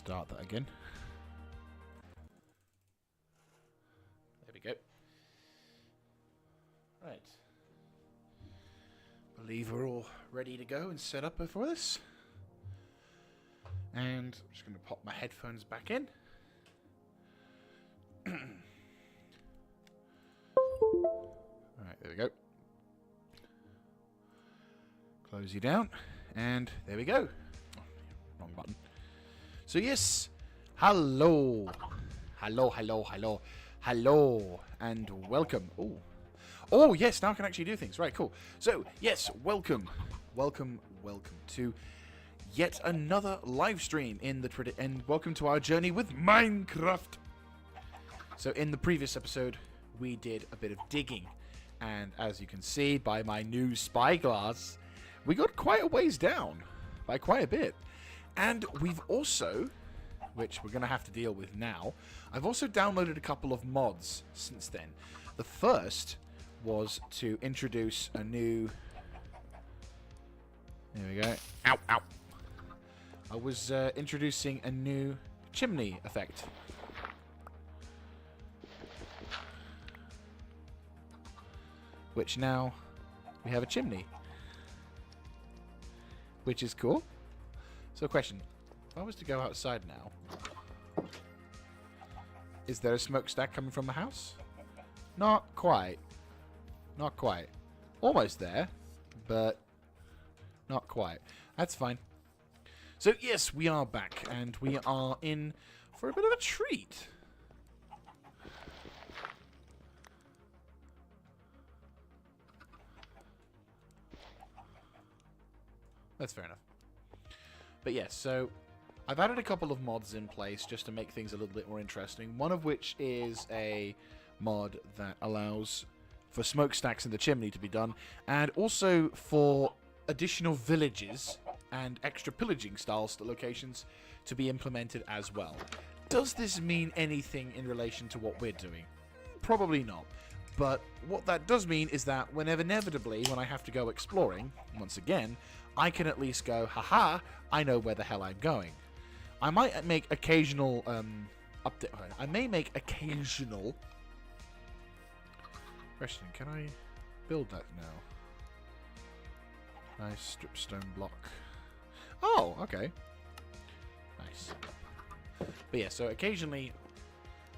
start that again. There we go. Right. Believe we're all ready to go and set up before this. And I'm just going to pop my headphones back in. Alright, there we go. Close you down. And there we go. Oh, wrong button. So yes, hello. Hello, hello, hello. Hello, and welcome. Oh. Oh, yes, now I can actually do things. Right, cool. So, yes, welcome. Welcome to yet another live stream in the and welcome to our journey with Minecraft. So, in the previous episode, we did a bit of digging. And as you can see by my new spyglass, we got quite a ways down. By quite a bit. And we've also, which we're going to have to deal with now, I've also downloaded a couple of mods since then. The first was to introduce a new... There we go. Ow, ow. I was introducing a new chimney effect. Which now we have a chimney. Which is cool. So question, if I was to go outside now, is there a smokestack coming from the house? Not quite. Not quite. Almost there, but not quite. That's fine. So yes, we are back, and we are in for a bit of a treat. That's fair enough. But yes, so I've added a couple of mods in place just to make things a little bit more interesting. One of which is a mod that allows for smokestacks in the chimney to be done, and also for additional villages and extra pillaging style locations to be implemented as well. Does this mean anything in relation to what we're doing? Probably not. But what that does mean is that whenever inevitably, when I have to go exploring, once again, I can at least go, haha, I know where the hell I'm going. I might make occasional update. I may make occasional. Question: can I build that now? Nice strip stone block. Oh, okay. Nice. But yeah, so occasionally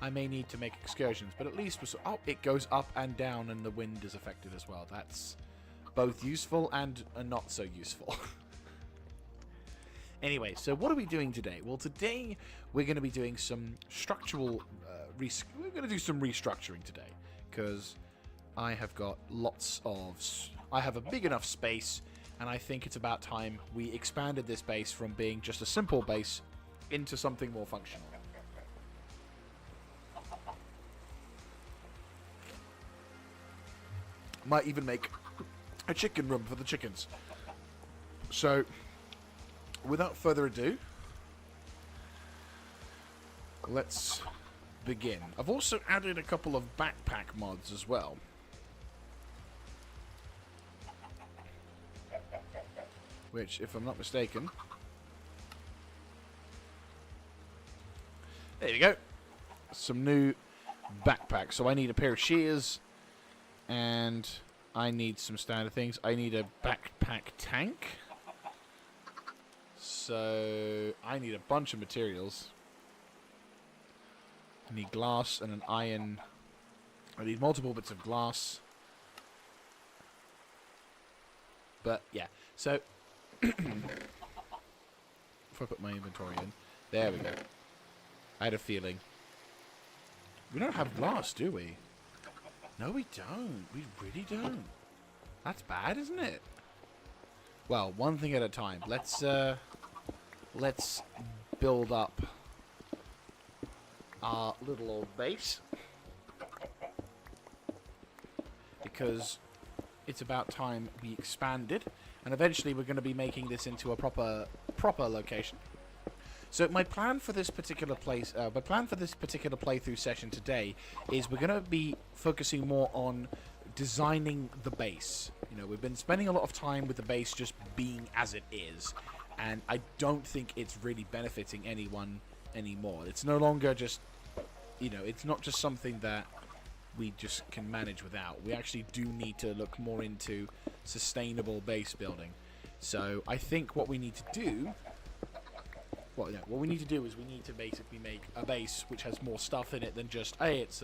I may need to make excursions, but at least oh, it goes up and down, and the wind is affected as well. That's both useful and not so useful. Anyway, so what are we doing today? Well, today we're going to be doing some structural... we're going to do some restructuring today, because I have got lots of... I have a big enough space, and I think it's about time we expanded this base from being just a simple base into something more functional. Might even make a chicken room for the chickens. So, without further ado, let's begin. I've also added a couple of backpack mods as well. Which, if I'm not mistaken... There you go. Some new backpacks. So I need a pair of shears, and I need some standard things. I need a backpack tank. So I need a bunch of materials. I need glass and an iron. I need multiple bits of glass. But yeah, so if I put my inventory in, there we go. I had a feeling. We don't have glass, do we? No, we don't. We really don't. That's bad, isn't it? Well, one thing at a time. Let's build up our little old base, because it's about time we expanded, and eventually we're going to be making this into a proper location. So my plan for this particular playthrough session today is we're going to be focusing more on designing the base. You know, we've been spending a lot of time with the base just being as it is, and I don't think it's really benefiting anyone anymore. It's no longer just, you know, it's not just something that we just can manage without. We actually do need to look more into sustainable base building. So I think what we need to do, well, yeah, what we need to do is we need to basically make a base which has more stuff in it than just, hey, it's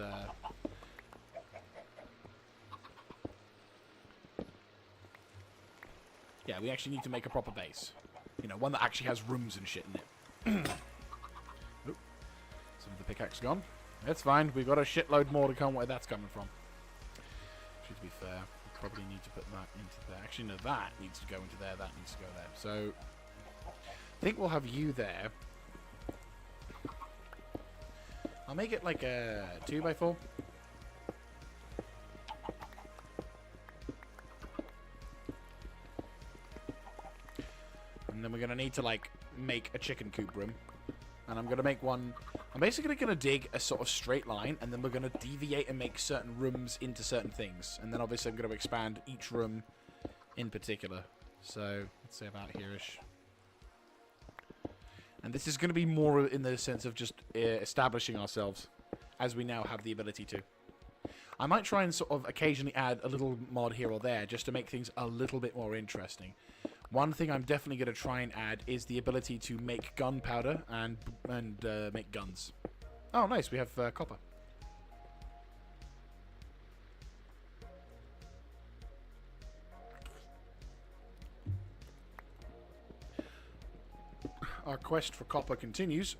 yeah, we actually need to make a proper base. You know, one that actually has rooms and shit in it. Oop. Some of the pickaxe gone. That's fine. We've got a shitload more to come where that's coming from. Actually, to be fair, we probably need to put that into there. Actually, no, that needs to go into there. That needs to go there. So, I think we'll have you there. I'll make it like a 2x4. And then we're going to need to, like, make a chicken coop room. And I'm going to make one... I'm basically going to dig a sort of straight line, and then we're going to deviate and make certain rooms into certain things. And then obviously I'm going to expand each room in particular. So, let's say about here-ish. And this is going to be more in the sense of just establishing ourselves, as we now have the ability to. I might try and sort of occasionally add a little mod here or there, just to make things a little bit more interesting. One thing I'm definitely going to try and add is the ability to make gunpowder and make guns. Oh, nice. We have copper. Our quest for copper continues.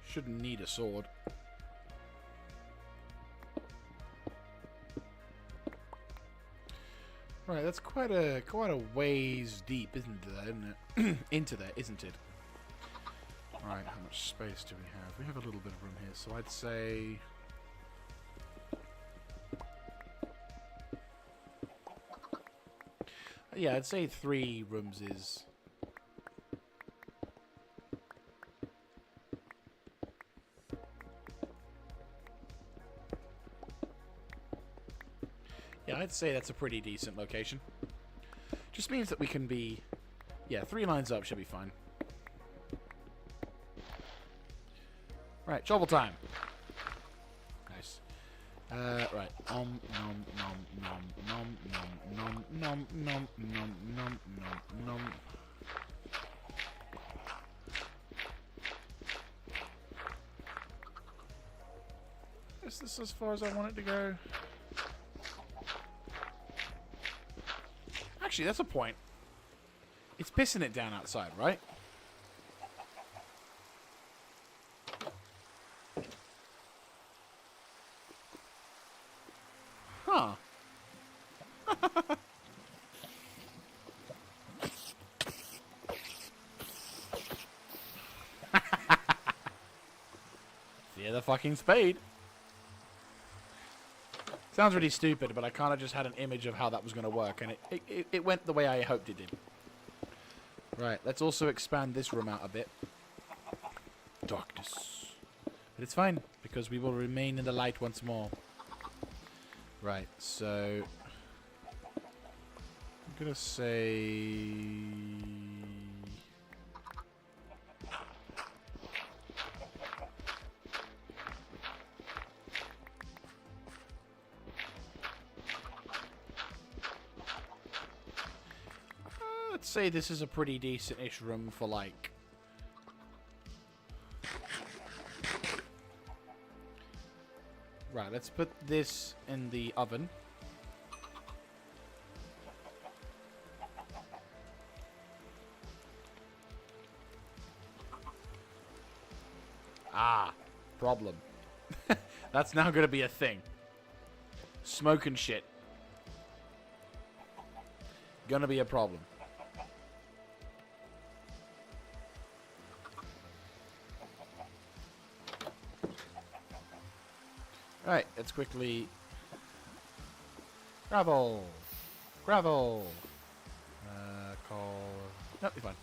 Shouldn't need a sword. Right, that's quite a ways deep, isn't it? Into there, isn't it? Right, how much space do we have? We have a little bit of room here, so I'd say... yeah, I'd say 3 rooms is... yeah, I'd say that's a pretty decent location. Just means that we can be... yeah, 3 lines up should be fine. Right, shovel time. Nice. Right. Nom nom nom nom nom nom nom nom nom nom nom nom. Is this as far as I want it to go? Actually, that's a point. It's pissing it down outside, right? Huh. Fear the fucking spade. Sounds really stupid, but I kind of just had an image of how that was going to work, and it went the way I hoped it did. Right, let's also expand this room out a bit. Darkness. But it's fine, because we will remain in the light once more. Right, so... I'm going to say... let's say this is a pretty decent-ish room for, like... right, let's put this in the oven. Ah, problem. That's now going to be a thing. Smoke and shit. Gonna be a problem. Right, let's quickly... Gravel! Gravel! Coal... Nope, you're fine.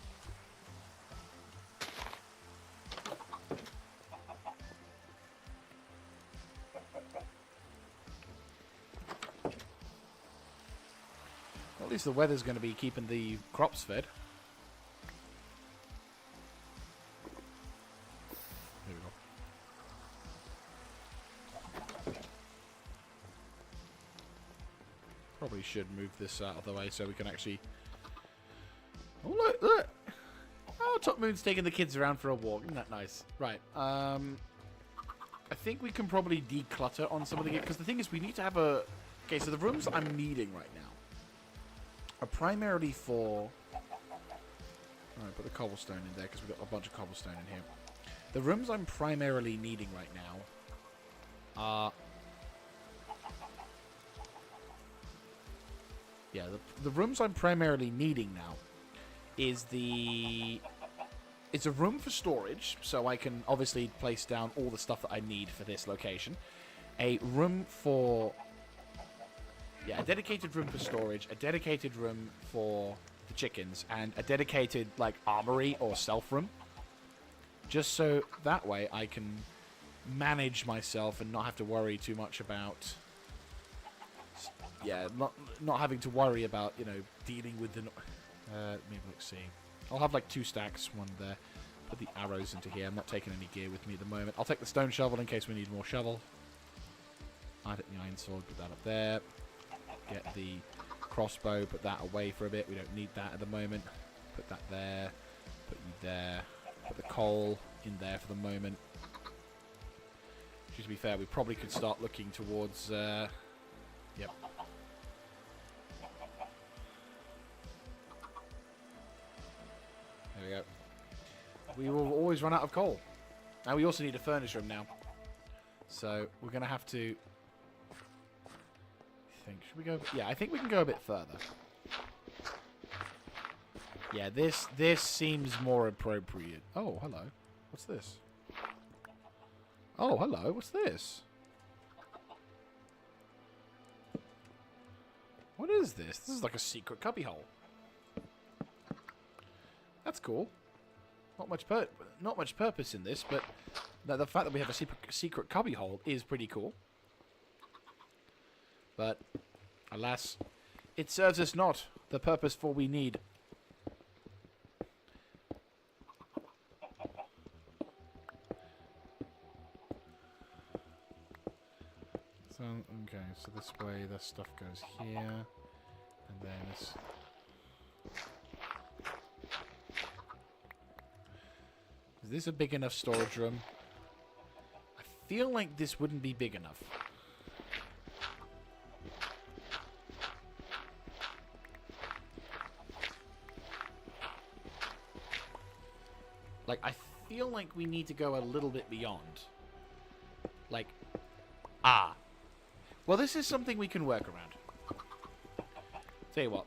Well, at least the weather's going to be keeping the crops fed. There we go. Probably should move this out of the way so we can actually... Oh, look! Look! Oh, Top Moon's taking the kids around for a walk. Isn't that nice? Right. I think we can probably declutter on some of the... Because the thing is, we need to have a... Okay, so the rooms I'm needing right now are primarily for... Alright, put the cobblestone in there because we've got a bunch of cobblestone in here. The rooms I'm primarily needing right now are... Yeah, the rooms I'm primarily needing now is the... It's a room for storage, so I can obviously place down all the stuff that I need for this location. A room for... Yeah, a dedicated room for storage, a dedicated room for the chickens, and a dedicated, like, armory or self room. Just so that way I can manage myself and not have to worry too much about... Yeah, not having to worry about, you know, dealing with the... maybe let's see. I'll have like 2 stacks, one there. Put the arrows into here. I'm not taking any gear with me at the moment. I'll take the stone shovel in case we need more shovel. I'll take the iron sword, put that up there. Get the crossbow, put that away for a bit. We don't need that at the moment. Put that there. Put you there. Put the coal in there for the moment. To be fair, we probably could start looking towards... Yep. There we go. We will always run out of coal. Now we also need a furnace room now. So we're going to have to... Should we go... Yeah, I think we can go a bit further. Yeah, this seems more appropriate. Oh, hello. What's this? Oh, hello. What's this? What is this? This is like a secret cubbyhole. That's cool. Not much purpose in this, but the fact that we have a secret cubbyhole is pretty cool. But alas, it serves us not the purpose for we need. So, okay, so this way this stuff goes here, and then this... Is this a big enough storage room? I feel like this wouldn't be big enough. Like, I feel like we need to go a little bit beyond. Like, well, this is something we can work around. Tell you what.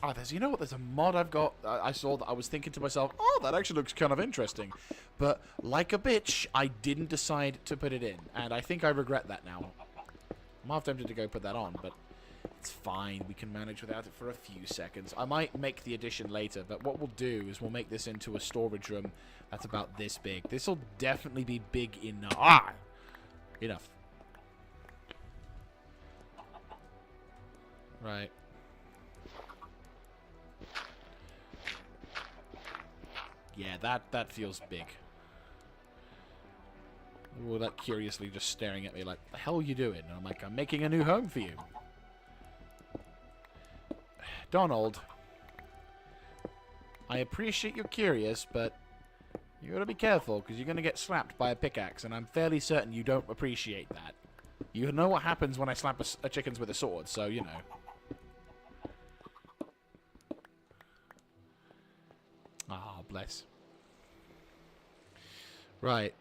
Oh, you know what? There's a mod I've got. I saw that I was thinking to myself, oh, that actually looks kind of interesting. But, like a bitch, I didn't decide to put it in. And I think I regret that now. I'm half tempted to go put that on, but it's fine. We can manage without it for a few seconds. I might make the addition later, but what we'll do is we'll make this into a storage room that's about this big. This will definitely be big enough. Enough. Right. Yeah, that feels big. All that curiously just staring at me like, the hell are you doing? And I'm like, I'm making a new home for you. Donald, I appreciate you're curious, but you gotta be careful, because you're gonna get slapped by a pickaxe, and I'm fairly certain you don't appreciate that. You know what happens when I slap a chickens with a sword, so, you know. Ah, oh, bless. Right.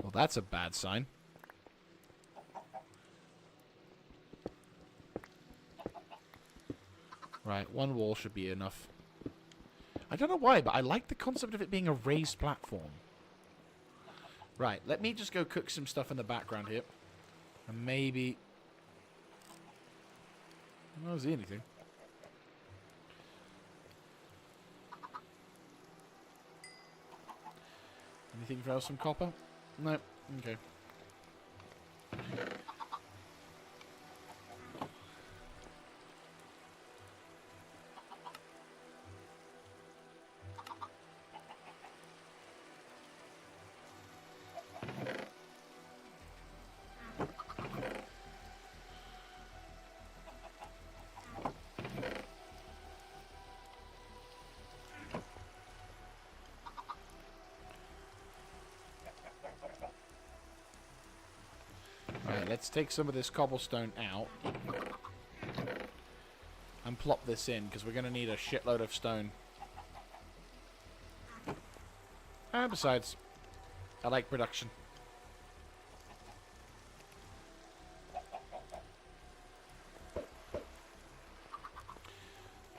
Well, that's a bad sign. Right, one wall should be enough. I don't know why, but I like the concept of it being a raised platform. Right, let me just go cook some stuff in the background here. And maybe... I don't see anything. Anything for else? Some copper? No. Okay. Alright, let's take some of this cobblestone out and plop this in, because we're going to need a shitload of stone. And besides, I like production.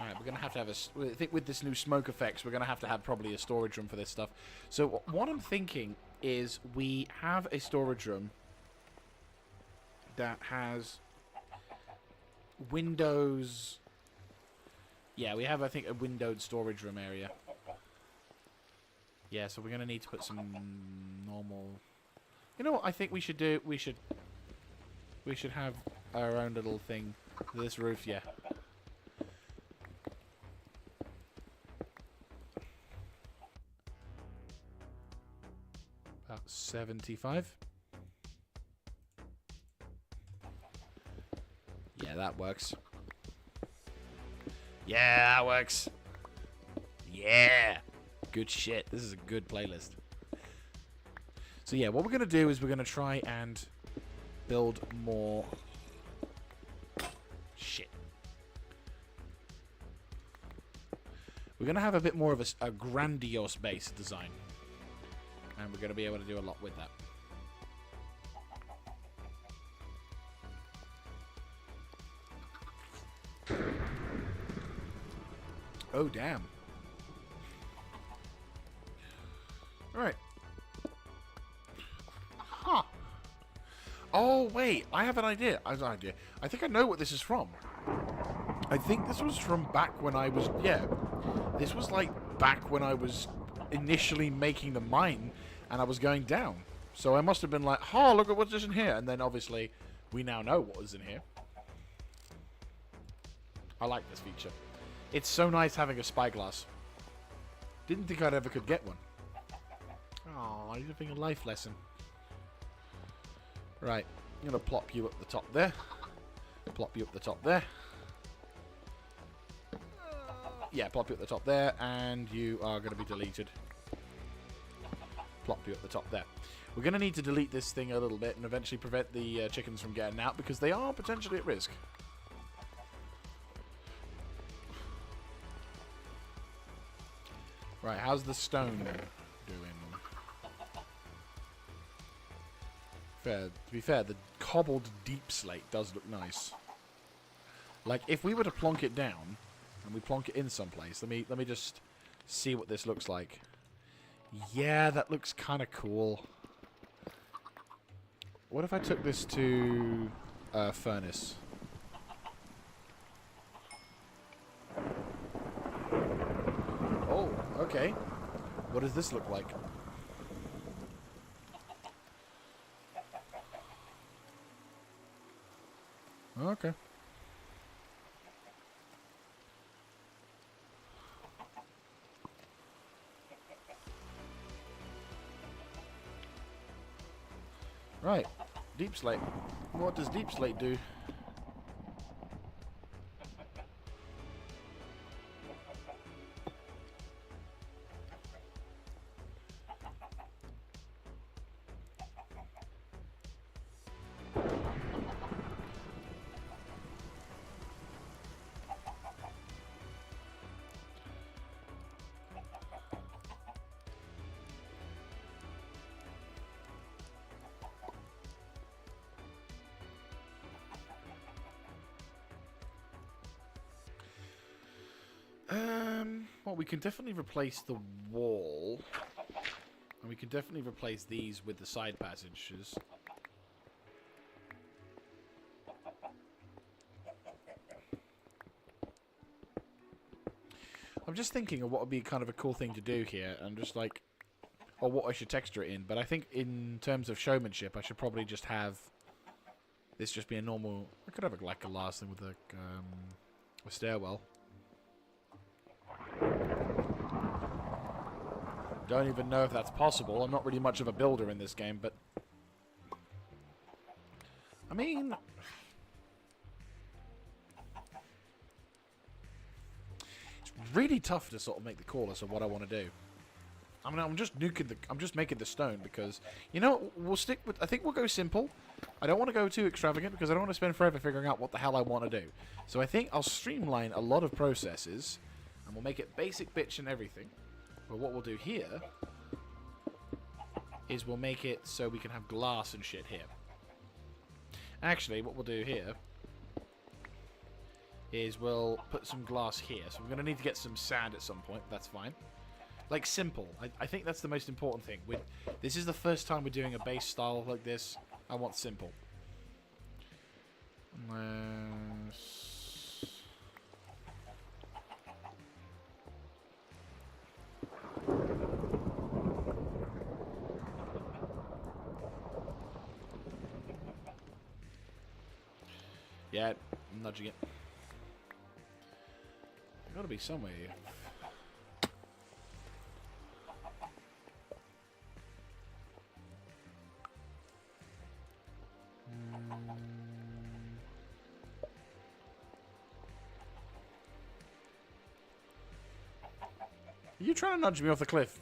Alright, we're going to have a... I think with this new smoke effects, we're going to have probably a storage room for this stuff. So what I'm thinking is we have a storage room that has windows. Yeah, we have, I think, a windowed storage room area. Yeah, so we're going to need to put some normal... You know what I think we should do? We should have our own little thing. This roof, yeah. About 75. Yeah, that works. Yeah, that works. Yeah. Good shit. This is a good playlist. So yeah, what we're going to do is we're going to try and build more... Shit. We're going to have a bit more of a grandiose base design. And we're going to be able to do a lot with that. Oh, damn. Alright. Huh. Oh, wait. I have an idea. I think I know what this is from. I think this was from back when I was... Yeah. This was like back when I was initially making the mine and I was going down. So I must have been like, oh, look at what's in here. And then obviously we now know what was in here. I like this feature. It's so nice having a spyglass. Didn't think I'd ever could get one. Oh, you're having a life lesson. Right, I'm going to plop you up the top there. Plop you up the top there. Yeah, plop you up the top there, and you are going to be deleted. Plop you up the top there. We're going to need to delete this thing a little bit and eventually prevent the chickens from getting out because they are potentially at risk. Right, how's the stone doing? To be fair, the cobbled deep slate does look nice. Like, if we were to plonk it down, and we plonk it in someplace, let me just see what this looks like. Yeah, that looks kind of cool. What if I took this to furnace? Oh, okay. What does this look like? Okay. Right. Deep slate. What does deep slate do? we can definitely replace the wall. And we can definitely replace these with the side passages. I'm just thinking of what would be kind of a cool thing to do here. And just like... Or what I should texture it in. But I think in terms of showmanship, I should probably just have... This just be a normal... I could have like a last thing with a stairwell. Don't even know if that's possible. I'm not really much of a builder in this game, but... I mean... It's really tough to sort of make the call as to what I want to do. I mean, I'm just making the stone because... You know, we'll stick with... I think we'll go simple. I don't want to go too extravagant because I don't want to spend forever figuring out what the hell I want to do. So I think I'll streamline a lot of processes and we'll make it basic bitch and everything. But what we'll do here is we'll make it so we can have glass and shit here. Actually, what we'll do here is we'll put some glass here. So we're going to need to get some sand at some point. That's fine. Like, simple. I think that's the most important thing. This is the first time we're doing a base style like this. I want simple. Yeah, I'm nudging it. There's gotta be somewhere here. Are you trying to nudge me off the cliff?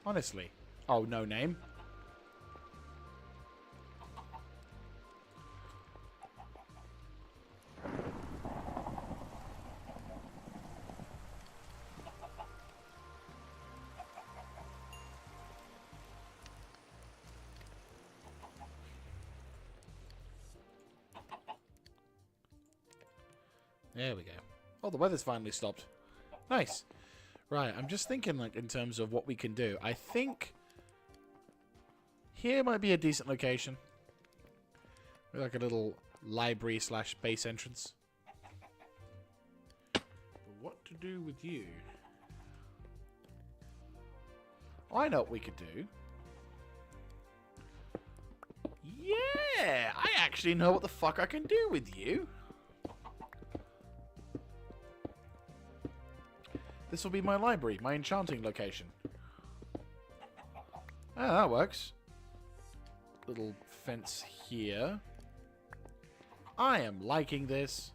Honestly. Oh, no name. There we go. Oh, the weather's finally stopped. Nice. Right, I'm just thinking, like, in terms of what we can do. I think here might be a decent location. Like a little library / base entrance. But what to do with you? I know what we could do. Yeah! I actually know what the fuck I can do with you. This will be my library, my enchanting location. Ah, that works. Little fence here. I am liking this.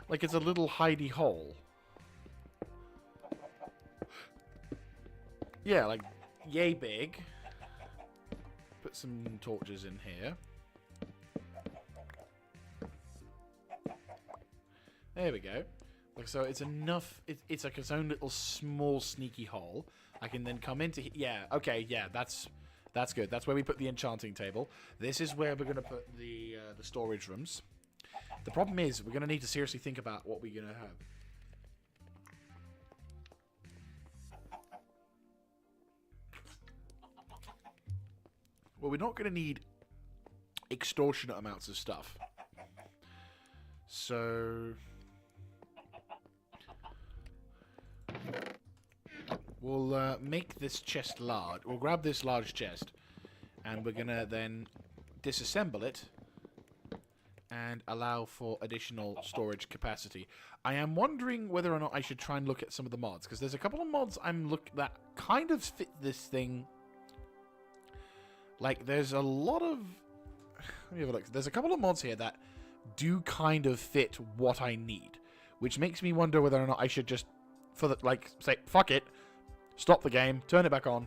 Like it's a little hidey hole. Yeah, like yay big. Put some torches in here. There we go. Like, so it's enough. It's like its own little small sneaky hole. I can then come into. Yeah. Okay. Yeah. That's good. That's where we put the enchanting table. This is where we're gonna put the storage rooms. The problem is we're gonna need to seriously think about what we're gonna have. Well, we're not gonna need extortionate amounts of stuff. So. We'll make this chest large. We'll grab this large chest, and we're gonna then disassemble it and allow for additional storage capacity. I am wondering whether or not I should try and look at some of the mods, because there's a couple of mods that kind of fit this thing. Like, there's a lot of... Let me have a look. There's a couple of mods here that do kind of fit what I need, which makes me wonder whether or not I should just, say, fuck it. Stop the game, turn it back on,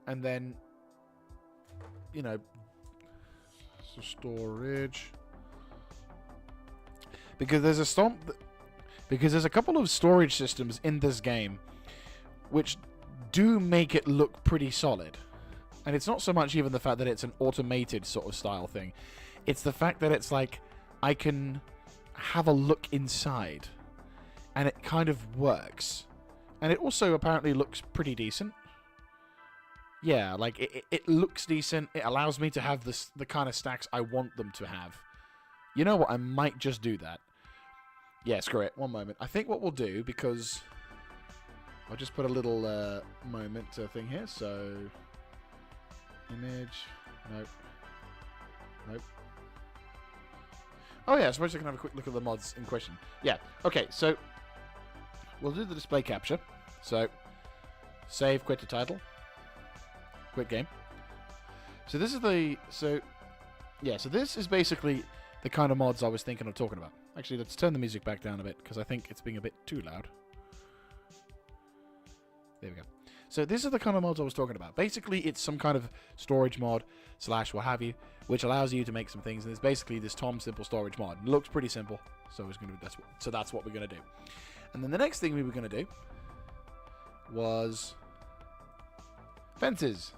and then, you know, so storage. Because there's a couple of storage systems in this game which do make it look pretty solid. And it's not so much even the fact that it's an automated sort of style thing. It's the fact that it's like I can have a look inside. And it kind of works. And it also apparently looks pretty decent. Yeah, like, it looks decent. It allows me to have the kind of stacks I want them to have. You know what? I might just do that. Yeah, screw it. One moment. I think what we'll do, because I'll just put a little moment thing here. So, image. Nope. Nope. Oh, yeah, I suppose I can have a quick look at the mods in question. Yeah, okay, so we'll do the display capture. So, save, quit the title. Quit game. So this is so this is basically the kind of mods I was thinking of talking about. Actually, let's turn the music back down a bit, because I think it's being a bit too loud. There we go. So this is the kind of mods I was talking about. Basically, it's some kind of storage mod / what have you, which allows you to make some things. And it's basically this Tom Simple storage mod. It looks pretty simple, so that's what we're gonna do. And then the next thing we were gonna do was fences,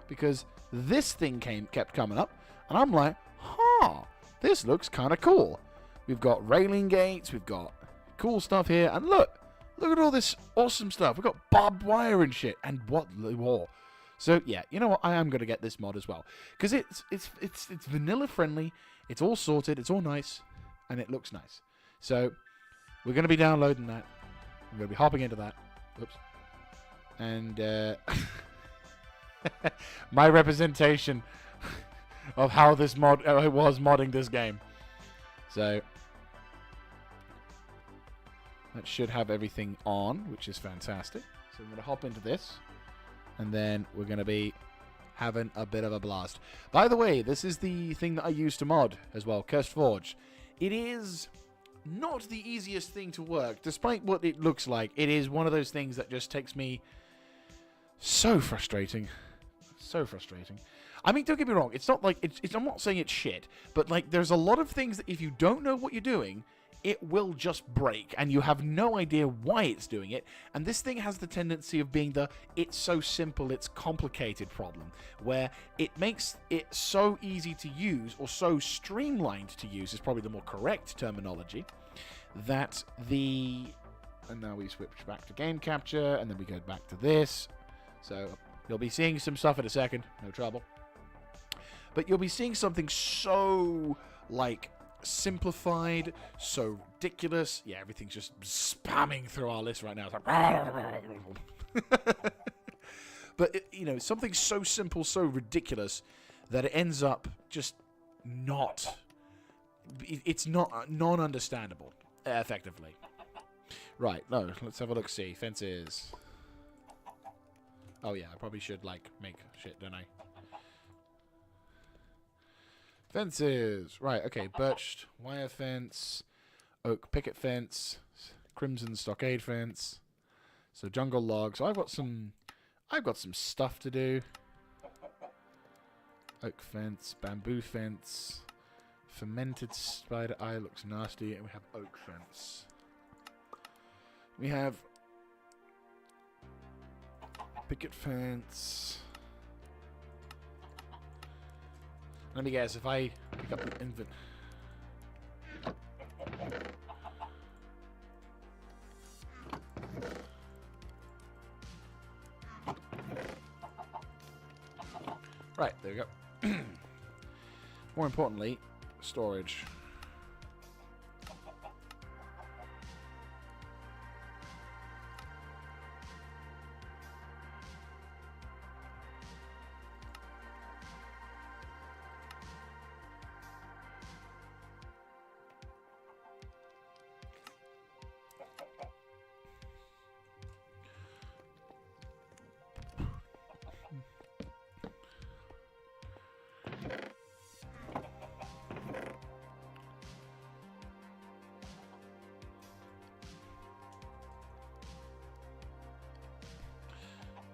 because this thing kept coming up, and I'm like, huh, this looks kind of cool. We've got railing gates, we've got cool stuff here, and look at all this awesome stuff. We've got barbed wire and shit, and what more. So yeah, you know what? I am gonna get this mod as well, because it's vanilla friendly. It's all sorted. It's all nice, and it looks nice. So we're gonna be downloading that. I'm gonna be hopping into that. Oops. And my representation of how this mod was modding this game. So that should have everything on, which is fantastic. So I'm going to hop into this, and then we're going to be having a bit of a blast. By the way, this is the thing that I use to mod as well, Cursed Forge. It is not the easiest thing to work, despite what it looks like. It is one of those things that just takes me so frustrating. So frustrating. I mean, don't get me wrong. It's not like I'm not saying it's shit, but like there's a lot of things that if you don't know what you're doing, it will just break, and you have no idea why it's doing it. And this thing has the tendency of being it's so simple, it's complicated problem, where it makes it so easy to use, or so streamlined to use is probably the more correct terminology, that and now we switch back to game capture, and then we go back to this. So you'll be seeing some stuff in a second, no trouble. But you'll be seeing something so, like, simplified, so ridiculous. Yeah, everything's just spamming through our list right now. It's like, but something so simple, so ridiculous that it ends up just not. It's not non-understandable, effectively. Right. No. Let's have a look. See fences. Oh yeah, I probably should make shit, don't I? Fences. Right, okay. Birch wire fence, oak picket fence, crimson stockade fence. So jungle log. So I've got some stuff to do. Oak fence, bamboo fence, fermented spider eye looks nasty, and we have oak fence. We have picket fence. Let me guess, if I pick up the invent. Right, there we go. More importantly, storage.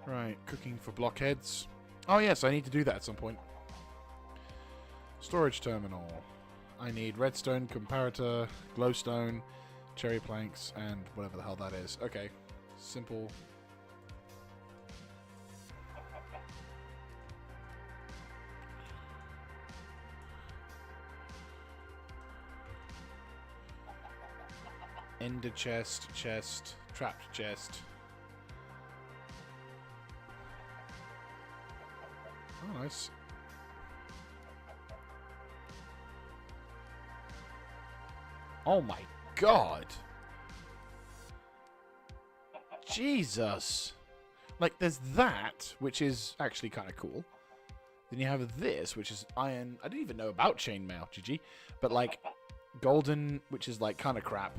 Right, cooking for blockheads. Oh yes, I need to do that at some point. Storage terminal. I need redstone, comparator, glowstone, cherry planks, and whatever the hell that is. Okay, simple. Ender chest, chest, trapped chest. Oh, nice. Oh my god! Jesus! Like, there's that, which is actually kind of cool. Then you have this, which is iron. I didn't even know about chainmail, GG. But, like, golden, which is, like, kind of crap.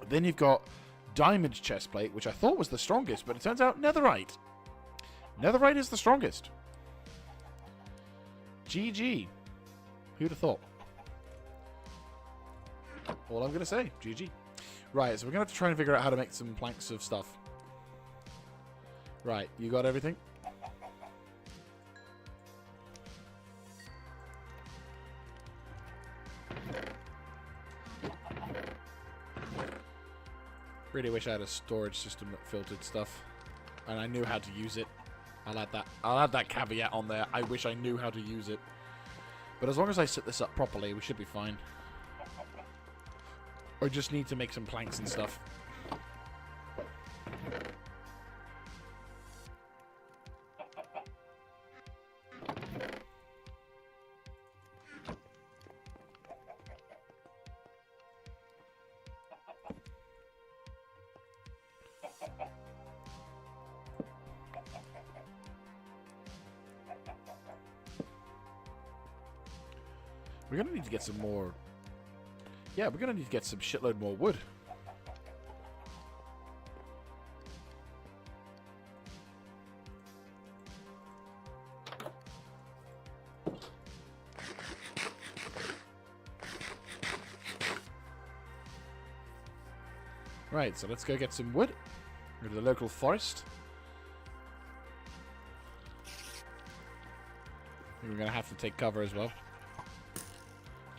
Then you've got diamond chestplate, which I thought was the strongest, but it turns out netherite. Netherite is the strongest. GG. Who'd have thought? All I'm going to say. GG. Right, so we're going to have to try and figure out how to make some planks of stuff. Right, you got everything? Really wish I had a storage system that filtered stuff, and I knew how to use it. I'll add that caveat on there. I wish I knew how to use it. But as long as I set this up properly, we should be fine. I just need to make some planks and stuff. We're gonna need to get some more... Yeah, we're gonna need to get some shitload more wood. Right, so let's go get some wood. Go to the local forest. I think we're gonna have to take cover as well.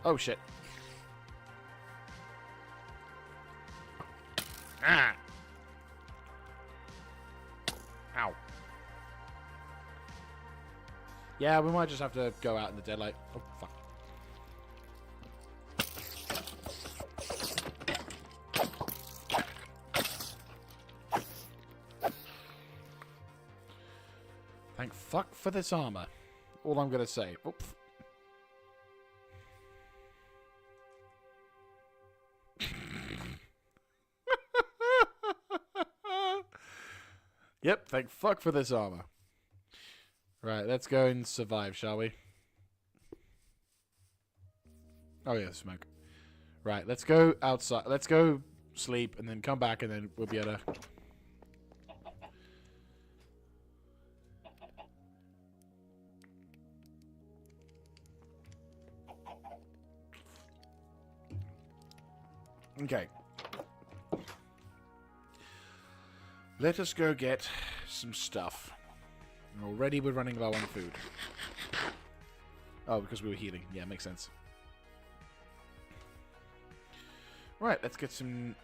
Oh shit. Ah! Ow. Yeah, we might just have to go out in the daylight. Oh, fuck. Thank fuck for this armor. All I'm gonna say. Oops. Yep, thank fuck for this armor. Right, let's go and survive, shall we? Oh yeah, smoke. Right, let's go outside. Let's go sleep and then come back and then we'll be able to... Okay. Let us go get some stuff. And already we're running low on food. Oh, because we were healing. Yeah, makes sense. Right, let's get some...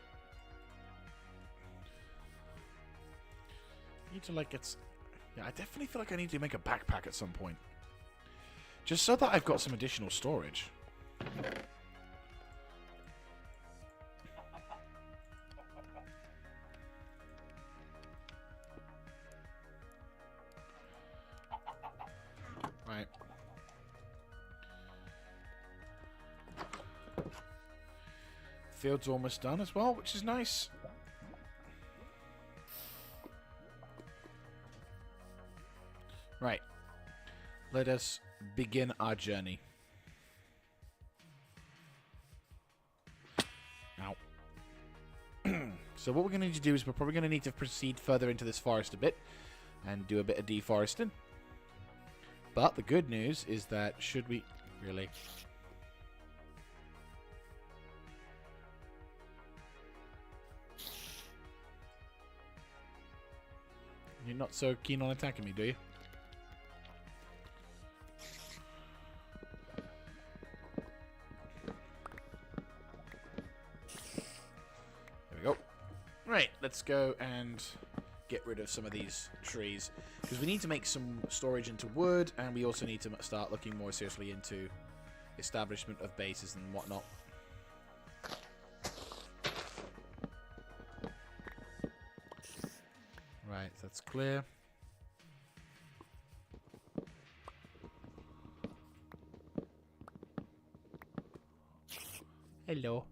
Need to, like, get... Yeah, I definitely feel like I need to make a backpack at some point. Just so that I've got some additional storage. Right. Field's almost done as well, which is nice. Right. Let us begin our journey. Now. So what we're going to need to do is we're probably going to need to proceed further into this forest a bit and do a bit of deforesting. But the good news is that should we... Really? You're not so keen on attacking me, do you? There we go. Right, let's go and get rid of some of these trees. Because we need to make some storage into wood, and we also need to start looking more seriously into establishment of bases and whatnot. clear. Hello.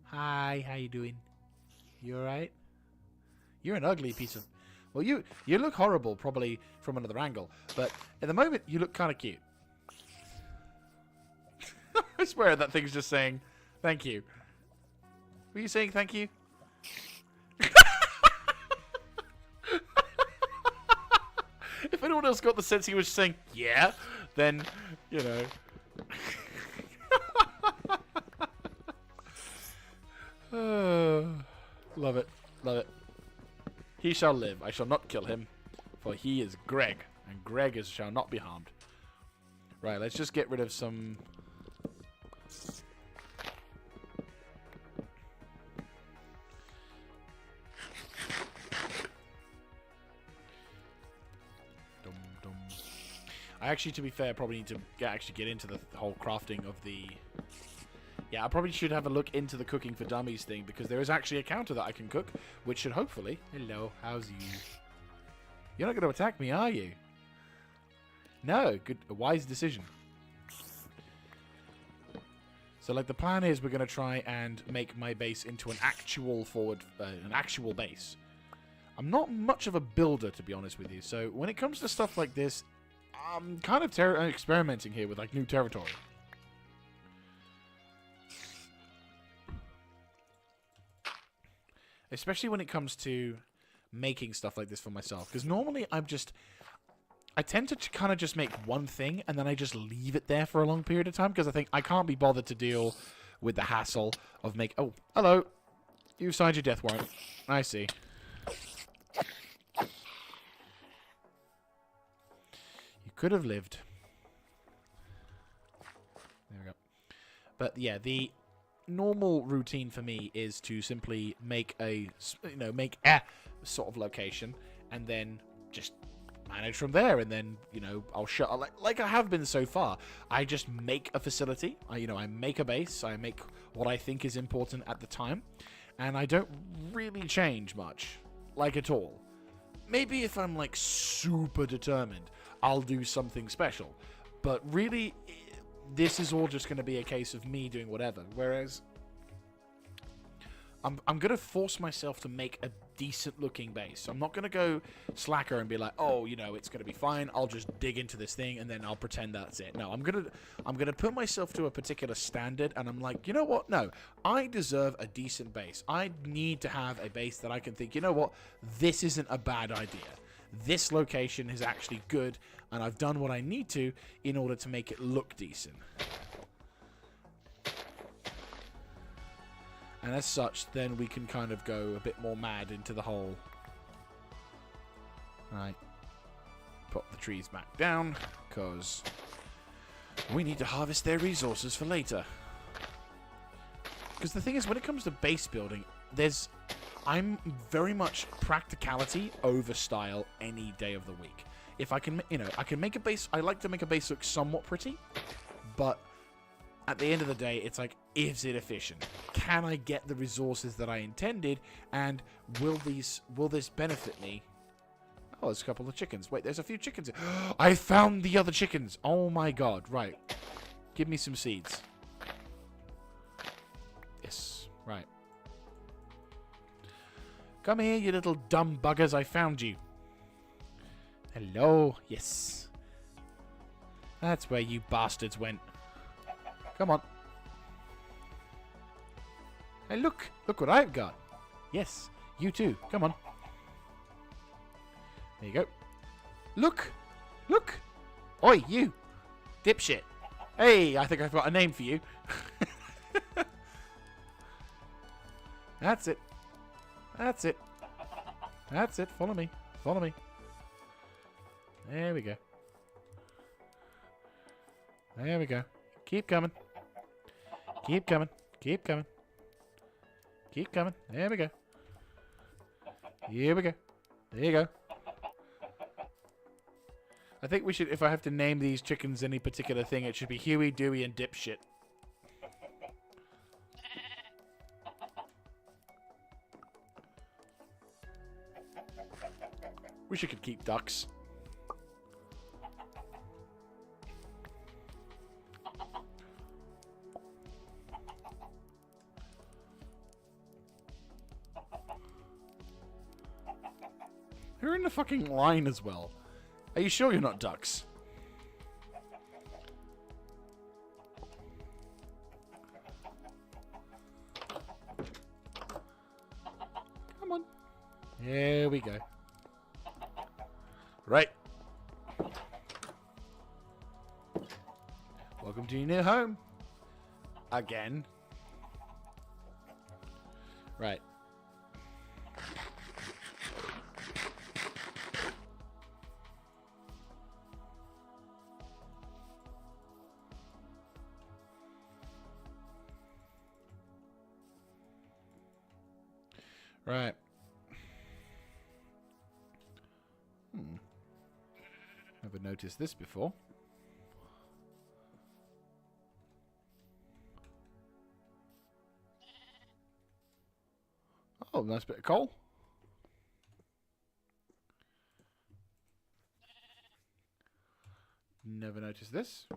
Hi, how you doing? You alright? You're an ugly piece of... Well, you look horrible, probably from another angle. But at the moment, you look kind of cute. I swear that thing's just saying, thank you. Were you saying thank you? If anyone else got the sense he was saying, yeah, then, you know... Love it. Love it. He shall live. I shall not kill him. For he is Greg. And Greg shall not be harmed. Right, let's just get rid of some... I actually, to be fair, probably need to actually get into the whole crafting of the... Yeah, I probably should have a look into the cooking for dummies thing, because there is actually a counter that I can cook, which should hopefully... Hello, how's you? You're not going to attack me, are you? No, good, a wise decision. So, like, the plan is we're going to try and make my base into an actual base. I'm not much of a builder, to be honest with you, so when it comes to stuff like this, I'm kind of experimenting here with, like, new territory. Especially when it comes to making stuff like this for myself. Because normally I tend to kind of just make one thing and then I just leave it there for a long period of time. Because I think I can't be bothered to deal with the hassle of Oh, hello. You've signed your death warrant. I see. You could have lived. There we go. But yeah, the... normal routine for me is to simply make a sort of location and then just manage from there, and then I'll shut like I have been so far. I just make a facility. I make a base. I make what I think is important at the time, and I don't really change much, like at all. Maybe if I'm like super determined, I'll do something special, but really. This is all just going to be a case of me doing whatever. Whereas, I'm going to force myself to make a decent-looking base. I'm not going to go slacker and be like, oh, it's going to be fine. I'll just dig into this thing and then I'll pretend that's it. No, I'm going to put myself to a particular standard, and I'm like, you know what? No, I deserve a decent base. I need to have a base that I can think, you know what? This isn't a bad idea. This location is actually good, and I've done what I need to in order to make it look decent. And as such, then we can kind of go a bit more mad into the whole... Right. Put the trees back down, because we need to harvest their resources for later. Because the thing is, when it comes to base building, I'm very much practicality over style any day of the week. If I can, I can make a base. I like to make a base look somewhat pretty, but at the end of the day, it's like, is it efficient? Can I get the resources that I intended? And will this benefit me? Oh, there's a couple of chickens. Wait, there's a few chickens. I found the other chickens. Oh my god. Right. Give me some seeds. Yes. Right. Come here, you little dumb buggers. I found you. Hello. Yes. That's where you bastards went. Come on. Hey, look. Look what I've got. Yes. You too. Come on. There you go. Look. Look. Oi, you. Dipshit. Hey, I think I've got a name for you. That's it. That's it. That's it. Follow me. Follow me. There we go. There we go. Keep coming. Keep coming. Keep coming. Keep coming. There we go. Here we go. There you go. I think we should, if I have to name these chickens any particular thing, it should be Huey, Dewey, and Dipshit. Wish I could keep ducks. You're in the fucking line as well. Are you sure you're not ducks? Come on. Here we go. Right. Welcome to your new home. Again. Right. Right. Never noticed this before. Oh, nice bit of coal. Never noticed this.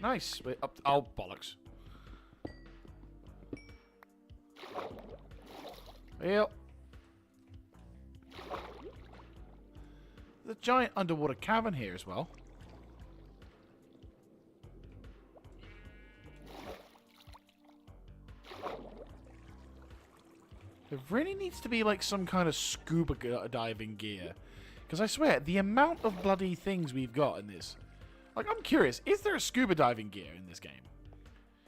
Nice. Wait, up. Oh, bollocks. Yep. The giant underwater cavern here as well. There really needs to be like some kind of scuba diving gear. Because I swear, the amount of bloody things we've got in this. Like, I'm curious, is there a scuba diving gear in this game?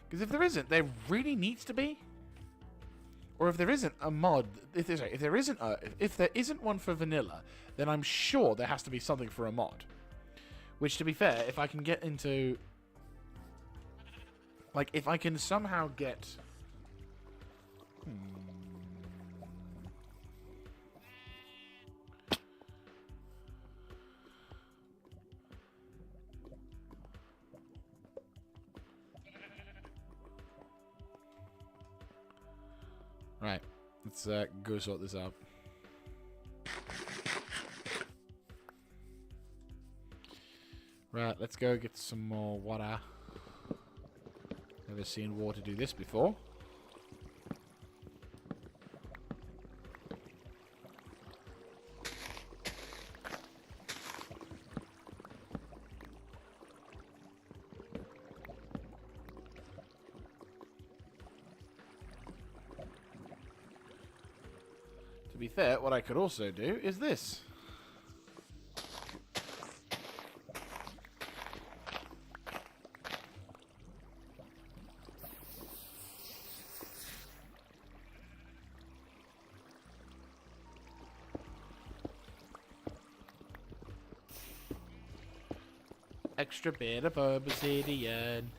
Because if there isn't, there really needs to be. Or if there isn't a mod, if there isn't one for vanilla, then I'm sure there has to be something for a mod. Which, to be fair, if I can get into, like, if I can somehow get, Right, let's go sort this out. Right, let's go get some more water. Never seen water do this before. To be fair, what I could also do is this. Extra bit of obsidian.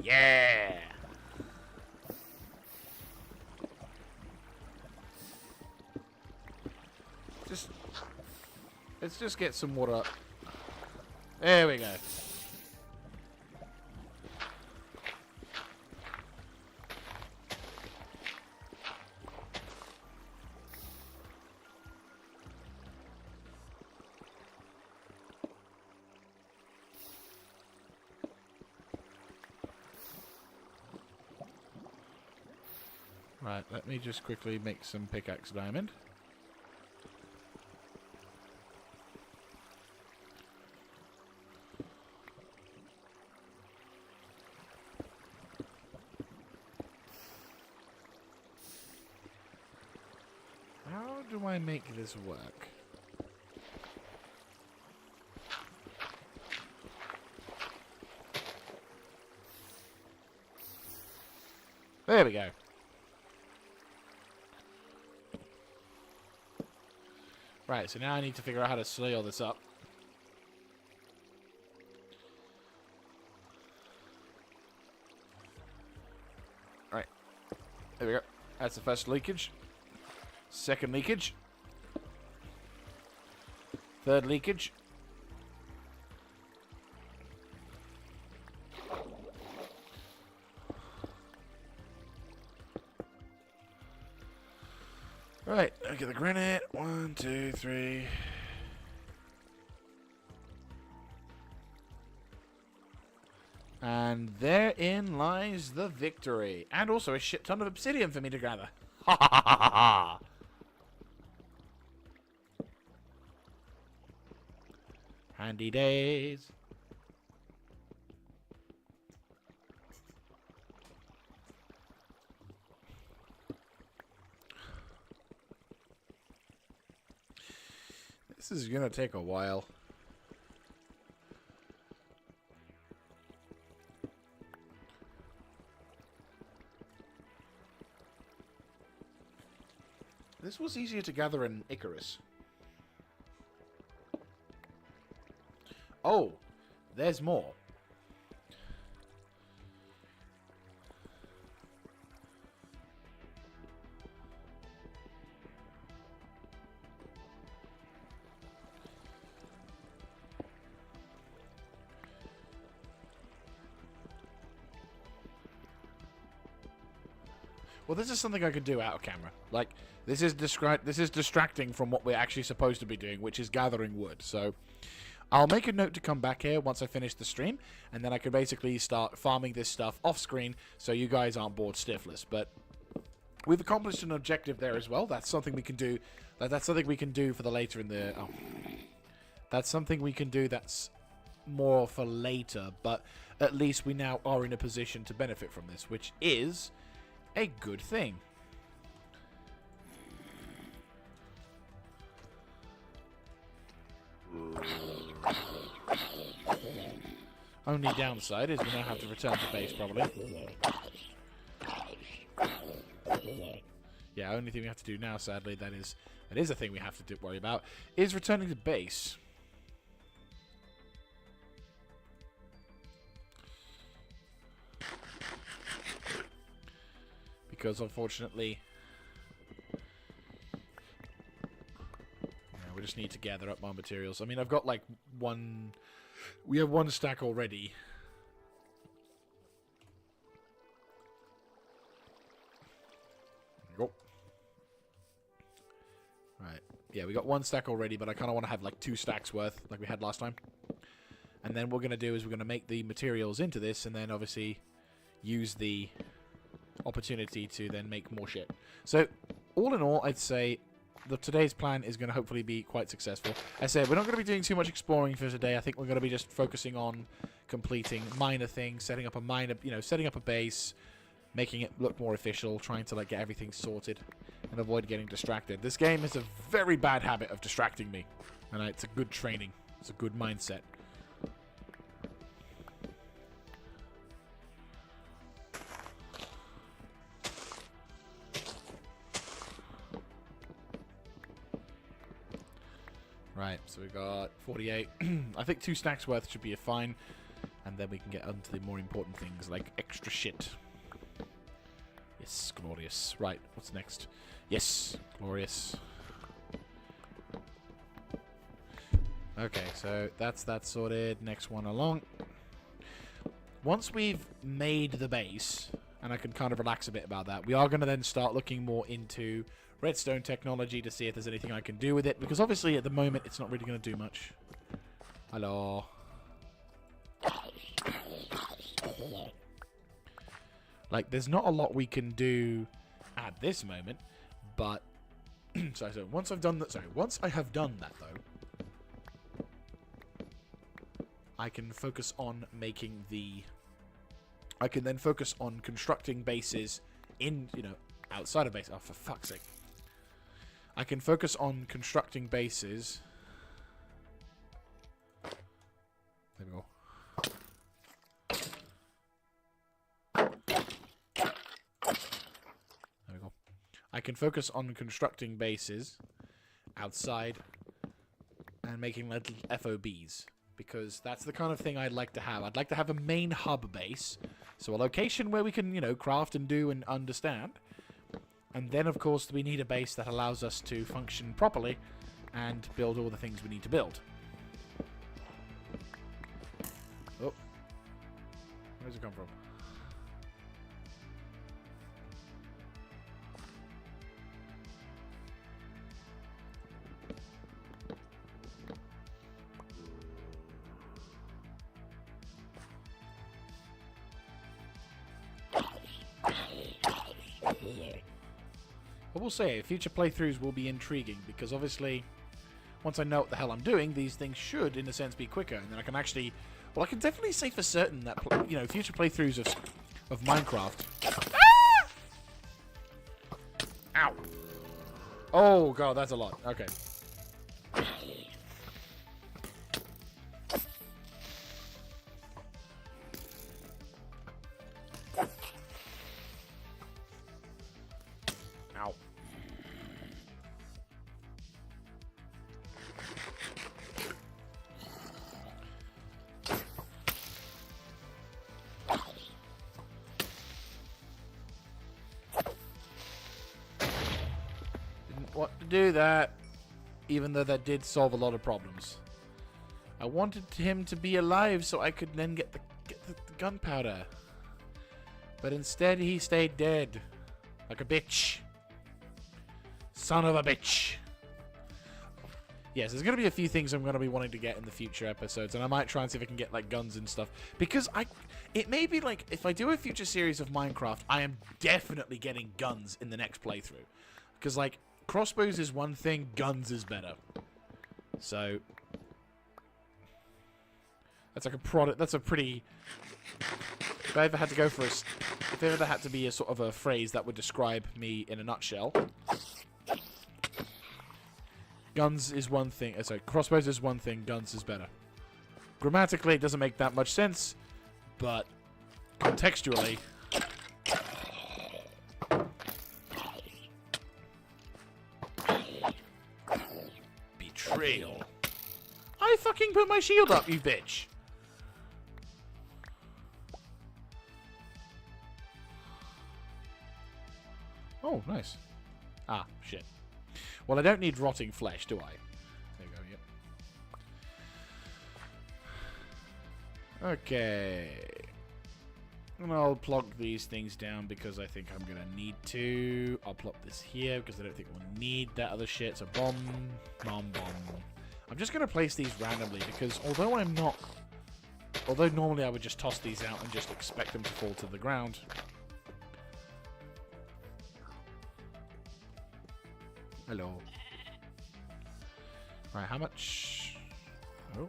Yeah. Let's just get some water up. There we go. Right, let me just quickly make some pickaxe diamond. How do I make this work? There we go. Right, so now I need to figure out how to slay all this up. Right. There we go. That's the first leakage. Second leakage. Third leakage. Right, okay, the granite. 1, 2, 3. And therein lies the victory. And also a shit ton of obsidian for me to gather. Ha ha ha ha ha! Handy days. This is gonna take a while. This was easier to gather in Icarus. Oh, there's more. Well, this is something I could do out of camera. Like, this is distracting from what we're actually supposed to be doing, which is gathering wood. So, I'll make a note to come back here once I finish the stream, and then I can basically start farming this stuff off-screen so you guys aren't bored stiffless. But we've accomplished an objective there as well. That's something we can do. That's something we can do for the later in the... Oh. That's something we can do that's more for later, but at least we now are in a position to benefit from this, which is a good thing. Only downside is we now have to return to base, probably. Yeah, only thing we have to do now, sadly, that is a thing we have to worry about, is returning to base. Because, unfortunately, we just need to gather up more materials. I mean, I've got, like, one... We have one stack already. There we go. Right. Yeah, we got one stack already, but I kind of want to have, like, 2 stacks worth, like we had last time. And then what we're going to do is we're going to make the materials into this, and then, obviously, use the opportunity to then make more shit. So, all in all, I'd say today's plan is going to hopefully be quite successful. As I said, we're not going to be doing too much exploring for today. I think we're going to be just focusing on completing minor things, setting up a base, making it look more official, trying to, like, get everything sorted and avoid getting distracted. This game is a very bad habit of distracting me, and it's a good training. It's a good mindset. Right, so we got 48. I think 2 stacks worth should be fine. And then we can get onto the more important things, like extra shit. Yes, glorious. Right, what's next? Yes, glorious. Okay, so that's that sorted. Next one along. Once we've made the base, and I can kind of relax a bit about that, we are going to then start looking more into redstone technology to see if there's anything I can do with it, because obviously at the moment it's not really going to do much. Hello. Like, there's not a lot we can do at this moment, but so once I've done that, once I have done that though, I can focus on making the I can then focus on constructing bases in, outside of base. Oh, for fuck's sake. I can focus on constructing bases. There we go. There we go. I can focus on constructing bases outside and making little FOBs. Because that's the kind of thing I'd like to have. I'd like to have a main hub base. So a location where we can, craft and do and understand. And then, of course, we need a base that allows us to function properly and build all the things we need to build. Oh. Where's it come from? I will say, future playthroughs will be intriguing, because obviously, once I know what the hell I'm doing, these things should, in a sense, be quicker, and then I can actually... Well, I can definitely say for certain that, you know, future playthroughs of Minecraft... Ah! Ow! Oh, God, that's a lot. Okay. Ow. Didn't want to do that, even though that did solve a lot of problems. I wanted him to be alive so I could then get the gunpowder. But instead he stayed dead. Like a bitch. Son of a bitch. Yes, there's going to be a few things I'm going to be wanting to get in the future episodes, and I might try and see if I can get, like, guns and stuff. Because it may be, like, if I do a future series of Minecraft, I am definitely getting guns in the next playthrough. Because, like, crossbows is one thing, guns is better. So, that's like a product, that's a pretty... If I ever had to go for a... If there ever had to be a sort of a phrase that would describe me in a nutshell... Guns is one thing. Sorry, crossbows is one thing. Guns is better. Grammatically, it doesn't make that much sense, but contextually, betrayal. I fucking put my shield up, you bitch. Oh, nice. Ah, shit. Well, I don't need rotting flesh, do I? There you go, yep. Okay. And I'll plug these things down because I think I'm going to need to. I'll plop this here because I don't think we'll need that other shit. So bomb, bomb, bomb. I'm just going to place these randomly because although I'm not... Although normally I would just toss these out and just expect them to fall to the ground... Hello. Right, how much... Oh.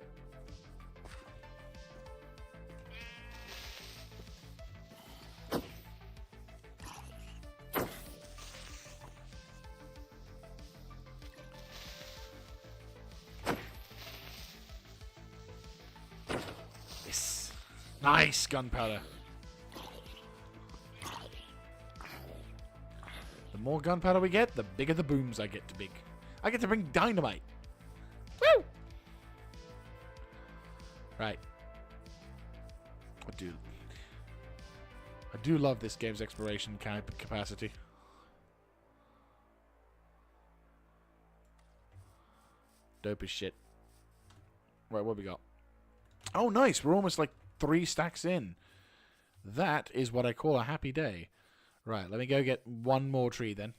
Yes. Nice gunpowder. The more gunpowder we get, the bigger the booms I get to big. I get to bring dynamite. Woo! Right. I do love this game's exploration capacity. Dope as shit. Right, what we got? Oh, nice. We're almost like 3 stacks in. That is what I call a happy day. Right, let me go get one more tree then.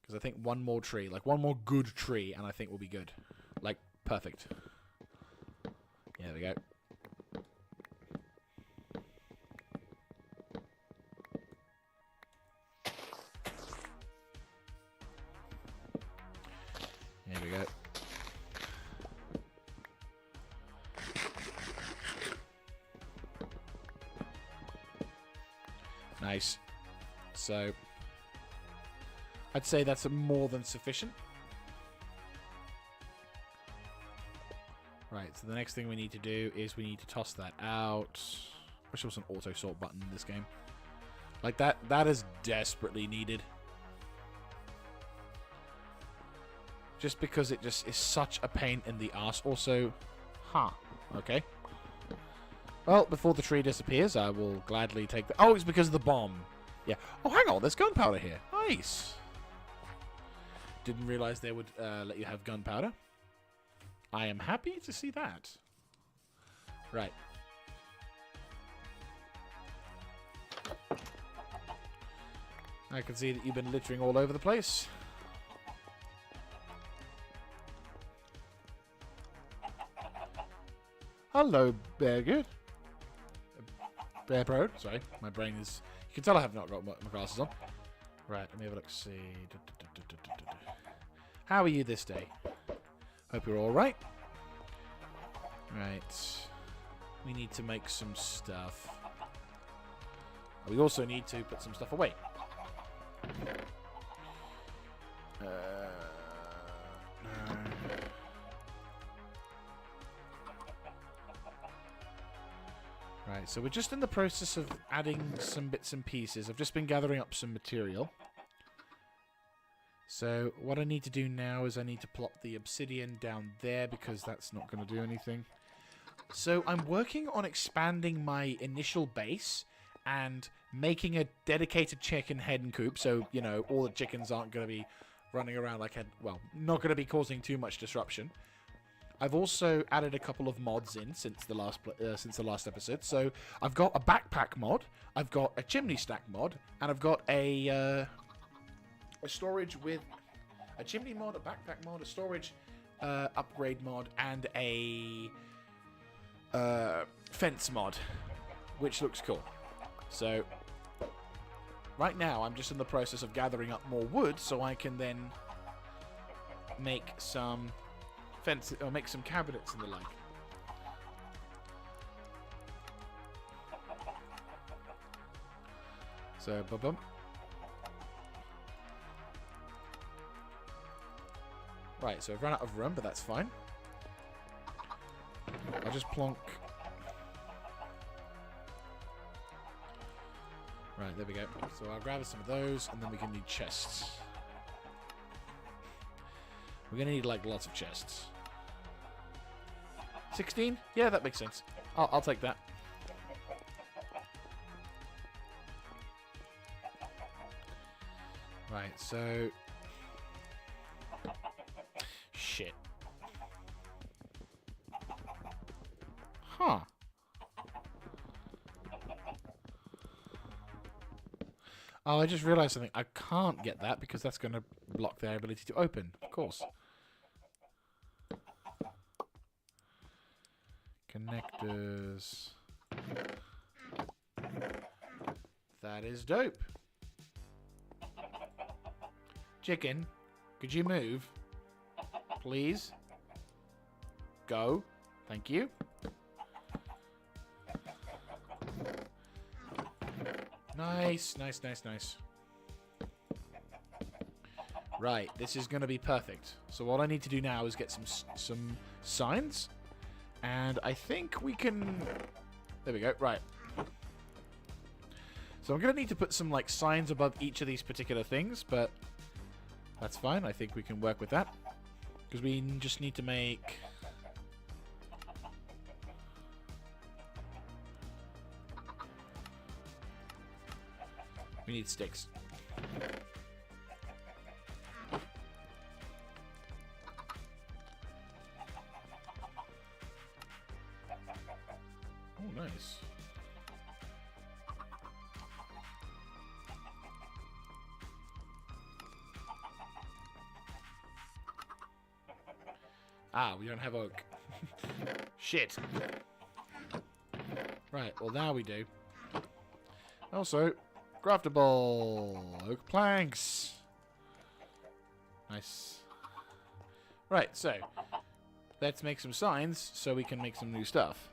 Because I think one more tree, like one more good tree, and I think we'll be good. Like, perfect. Yeah, there we go. There we go. Nice. So, I'd say that's more than sufficient. Right, so the next thing we need to do is we need to toss that out. Wish there was an auto sort button in this game. Like that is desperately needed. Just because it just is such a pain in the ass. Also, okay. Well, before the tree disappears, I will gladly take the... Oh, it's because of the bomb. Yeah. Oh, hang on. There's gunpowder here. Nice. Didn't realize they would let you have gunpowder. I am happy to see that. Right. I can see that you've been littering all over the place. Hello, Jaeger. Bear Pro. Sorry, my brain is... You can tell I have not got my glasses on. Right, let me have a look. See. How are you this day? Hope you're all right. Right. We need to make some stuff. We also need to put some stuff away. No. Right, so we're just in the process of adding some bits and pieces. I've just been gathering up some material. So what I need to do now is I need to plop the obsidian down there because that's not going to do anything. So I'm working on expanding my initial base and making a dedicated chicken hen coop. So, you know, all the chickens aren't going to be running around like, well, not going to be causing too much disruption. I've also added a couple of mods in since the last episode. So I've got a backpack mod, I've got a chimney stack mod, and I've got a storage with a chimney mod, a backpack mod, a storage upgrade mod, and a fence mod, which looks cool. So right now I'm just in the process of gathering up more wood so I can then make some fence or make some cabinets and the like. So bum. Right, so I've run out of room, but that's fine. I'll just plonk. Right, there we go. So I'll grab some of those, and then we can need chests. We're going to need, like, lots of chests. 16? Yeah, that makes sense. I'll take that. Right, so... Shit. Huh. Oh, I just realized something. I can't get that because that's going to block their ability to open. Of course. Connectors. That is dope. Chicken, could you move? Please? Go. Thank you. Nice, nice, nice, nice. Right, this is going to be perfect. So what I need to do now is get some signs. And I think we can... There we go, right. So I'm going to need to put some like signs above each of these particular things, but that's fine. I think we can work with that. Because we just need to make... We need sticks. Oh, nice. Ah, we don't have oak. Shit. Right, well now we do. Also, craftable oak planks. Nice. Right, so let's make some signs so we can make some new stuff.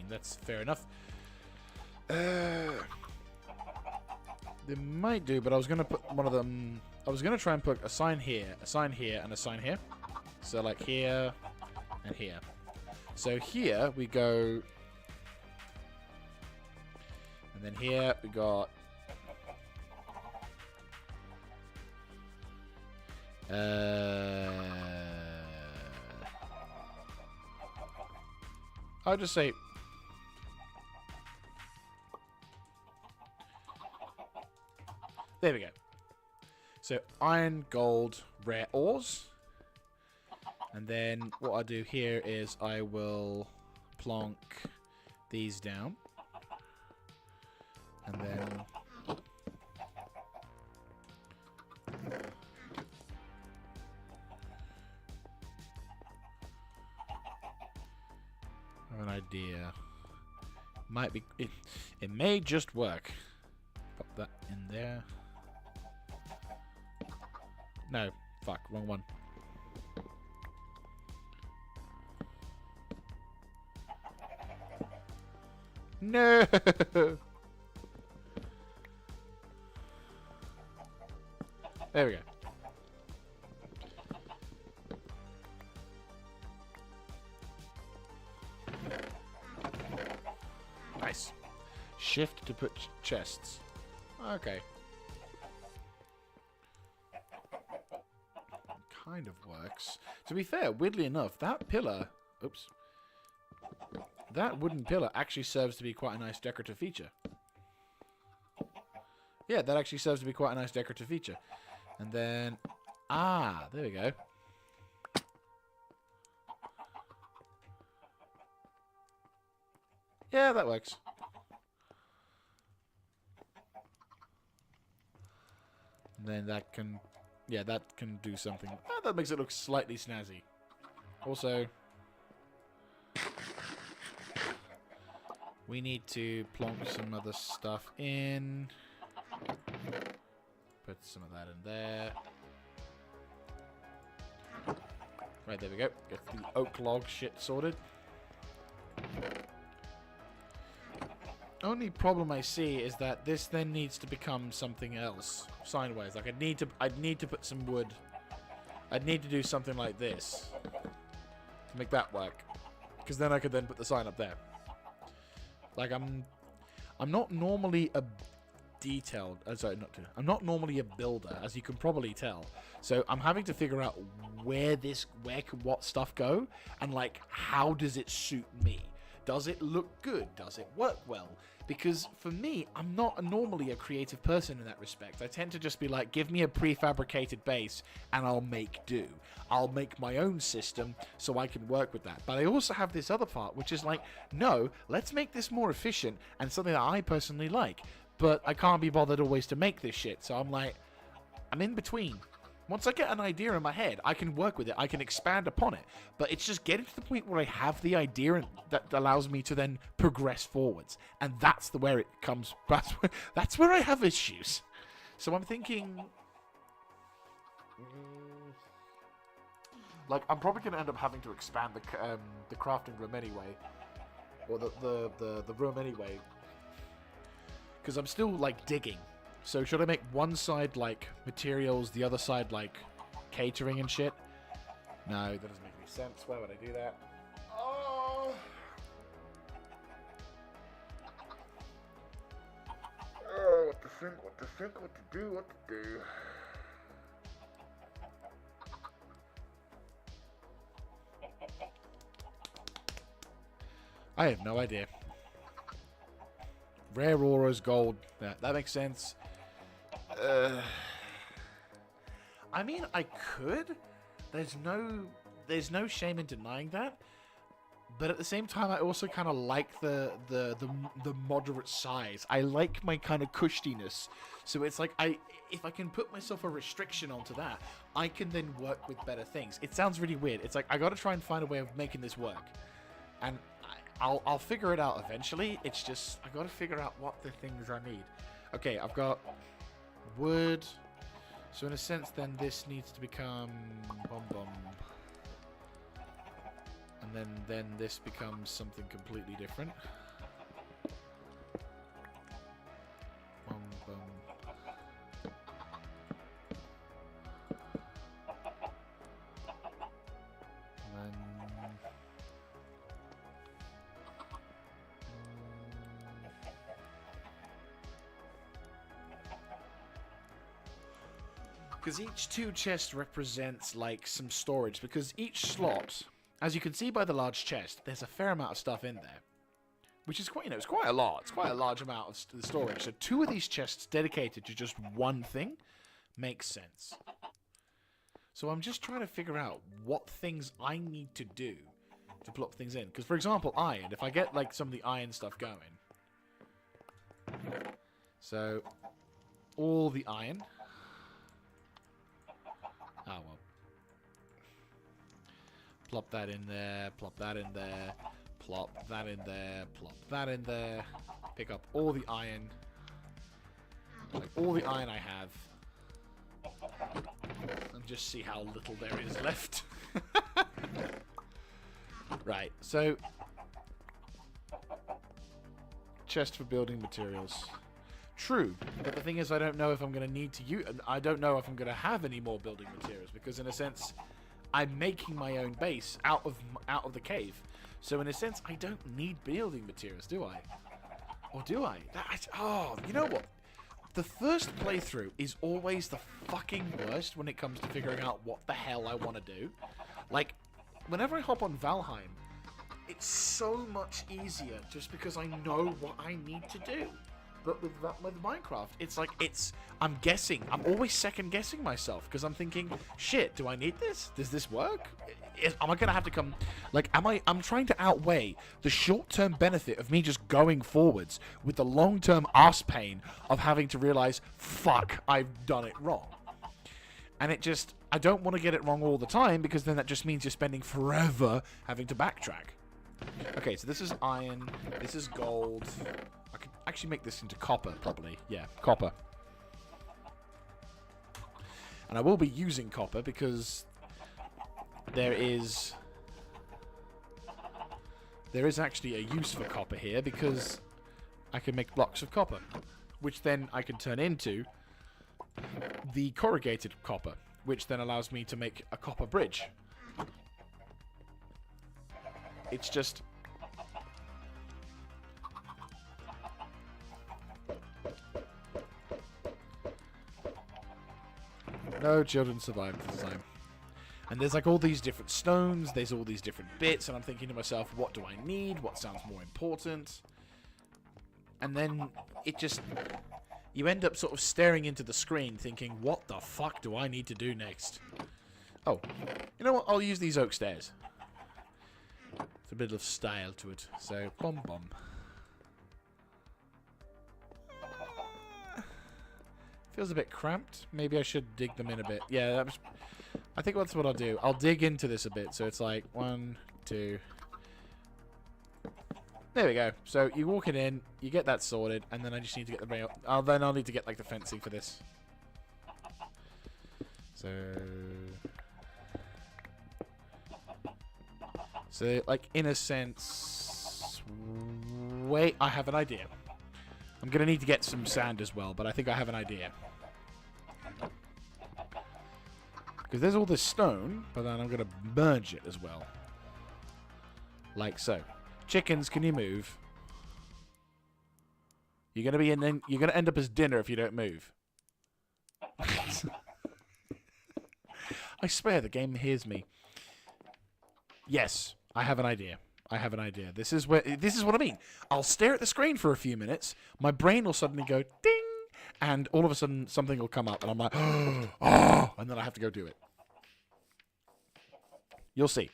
That's fair enough. They might do, but I was going to put one of them... I was going to try and put a sign here, and a sign here. So, like, here and here. So, here we go... And then here we got... I'll just say... There we go. So, iron, gold, rare ores. And then what I do here is I will plonk these down. And then... idea. Might be... It may just work. Pop that in there. No. Fuck. Wrong one. No! There we go. Nice. Shift to put chests. Okay. Kind of works. To be fair, weirdly enough, that pillar... Oops. That wooden pillar actually serves to be quite a nice decorative feature. Yeah, that actually serves to be quite a nice decorative feature. And then... Ah, there we go. Yeah, that works. And then that can... Yeah, that can do something. Ah, that makes it look slightly snazzy. Also... We need to plonk some other stuff in. Put some of that in there. Right, there we go. Get the oak log shit sorted. Only problem I see is that this then needs to become something else. Sideways. Like I'd need to put some wood. I'd need to do something like this. To make that work. Because then I could then put the sign up there. Like I'm not normally a detailed. I'm not normally a builder, as you can probably tell. So I'm having to figure out where can what stuff go, and like how does it suit me? Does it look good? Does it work well? Because for me, I'm not normally a creative person in that respect. I tend to just be like, give me a prefabricated base and I'll make do. I'll make my own system so I can work with that. But I also have this other part, which is like, no, let's make this more efficient and something that I personally like. But I can't be bothered always to make this shit. So I'm like, I'm in between. Once I get an idea in my head, I can work with it. I can expand upon it. But it's just getting to the point where I have the idea and that allows me to then progress forwards. And that's where it comes. That's where I have issues. So I'm thinking... Like, I'm probably going to end up having to expand the crafting room anyway. Or the room anyway. Because I'm still, like, digging. So should I make one side, like, materials, the other side, like, catering and shit? No, that doesn't make any sense. Why would I do that? Oh! Oh, what to think, what to think, what to do, what to do. I have no idea. Rare auras, gold. Yeah, that makes sense. I mean, I could. There's no shame in denying that. But at the same time, I also kind of like the moderate size. I like my kind of cushiness. So it's like if I can put myself a restriction onto that, I can then work with better things. It sounds really weird. It's like I got to try and find a way of making this work, and I'll figure it out eventually. It's just I got to figure out what the things I need. Okay, I've got wood. So in a sense, then this needs to become bum. And then this becomes something completely different. Bum. And then... Because each 2 chests represents, like, some storage. Because each slot... As you can see by the large chest, there's a fair amount of stuff in there. Which is quite, it's quite a lot. It's quite a large amount of storage. So 2 of these chests dedicated to just one thing makes sense. So I'm just trying to figure out what things I need to do to plop things in. Because, for example, iron. If I get, like, some of the iron stuff going. So, all the iron. Oh, well. Plop that in there, plop that in there, plop that in there, plop that in there, pick up all the iron, like all the iron I have, and just see how little there is left. Right, so chest for building materials. True, but the thing is I don't know if I'm going to need to use... I don't know if I'm going to have any more building materials, because in a sense I'm making my own base out of the cave. So in a sense I don't need building materials, do I? Or do I? Oh, you know what? The first playthrough is always the fucking worst when it comes to figuring out what the hell I want to do. Like, whenever I hop on Valheim, it's so much easier just because I know what I need to do. But with Minecraft, it's like, I'm guessing. I'm always second guessing myself because I'm thinking, shit, do I need this? Does this work? Am I going to have to come... Like, I'm trying to outweigh the short-term benefit of me just going forwards with the long-term ass pain of having to realize, fuck, I've done it wrong. And it just... I don't want to get it wrong all the time because then that just means you're spending forever having to backtrack. Okay, so this is iron. This is gold. I could actually make this into copper, probably. Yeah, copper. And I will be using copper because there is actually a use for copper here because I can make blocks of copper, which then I can turn into the corrugated copper, which then allows me to make a copper bridge. It's just... No children survived this time. And there's like all these different stones, there's all these different bits, and I'm thinking to myself, what do I need? What sounds more important? And then it just... You end up sort of staring into the screen thinking, what the fuck do I need to do next? Oh, you know what? I'll use these oak stairs. It's a bit of style to it. So, bum bum. Feels a bit cramped. Maybe I should dig them in a bit. Yeah, that was... I think that's what I'll do. I'll dig into this a bit. So it's like 1, 2. There we go. So you walk it in, you get that sorted, and then I just need to get the rail. Then I'll need to get like the fencing for this. So like in a sense, wait, I have an idea. I'm gonna need to get some sand as well, but I think I have an idea. Because there's all this stone, but then I'm gonna merge it as well. Like so. Chickens, can you move? You're gonna be in. You're gonna end up as dinner if you don't move. I swear the game hears me. Yes, I have an idea. I have an idea. This is what I mean. I'll stare at the screen for a few minutes. My brain will suddenly go ding, and all of a sudden something will come up, and I'm like, oh, and then I have to go do it. You'll see.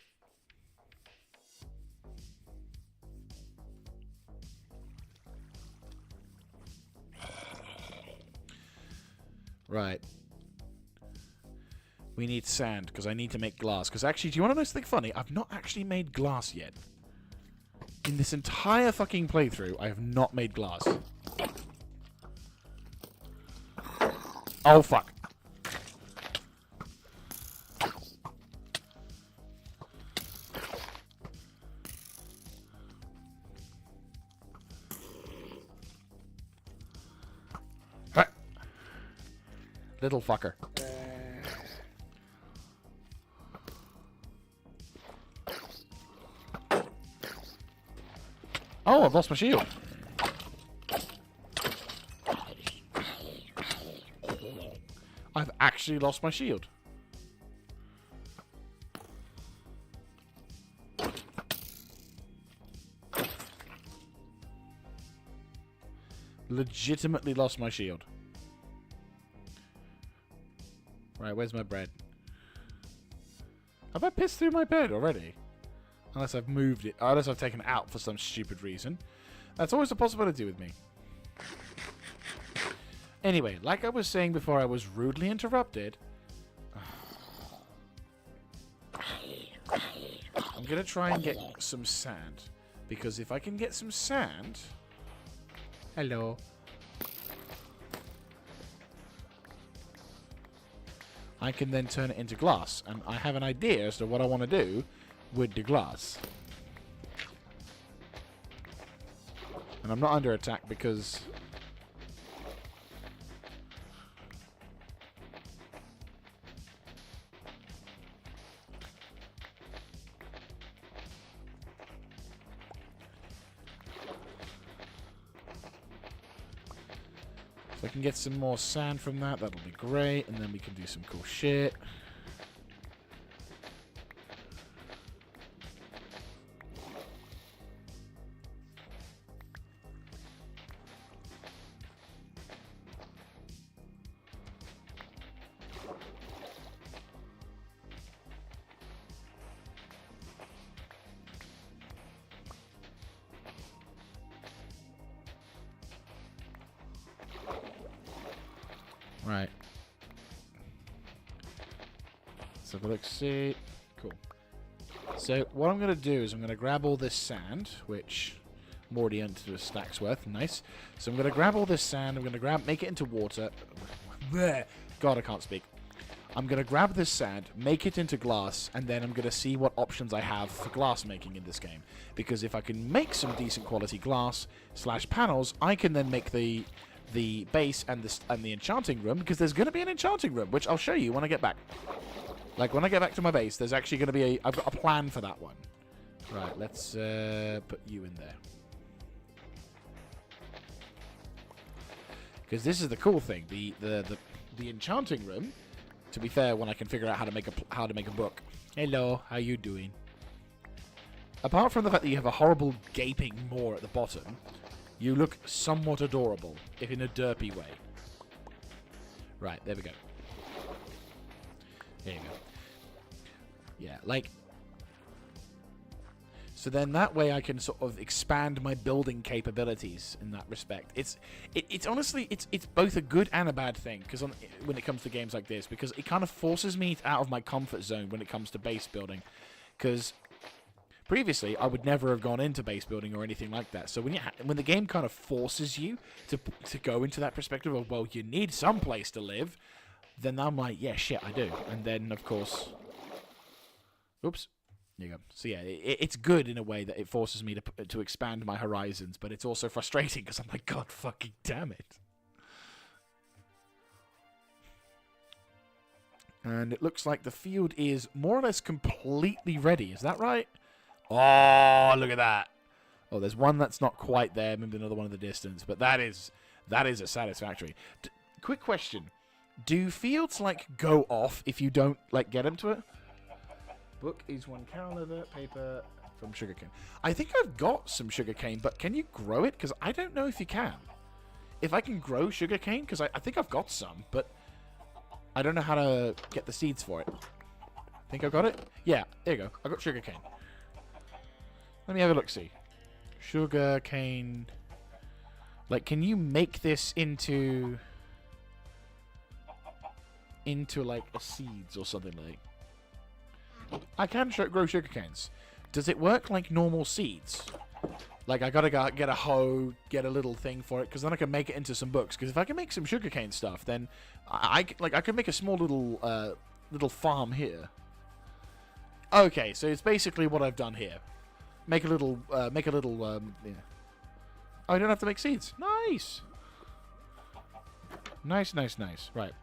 Right. We need sand, because I need to make glass. Because actually, do you want to know something funny? I've not actually made glass yet. In this entire fucking playthrough, I have not made glass. Oh, fuck. Little fucker. Oh, I've lost my shield. I've actually lost my shield. Legitimately lost my shield. Right, where's my bread? Have I pissed through my bed already? Unless I've moved it. Unless I've taken it out for some stupid reason. That's always a possibility with me. Anyway, like I was saying before I was rudely interrupted, I'm going to try and get some sand. Because if I can get some sand... Hello. I can then turn it into glass. And I have an idea as to what I want to do with the glass. And I'm not under attack because... If I can get some more sand from that, that'll be great. And then we can do some cool shit. Right. Let's have a look, see. Cool. So what I'm going to do is I'm going to grab all this sand, which I'm already into a stack's worth. Nice. So I'm going to grab all this sand. I'm going to make it into water. God, I can't speak. I'm going to grab this sand, make it into glass, and then I'm going to see what options I have for glass making in this game. Because if I can make some decent quality glass / panels, I can then make the base and the enchanting room, because there's going to be an enchanting room, which I'll show you when I get back. Like, when I get back to my base, there's actually going to be I've got a plan for that one. Right, let's put you in there. Because this is the cool thing. The enchanting room, to be fair, when I can figure out how to make a book. Hello, how you doing? Apart from the fact that you have a horrible gaping maw at the bottom, you look somewhat adorable, if in a derpy way. Right, there we go. There you go. Yeah, like... So then that way I can sort of expand my building capabilities in that respect. It's honestly, it's both a good and a bad thing, because when it comes to games like this, because it kind of forces me out of my comfort zone when it comes to base building. Because... previously, I would never have gone into base building or anything like that. So when the game kind of forces you to go into that perspective of, well, you need some place to live, then I'm like, yeah, shit, I do. And then, of course... Oops. There you go. So yeah, it's good in a way that it forces me to expand my horizons, but it's also frustrating because I'm like, God fucking damn it. And it looks like the field is more or less completely ready. Is that right? Oh, look at that. Oh, there's one that's not quite there, maybe another one in the distance, but that is a satisfactory. Quick question. Do fields, like, go off if you don't, like, get them to it? Book is 1 calendar, paper from sugarcane. I think I've got some sugarcane, but can you grow it? Because I don't know if you can. If I can grow sugarcane, because I think I've got some, but I don't know how to get the seeds for it. Think I've got it? Yeah, there you go. I've got sugarcane. Let me have a look-see. Sugarcane. Like, can you make this into like, a seeds or something like? I can grow sugarcanes. Does it work like normal seeds? Like, I gotta get a hoe, get a little thing for it, because then I can make it into some books. Because if I can make some sugarcane stuff, then I can make a small little farm here. Okay, so it's basically what I've done here. Make a little, yeah. Oh, I don't have to make seeds. Nice. Nice, nice, nice. Right.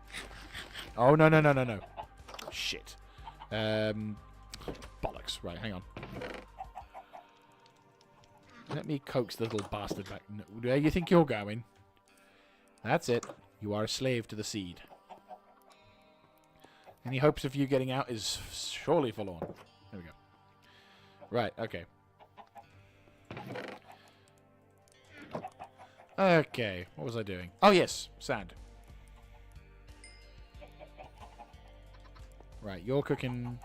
Oh, no, no, no, no, no. Shit. Bollocks. Right, hang on. Let me coax the little bastard back. No, where you think you're going? That's it. You are a slave to the seed. Any hopes of you getting out is surely forlorn. There we go. Right, okay. Okay, what was I doing? Oh, yes, sand. Right, you're cooking.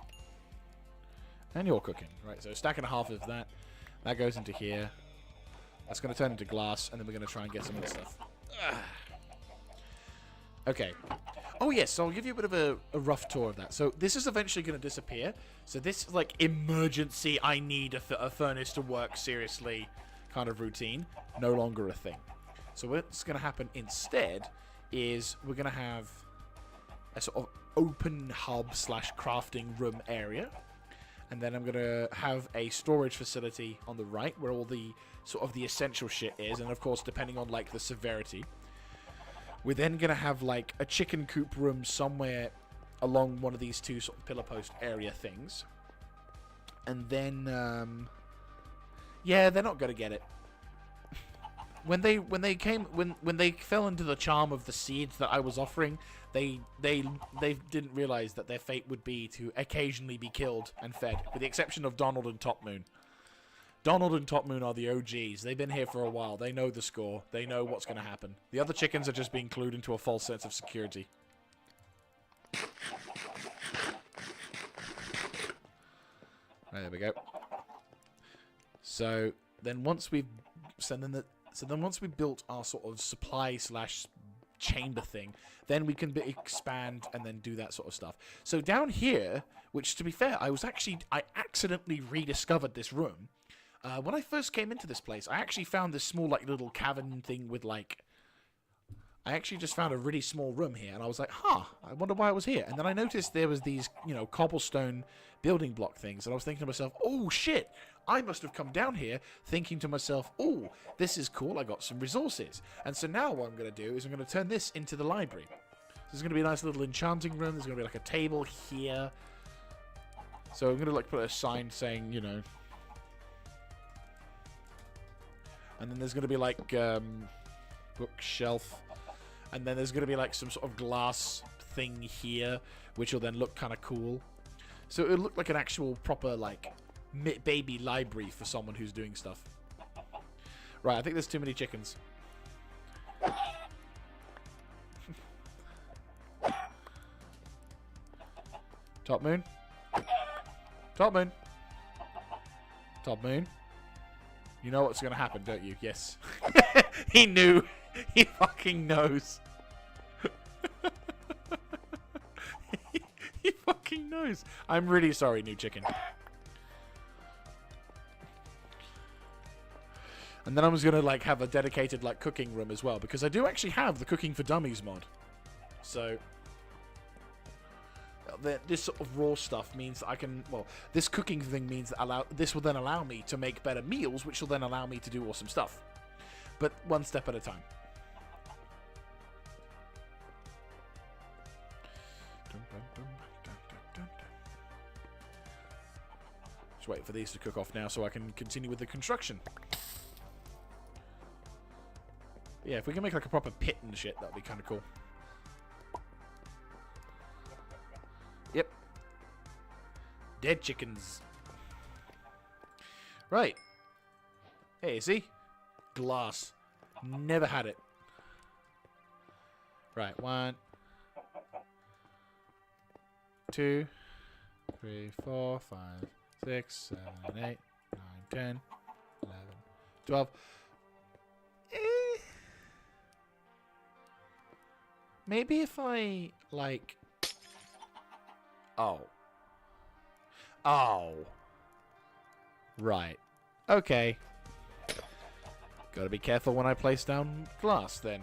And you're cooking. Right, so a stack and a half of that. That goes into here. That's going to turn into glass, and then we're going to try and get some of this stuff. Okay. Oh yes, so I'll give you a bit of a rough tour of that. So this is eventually going to disappear. So this like emergency, I need a furnace to work seriously kind of routine, no longer a thing. So what's going to happen instead is we're going to have a sort of open hub slash crafting room area. And then I'm going to have a storage facility on the right where all the sort of the essential shit is. And of course, depending on like the severity. We're then going to have like a chicken coop room somewhere along one of these two sort of pillar post area things. And then, yeah, they're not going to get it. When they fell into the charm of the seeds that I was offering, they didn't realize that their fate would be to occasionally be killed and fed, with the exception of Donald and Top Moon. Donald and Top Moon are the OGs. They've been here for a while. They know the score. They know what's going to happen. The other chickens are just being clued into a false sense of security. Right, there we go. So then once we've once we built our sort of supply slash chamber thing, then we can expand and then do that sort of stuff. So down here, which to be fair, I accidentally rediscovered this room. When I first came into this place, I actually found this small like little cavern thing with like... I actually just found a really small room here, and I was like, huh, I wonder why I was here. And then I noticed there was these, you know, cobblestone building block things, and I was thinking to myself, oh shit, I must have come down here thinking to myself, oh, this is cool, I got some resources. And so now what I'm going to do is I'm going to turn this into the library. So there's going to be a nice little enchanting room, there's going to be like a table here. So I'm going to like put a sign saying, you know... And then there's going to be like bookshelf. And then there's going to be like some sort of glass thing here, which will then look kind of cool. So it'll look like an actual proper like baby library for someone who's doing stuff. Right, I think there's too many chickens. Top Moon? Top Moon? Top Moon? You know what's going to happen, don't you? Yes. He knew. He fucking knows. He fucking knows. I'm really sorry, new chicken. And then I was going to like have a dedicated like cooking room as well, because I do actually have the Cooking for Dummies mod. So this sort of raw stuff means that I can, well, this cooking thing means that this will then allow me to make better meals, which will then allow me to do awesome stuff. But one step at a time. Just wait for these to cook off now so I can continue with the construction. Yeah, if we can make like a proper pit and shit, that'd be kind of cool. Yep. Dead chickens. Right. Hey, see? Glass. Never had it. Right, 1, 2, 3, 4, 5, 6, 7, 8, 9, 10, 11, 12. Maybe if I, like... Oh. Oh. Right. Okay. Gotta be careful when I place down glass, then.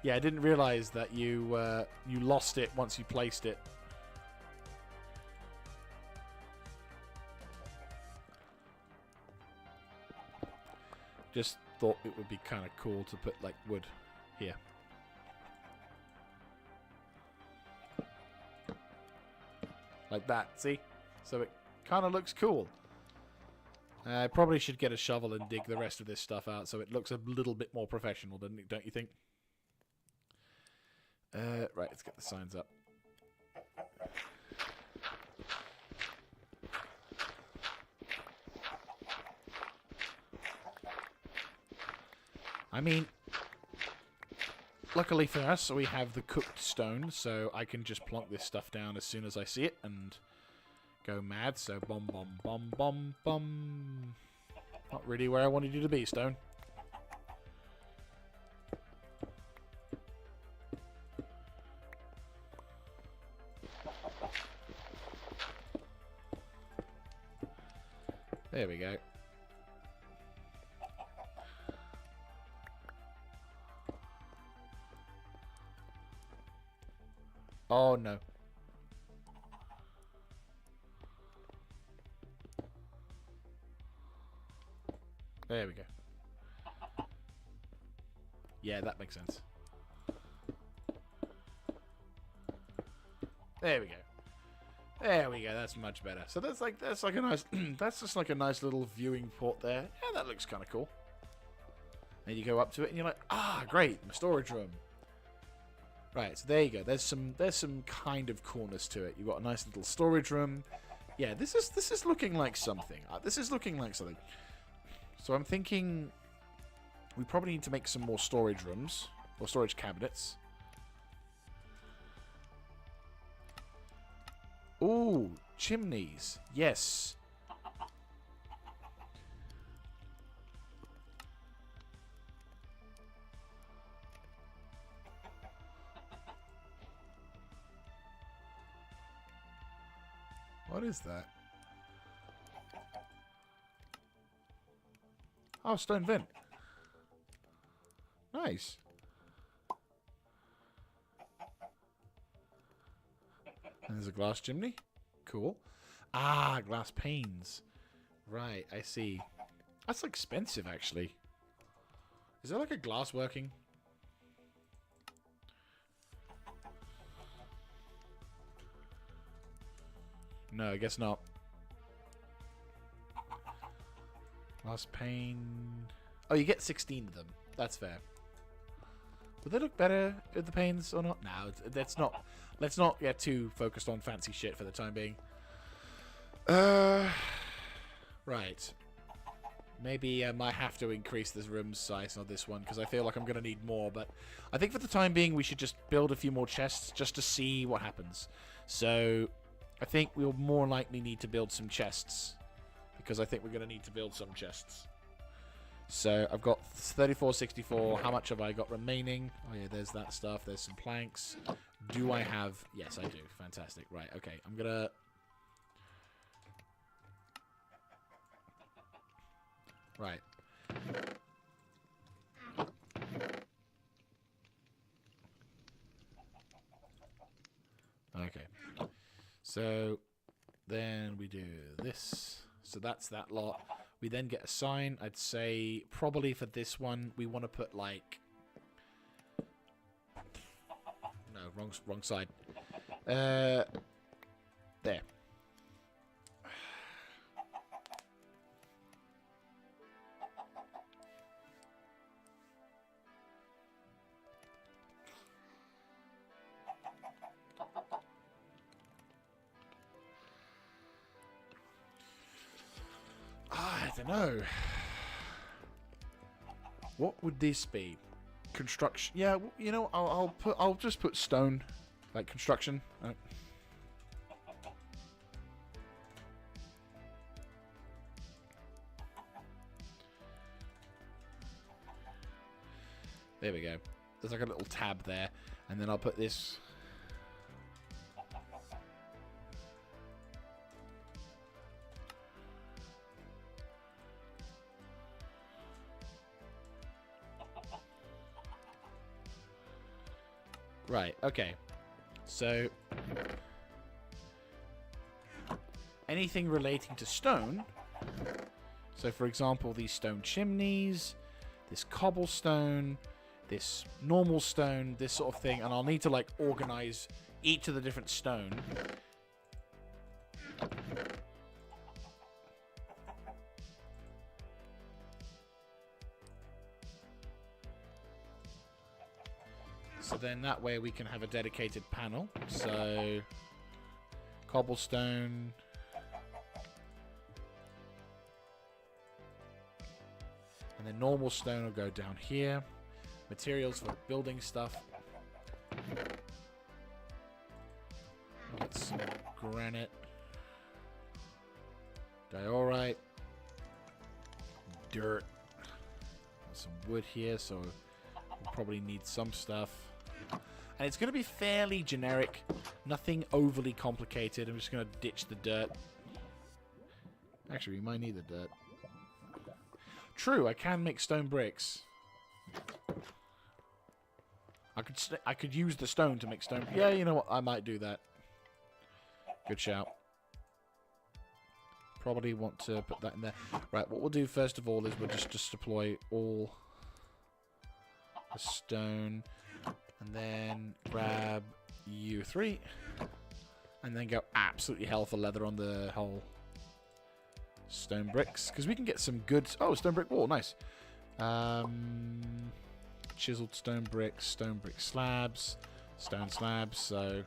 Yeah, I didn't realize that you lost it once you placed it. Just thought it would be kind of cool to put, like, wood here. Like that, see? So it kind of looks cool. I probably should get a shovel and dig the rest of this stuff out so it looks a little bit more professional, don't you think? Right, let's get the signs up. I mean, luckily for us, we have the cooked stone, so I can just plonk this stuff down as soon as I see it and go mad. So, bomb, bomb, bomb, bomb, bomb. Not really where I wanted you to be, stone. There we go. Oh, no. There we go. Yeah, that makes sense. There we go. There we go. That's much better. So that's like a nice that's just like a nice little viewing port there. Yeah, that looks kind of cool. Then you go up to it and you're like, ah, great, my storage room. Right, so there you go. There's some kind of coolness to it. You've got a nice little storage room. Yeah, this is looking like something. This is looking like something. So I'm thinking we probably need to make some more storage rooms or storage cabinets. Ooh, chimneys. Yes. What is that? Oh, stone vent. Nice. And there's a glass chimney. Cool. Ah, glass panes. Right, I see. That's expensive, actually. Is there like a glass working? No, I guess not. Glass pane. Oh, you get 16 of them. That's fair. Would they look better with the panes or not? No, that's not. Let's not get too focused on fancy shit for the time being. Right. Maybe I might have to increase this room size on this one because I feel like I'm going to need more. But I think for the time being, we should just build a few more chests just to see what happens. So I think we'll more likely need to build some chests because I think we're going to need to build some chests. So I've got 34, 64. How much have I got remaining? Oh yeah, there's that stuff. There's some planks. Do I have... Yes, I do. Fantastic. Right, okay. I'm going to... Right. Okay. So then we do this. So that's that lot. We then get a sign. I'd say probably for this one we want to put like... No, wrong side. There. I don't know. What would this be? Construction? Yeah, you know, I'll just put stone, like construction. There we go. There's like a little tab there, and then I'll put this. Right, okay. So, anything relating to stone. So, for example, these stone chimneys, this cobblestone, this normal stone, this sort of thing. And I'll need to, like, organize each of the different stone. So then that way we can have a dedicated panel. So, cobblestone. And then normal stone will go down here. Materials for building stuff. Get some granite. Diorite. Dirt. Some wood here, so we'll probably need some stuff. And it's going to be fairly generic. Nothing overly complicated. I'm just going to ditch the dirt. Actually, we might need the dirt. True, I can make stone bricks. I could use the stone to make stone. Yeah, you know what? I might do that. Good shout. Probably want to put that in there. Right, what we'll do first of all is we'll just deploy all the stone, and then grab you 3, and then go absolutely hell for leather on the whole stone bricks, because we can get some good... Oh, stone brick wall, nice. Chiseled stone brick slabs, stone slabs, so...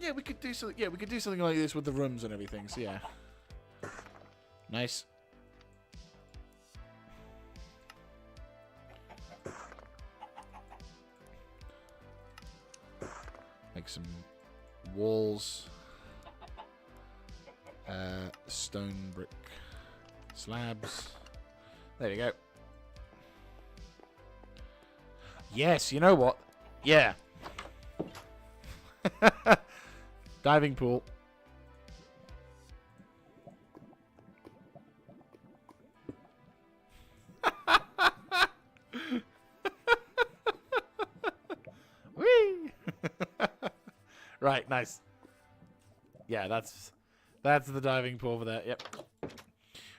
Yeah, we could do something. Yeah, we could do something like this with the rooms and everything. So yeah, nice. Make some walls. Stone brick slabs. There you go. Yes, you know what? Yeah. Diving pool. Whee! Right, nice. Yeah, that's the diving pool over there. Yep.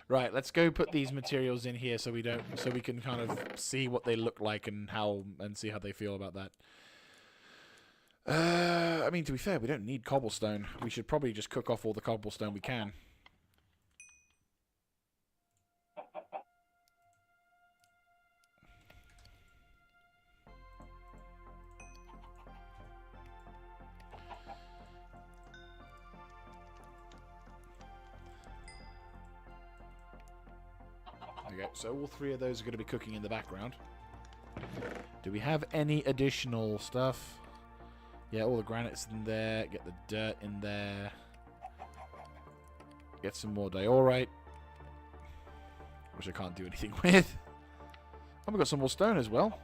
Right, let's go put these materials in here so we can kind of see what they look like and see how they feel about that. I mean, to be fair, we don't need cobblestone. We should probably just cook off all the cobblestone we can. Okay, so all 3 of those are going to be cooking in the background. Do we have any additional stuff? Yeah, all the granite's in there. Get the dirt in there. Get some more diorite, which I can't do anything with. And we've got some more stone as well.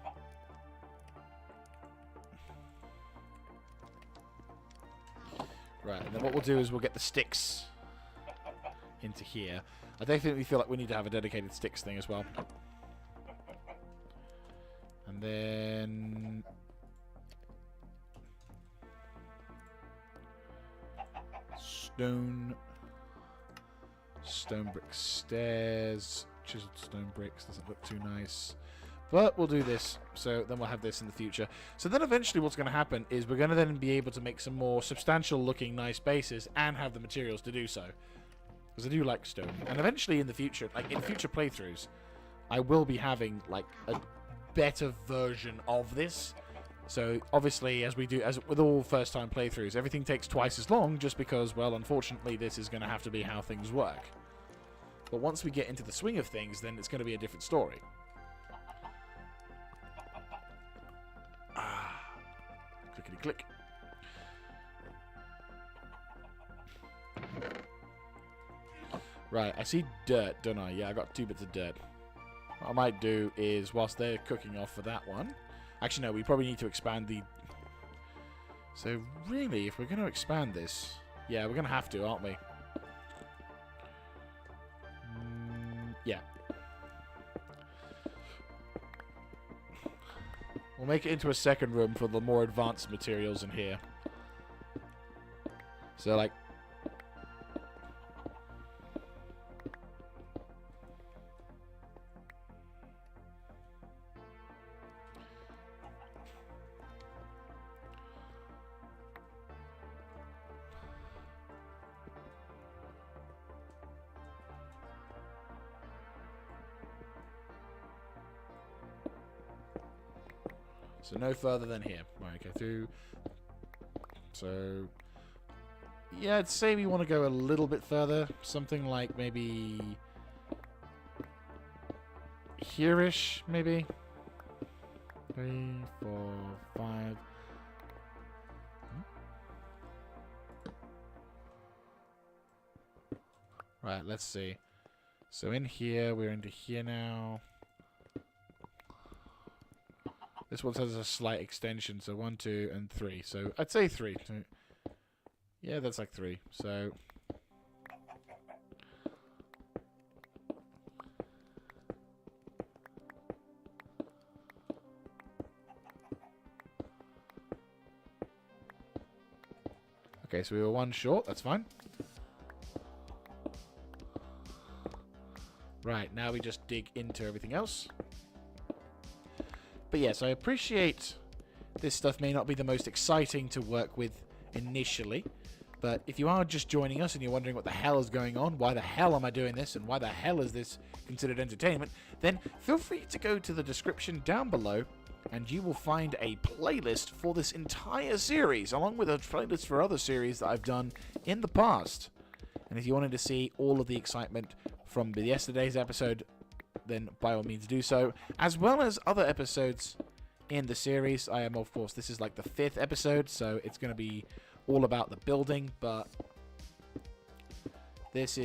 Right, and then what we'll do is we'll get the sticks into here. I definitely feel like we need to have a dedicated sticks thing as well. And then... Stone brick stairs. Chiseled stone bricks. Doesn't look too nice. But we'll do this. So then we'll have this in the future. So then eventually what's going to happen is we're going to then be able to make some more substantial looking nice bases and have the materials to do so. Because I do like stone. And eventually in the future, like in future playthroughs, I will be having like a better version of this. So obviously, as with all first-time playthroughs, everything takes twice as long just because, well, unfortunately, this is going to have to be how things work. But once we get into the swing of things, then it's going to be a different story. Clickety-click. Right, I see dirt, don't I? Yeah, I got 2 bits of dirt. What I might do is, whilst they're cooking off for that one... Actually, no, we probably need to expand the... So, really, if we're going to expand this... Yeah, we're going to have to, aren't we? Yeah. We'll make it into a second room for the more advanced materials in here. So, like... So no further than here. Right, okay, through. So, yeah, I'd say we want to go a little bit further. Something like maybe here-ish, maybe. 3, 4, 5. Right, let's see. So in here, we're into here now. This one has a slight extension, so 1, 2, and 3. So I'd say 3. So, Yeah, that's like 3. So... Okay, so we were 1 short. That's fine. Right, now we just dig into everything else. But yes, I appreciate this stuff may not be the most exciting to work with initially. But if you are just joining us and you're wondering what the hell is going on, why the hell am I doing this, and why the hell is this considered entertainment, then feel free to go to the description down below and you will find a playlist for this entire series, along with a playlist for other series that I've done in the past. And if you wanted to see all of the excitement from yesterday's episode, then by all means do so, as well as other episodes in the series. I am, of course, this is like the 5th episode, so it's going to be all about the building, but this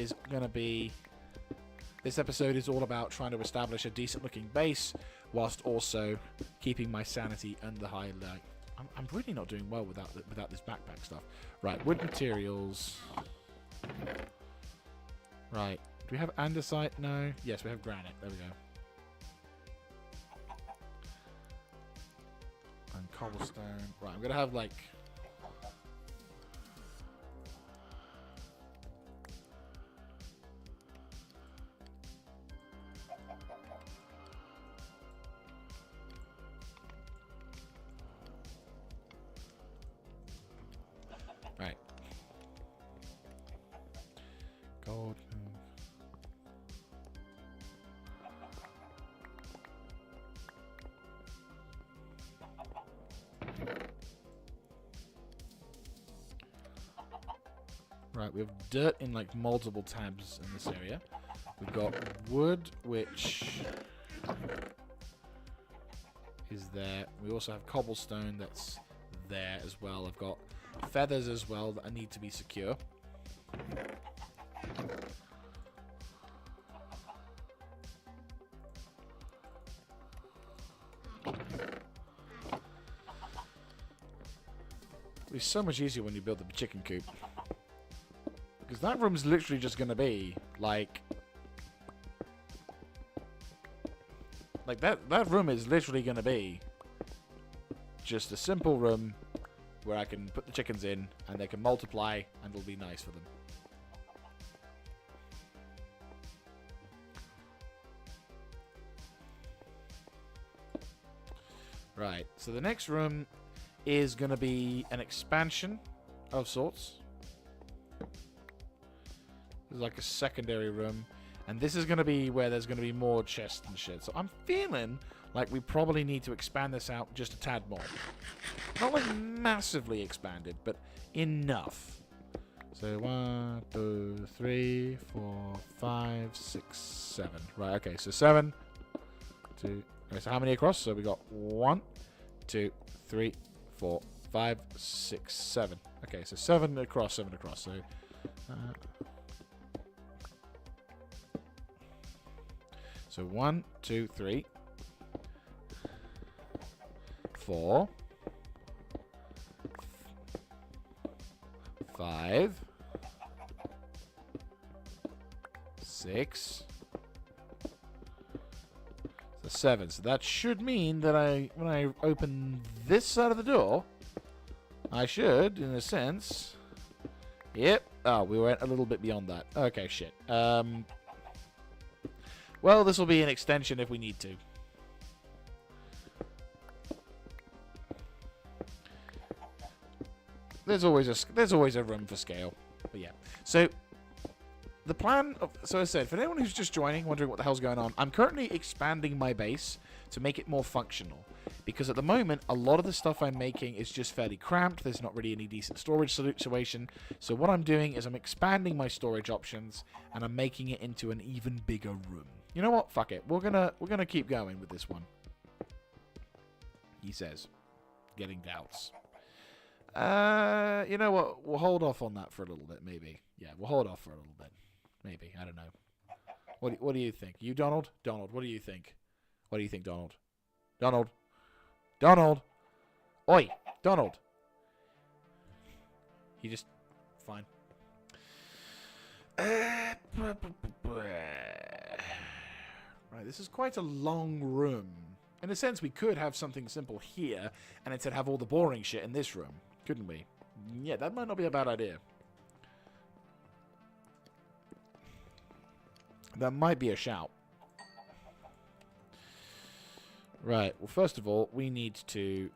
episode is all about trying to establish a decent looking base whilst also keeping my sanity under high light. I'm really not doing well without this backpack stuff. Right, wood materials. Right, do we have andesite? No. Yes, we have granite. There we go. And cobblestone. Right, I'm gonna have like... Right. Gold. Right, we have dirt in like multiple tabs in this area. We've got wood, which is there. We also have cobblestone that's there as well. I've got feathers as well that I need to be secure. It's so much easier when you build the chicken coop. Because that room's literally just going to be like that room is literally going to be just a simple room where I can put the chickens in and they can multiply and it'll be nice for them. Right, so the next room is going to be an expansion of sorts. There's like a secondary room. And this is going to be where there's going to be more chests and shit. So I'm feeling like we probably need to expand this out just a tad more. Not like massively expanded, but enough. So 1, 2, 3, 4, 5, 6, 7. Right, okay, so 7, 2... Okay, so how many across? So we got 1, 2, 3, 4, 5, 6, 7. Okay, so 7 across, 7 across. So... So 1, 2, 3, 4, 5, 6, 7. So that should mean that when I open this side of the door, I should, in a sense... Yep. Oh, we went a little bit beyond that. Okay, shit. Well, this will be an extension if we need to. There's always a room for scale. But yeah. So the plan of, so as I said, for anyone who's just joining, wondering what the hell's going on, I'm currently expanding my base to make it more functional. Because at the moment, a lot of the stuff I'm making is just fairly cramped. There's not really any decent storage situation. So what I'm doing is I'm expanding my storage options and I'm making it into an even bigger room. You know what? Fuck it. We're gonna keep going with this one. He says, getting doubts. You know what? We'll hold off on that for a little bit, maybe. Yeah, we'll hold off for a little bit. Maybe. I don't know. What do you think? You, Donald? Donald, what do you think? What do you think, Donald? Donald? Donald! Oi! Donald! He just Right, this is quite a long room. In a sense, we could have something simple here, and instead have all the boring shit in this room. Couldn't we? Yeah, that might not be a bad idea. That might be a shout. Right, well, first of all, we need to...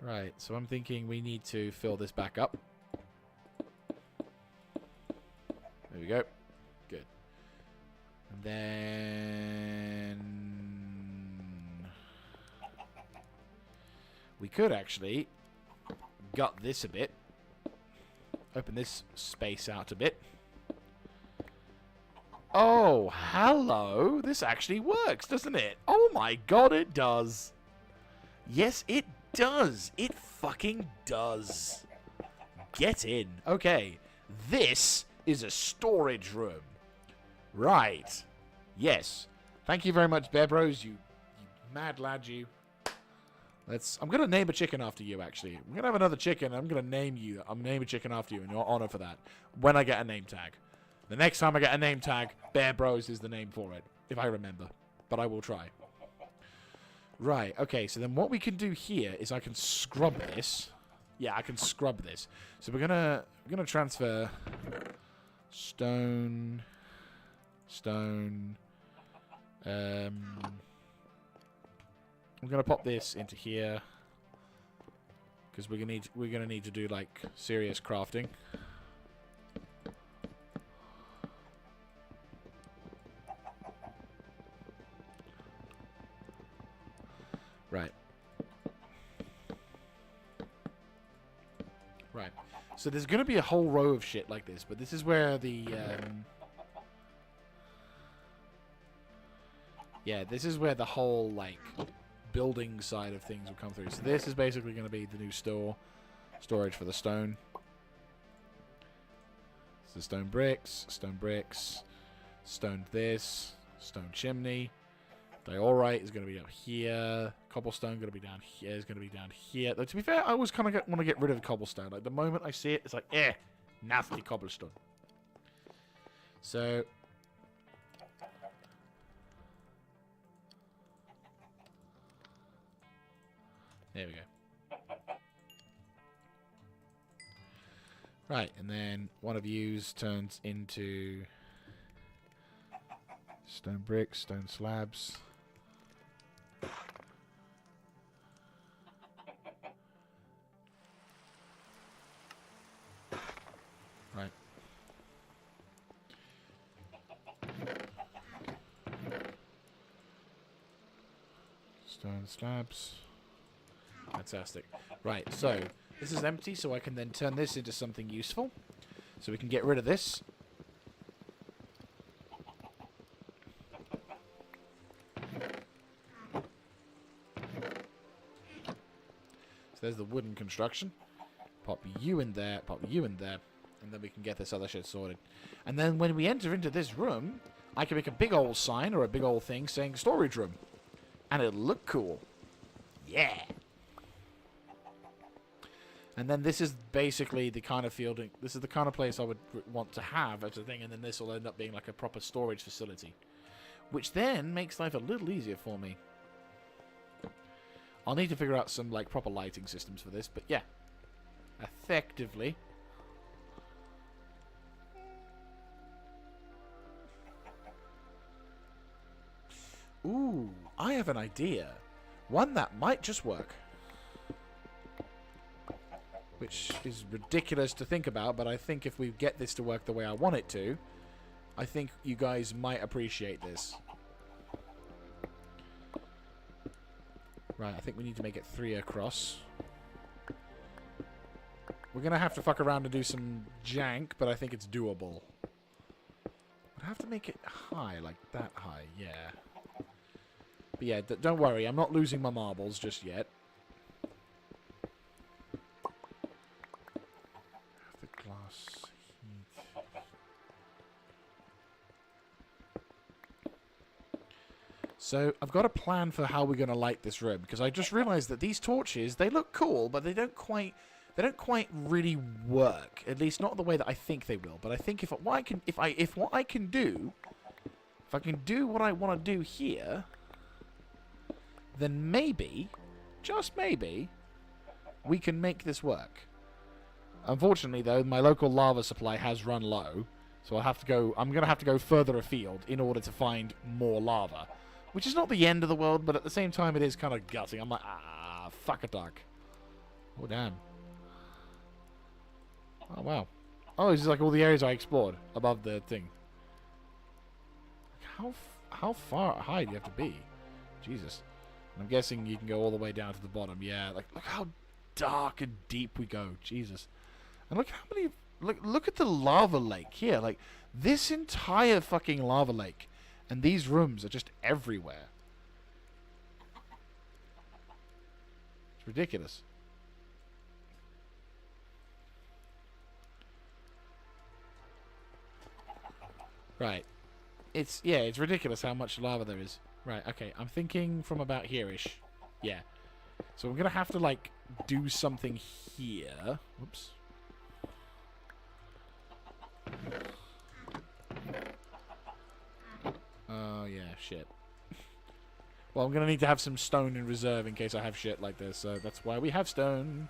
Right, so I'm thinking we need to fill this back up. There we go. Good. And then... we could actually gut this a bit. Open this space out a bit. Oh, hello. This actually works, doesn't it? Oh my god, it does. Yes, it does. It fucking does. Get in. Okay. This is a storage room. Right. Yes. Thank you very much, Bear Bros. You mad lad, you. I'm going to name a chicken after you, actually. I'm going to have another chicken. I'm going to name you. I'm name a chicken after you in your honor for that. When I get a name tag. The next time I get a name tag, Bear Bros is the name for it. If I remember. But I will try. Right. Okay. So then what we can do here is I can scrub this. Yeah, I can scrub this. So we're gonna transfer stone. I'm gonna pop this into here because we're gonna need to do like serious crafting. Right. Right. So there's gonna be a whole row of shit like this, but this is where the yeah, this is where the whole like building side of things will come through. So this is basically going to be the new storage for the stone. So stone bricks, stone this, stone chimney. Diorite is going to be up here. Cobblestone going to be down here. Is going to be down here. Though, to be fair, I always kind of want to get rid of the cobblestone. Like the moment I see it, it's like, nasty cobblestone. So there we go. Right, and then one of yous turns into stone bricks, stone slabs. Right. Stone slabs. Fantastic. Right, so this is empty, so I can then turn this into something useful. So we can get rid of this. So there's the wooden construction. Pop you in there, pop you in there, and then we can get this other shit sorted. And then when we enter into this room, I can make a big old sign or a big old thing saying storage room. And it'll look cool. Yeah! And then this is basically the kind of fielding. This is the kind of place I would want to have as a thing, and then this will end up being like a proper storage facility, which then makes life a little easier for me. I'll need to figure out some like proper lighting systems for this, but yeah, effectively. Ooh, I have an idea. One that might just work. Which is ridiculous to think about, but I think if we get this to work the way I want it to, I think you guys might appreciate this. Right, I think we need to make it 3 across. We're going to have to fuck around and do some jank, but I think it's doable. I have to make it high, like that high, yeah. But yeah, don't worry, I'm not losing my marbles just yet. The glass heat. So, I've got a plan for how we're going to light this room, because I just realized that these torches, they look cool, but they don't quite they don't quite really work. At least not the way that I think they will. But I think if what I can do what I want to do here, then maybe, just maybe, we can make this work. Unfortunately, though, my local lava supply has run low, so I'm going to have to go further afield in order to find more lava. Which is not the end of the world, but at the same time, it is kind of gutting. I'm like, fuck a duck. Oh, damn. Oh, wow. Oh, this is like all the areas I explored above the thing. How far high do you have to be? Jesus. I'm guessing you can go all the way down to the bottom. Yeah, like, look how dark and deep we go. Jesus. And look how many... Look at the lava lake here. Like, this entire fucking lava lake. And these rooms are just everywhere. It's ridiculous. Right. It's ridiculous how much lava there is. Right, okay. I'm thinking from about here-ish. Yeah. So I'm going to have to, like, do something here. Whoops. Oh, yeah, shit. Well, I'm going to need to have some stone in reserve in case I have shit like this, so that's why we have stone.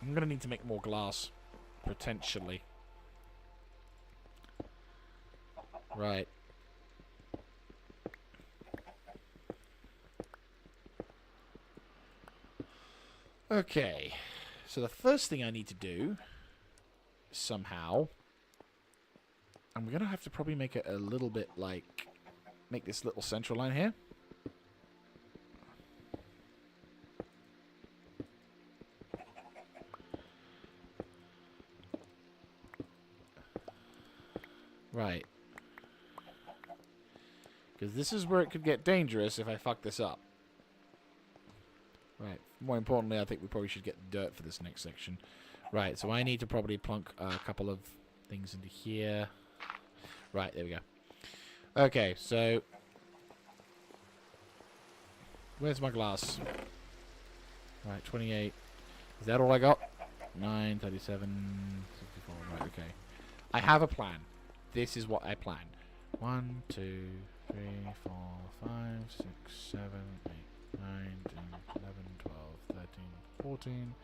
I'm going to need to make more glass. Potentially. Right. Okay. So the first thing I need to do, somehow, I'm going to have to probably make it a little bit like, make this little central line here. Right. Because this is where it could get dangerous if I fuck this up. Right. More importantly, I think we probably should get dirt for this next section. Right, so I need to probably plunk a couple of things into here. Right, there we go. Okay, so... where's my glass? Right, 28. Is that all I got? 9, 37, 64. Right, okay. I have a plan. This is what I plan. 1, 2, 3, 4, 5, 6, 7, 8, 9, 10, 11, 12, 13, 14,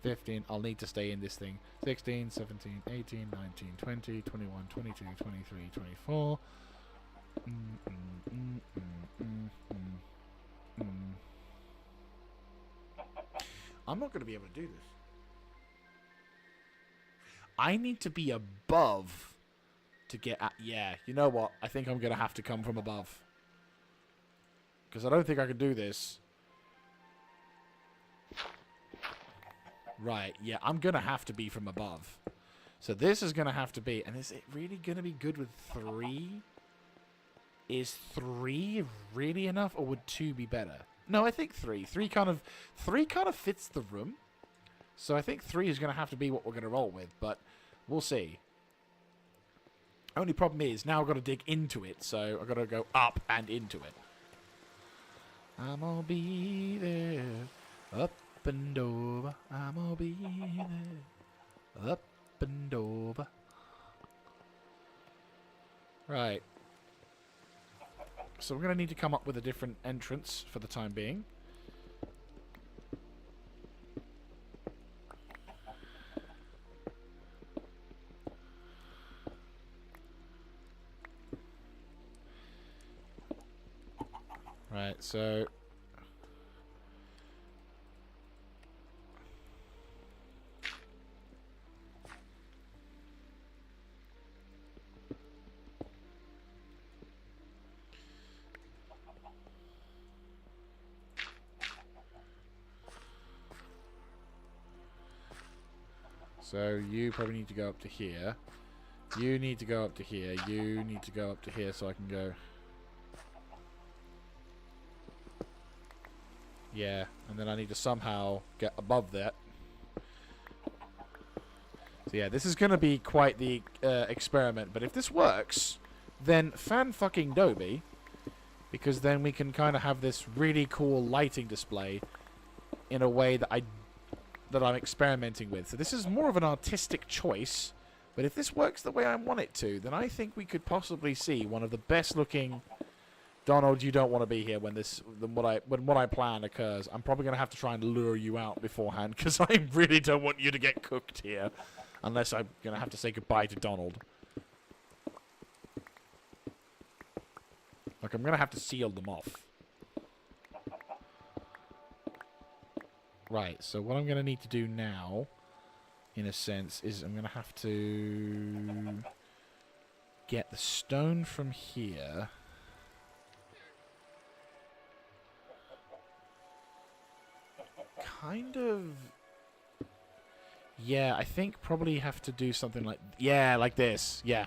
15. I'll need to stay in this thing. 16, 17, 18, 19, 20, 21, 22, 23, 24. I'm not going to be able to do this. I need to be above to get at... yeah, you know what? I think I'm going to have to come from above. Because I don't think I can do this. Right, yeah, I'm going to have to be from above. So this is going to have to be... and is it really going to be good with 3? Is 3 really enough, or would 2 be better? No, I think 3. 3 kind of fits the room. So I think 3 is going to have to be what we're going to roll with, but we'll see. Only problem is, now I've got to dig into it, so I've got to go up and into it. I'm gonna be there, up and over. I'm gonna be there, up and over. Right. So we're going to need to come up with a different entrance for the time being. Right, so... so you probably need to go up to here. You need to go up to here. You need to go up to here so I can go... yeah, and then I need to somehow get above that. So yeah, this is going to be quite the experiment. But if this works, then fan-fucking-doby. Because then we can kind of have this really cool lighting display in a way that I'm experimenting with. So this is more of an artistic choice, but if this works the way I want it to, then I think we could possibly see one of the best looking. Donald, you don't want to be here when what I plan occurs. I'm probably going to have to try and lure you out beforehand, because I really don't want you to get cooked here, unless I'm going to have to say goodbye to Donald. Like, I'm going to have to seal them off. Right, so what I'm going to need to do now, in a sense, is I'm going to have to get the stone from here. Kind of... Yeah, I think probably have to do something like... Yeah, like this. Yeah.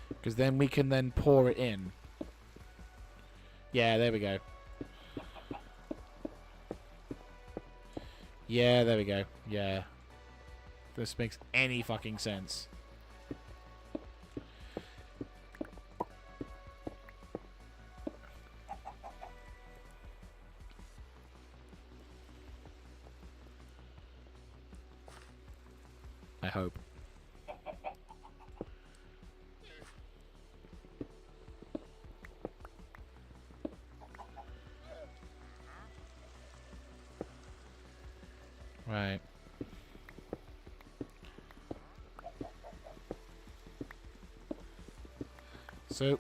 Because then we can then pour it in. Yeah, there we go. Yeah, there we go. Yeah. This makes any fucking sense. I hope. Right. So,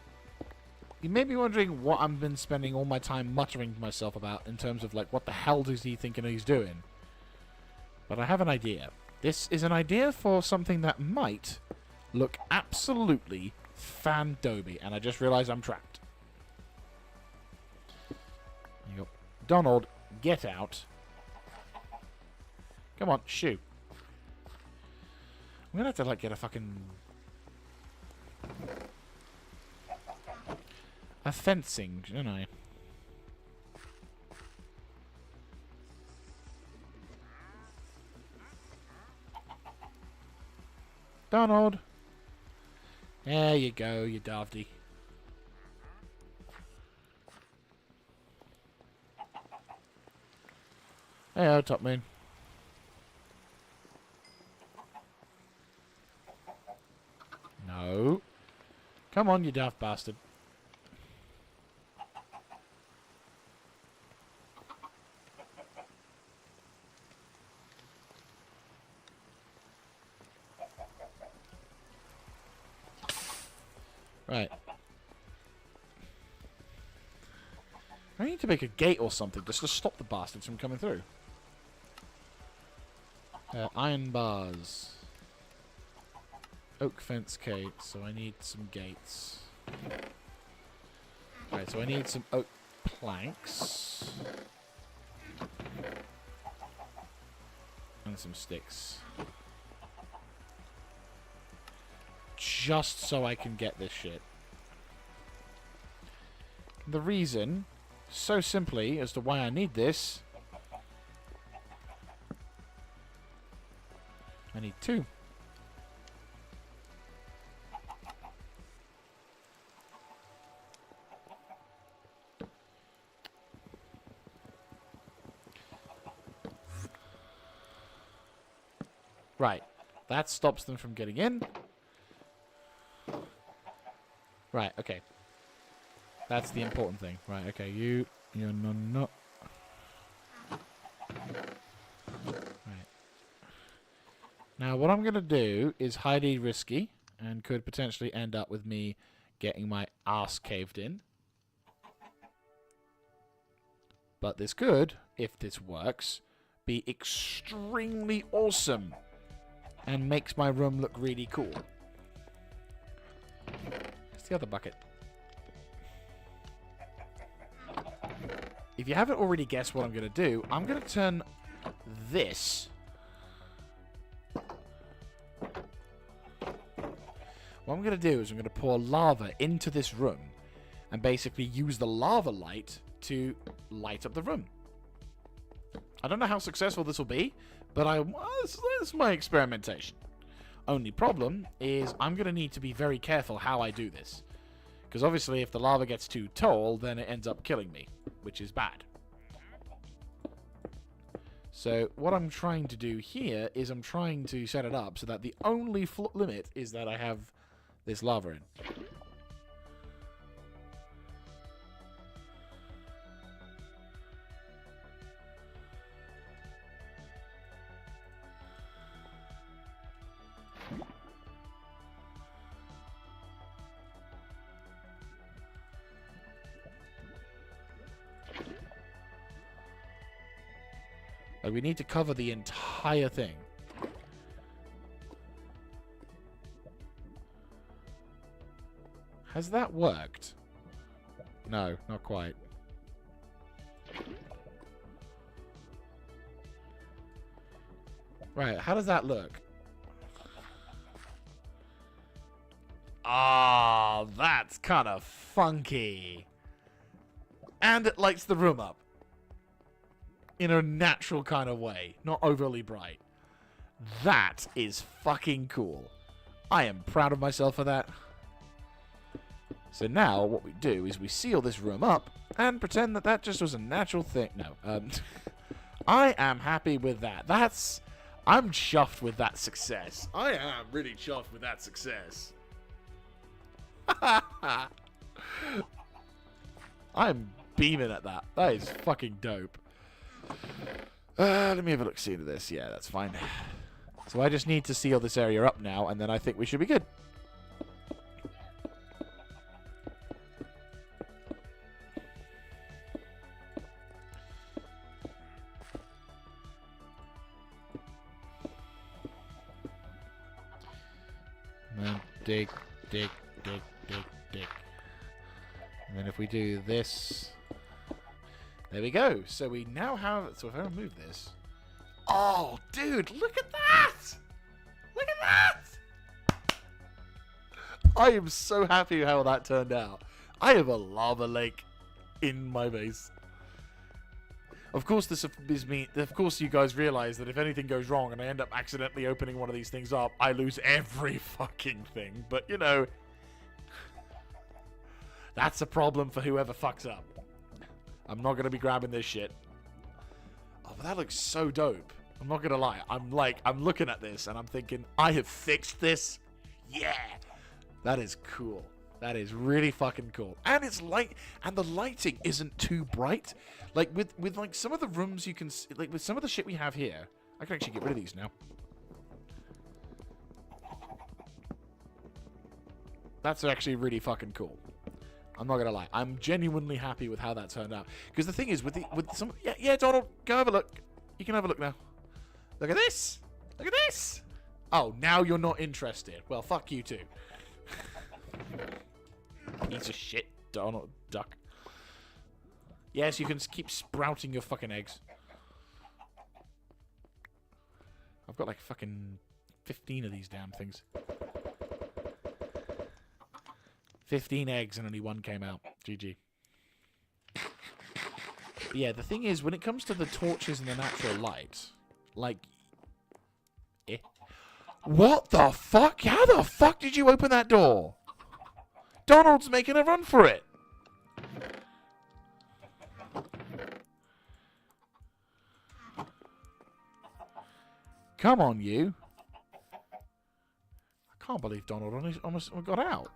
you may be wondering what I've been spending all my time muttering to myself about in terms of, like, what the hell is he thinking he's doing? But I have an idea. This is an idea for something that might look absolutely fan-doby, and I just realized I'm trapped. There you go. Donald, get out. Come on, shoo. I'm gonna have to, like, get a fucking... a fencing, don't I? Donald! There you go, you dovey. Hey, Top Moon. No. Come on, you daft bastard. Right. I need to make a gate or something just to stop the bastards from coming through. Iron bars. Oak fence gate, so I need some gates. Right, so I need some oak planks. And some sticks. Just so I can get this shit. The reason, so simply, as to why I need this... I need 2. Right. That stops them from getting in. Right, okay. That's the important thing. Right, okay, you're no. Right. Now, what I'm going to do is highly risky and could potentially end up with me getting my ass caved in. But this could, if this works, be extremely awesome and makes my room look really cool. The other bucket. If you haven't already guessed what I'm going to do, I'm going to turn this. What I'm going to do is I'm going to pour lava into this room and basically use the lava light to light up the room. I don't know how successful this will be, but this is my experimentation. Only problem is I'm going to need to be very careful how I do this. Because obviously if the lava gets too tall, then it ends up killing me, which is bad. So what I'm trying to do here is I'm trying to set it up so that the only limit is that I have this lava in. Like, we need to cover the entire thing. Has that worked? No, not quite. Right, how does that look? Ah, that's kind of funky. And it lights the room up. In a natural kind of way. Not overly bright. That is fucking cool. I am proud of myself for that. So now what we do is we seal this room up and pretend that that just was a natural thing. No. I am happy with that. I'm chuffed with that success. I am really chuffed with that success. I'm beaming at that. That is fucking dope. Let me have a look see into this. Yeah, that's fine. So I just need to seal this area up now, and then I think we should be good. Dig, dig, dig, dig, dig. And then if we do this... There we go. So we now have... So if I remove this... Oh, dude, look at that! Look at that! I am so happy how that turned out. I have a lava lake in my base. Of course, this is me. Of course, you guys realize that if anything goes wrong and I end up accidentally opening one of these things up, I lose every fucking thing. But, you know... That's a problem for whoever fucks up. I'm not going to be grabbing this shit. Oh, but that looks so dope. I'm not going to lie. I'm looking at this and I'm thinking, I have fixed this. Yeah. That is cool. That is really fucking cool. And it's light, and the lighting isn't too bright. Like, with like, some of the rooms you can see, like, with some of the shit we have here, I can actually get rid of these now. That's actually really fucking cool. I'm not gonna lie. I'm genuinely happy with how that turned out. Because the thing is, with some... Yeah, Donald, go have a look. You can have a look now. Look at this. Look at this. Oh, now you're not interested. Well, fuck you too. Piece of shit, Donald Duck. Yes, you can keep sprouting your fucking eggs. I've got like fucking 15 of these damn things. 15 eggs and only one came out. GG. But yeah, the thing is, when it comes to the torches and the natural light, like... What the fuck? How the fuck did you open that door? Donald's making a run for it. Come on, you. I can't believe Donald almost got out.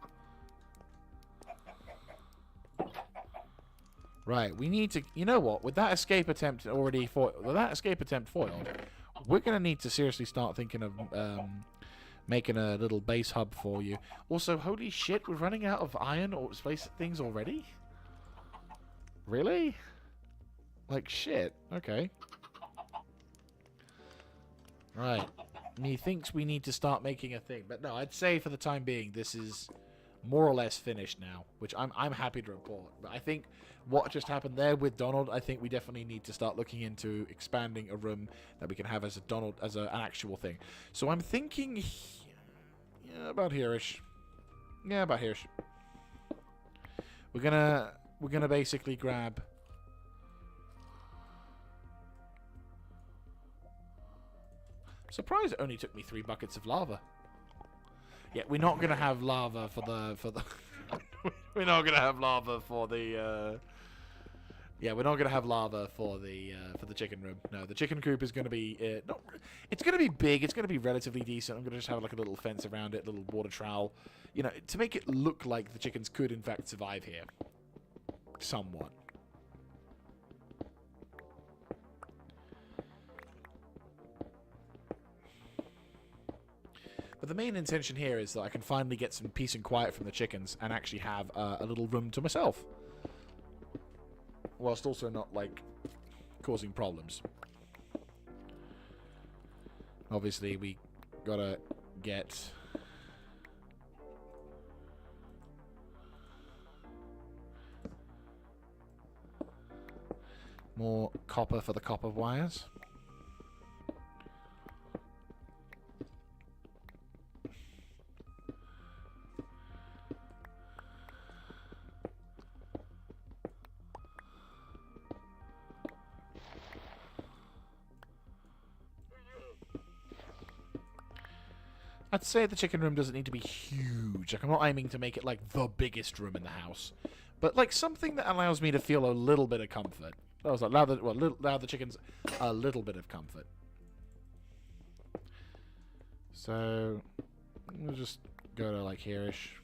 Right, we need to... You know what? With that escape attempt already foiled, we're going to need to seriously start thinking of making a little base hub for you. Also, holy shit, we're running out of iron or space things already? Really? Like shit. Okay. Right. Methinks we need to start making a thing. But no, I'd say for the time being, this is more or less finished now, which I'm happy to report. But I think what just happened there with Donald, I think we definitely need to start looking into expanding a room that we can have as a Donald, as an actual thing. So I'm thinking, yeah, about here-ish. Yeah, about here-ish. We're gonna basically grab. Surprised it only took me 3 buckets of lava. Yeah, we're not gonna have lava for the we're not gonna have lava for the Yeah, we're not going to have lava for the chicken room. No, the chicken coop is going to be it's going to be big. It's going to be relatively decent. I'm going to just have like a little fence around it, little water trowel, you know, to make it look like the chickens could in fact survive here, somewhat. But the main intention here is that I can finally get some peace and quiet from the chickens and actually have a little room to myself, whilst also not, like, causing problems. Obviously, we gotta get... more copper for the copper wires. I'd say the chicken room doesn't need to be huge. Like, I'm not aiming to make it, like, the biggest room in the house. But, like, something that allows me to feel a little bit of comfort. I was like, allow the chickens a little bit of comfort. So, we'll just go to, like, here-ish.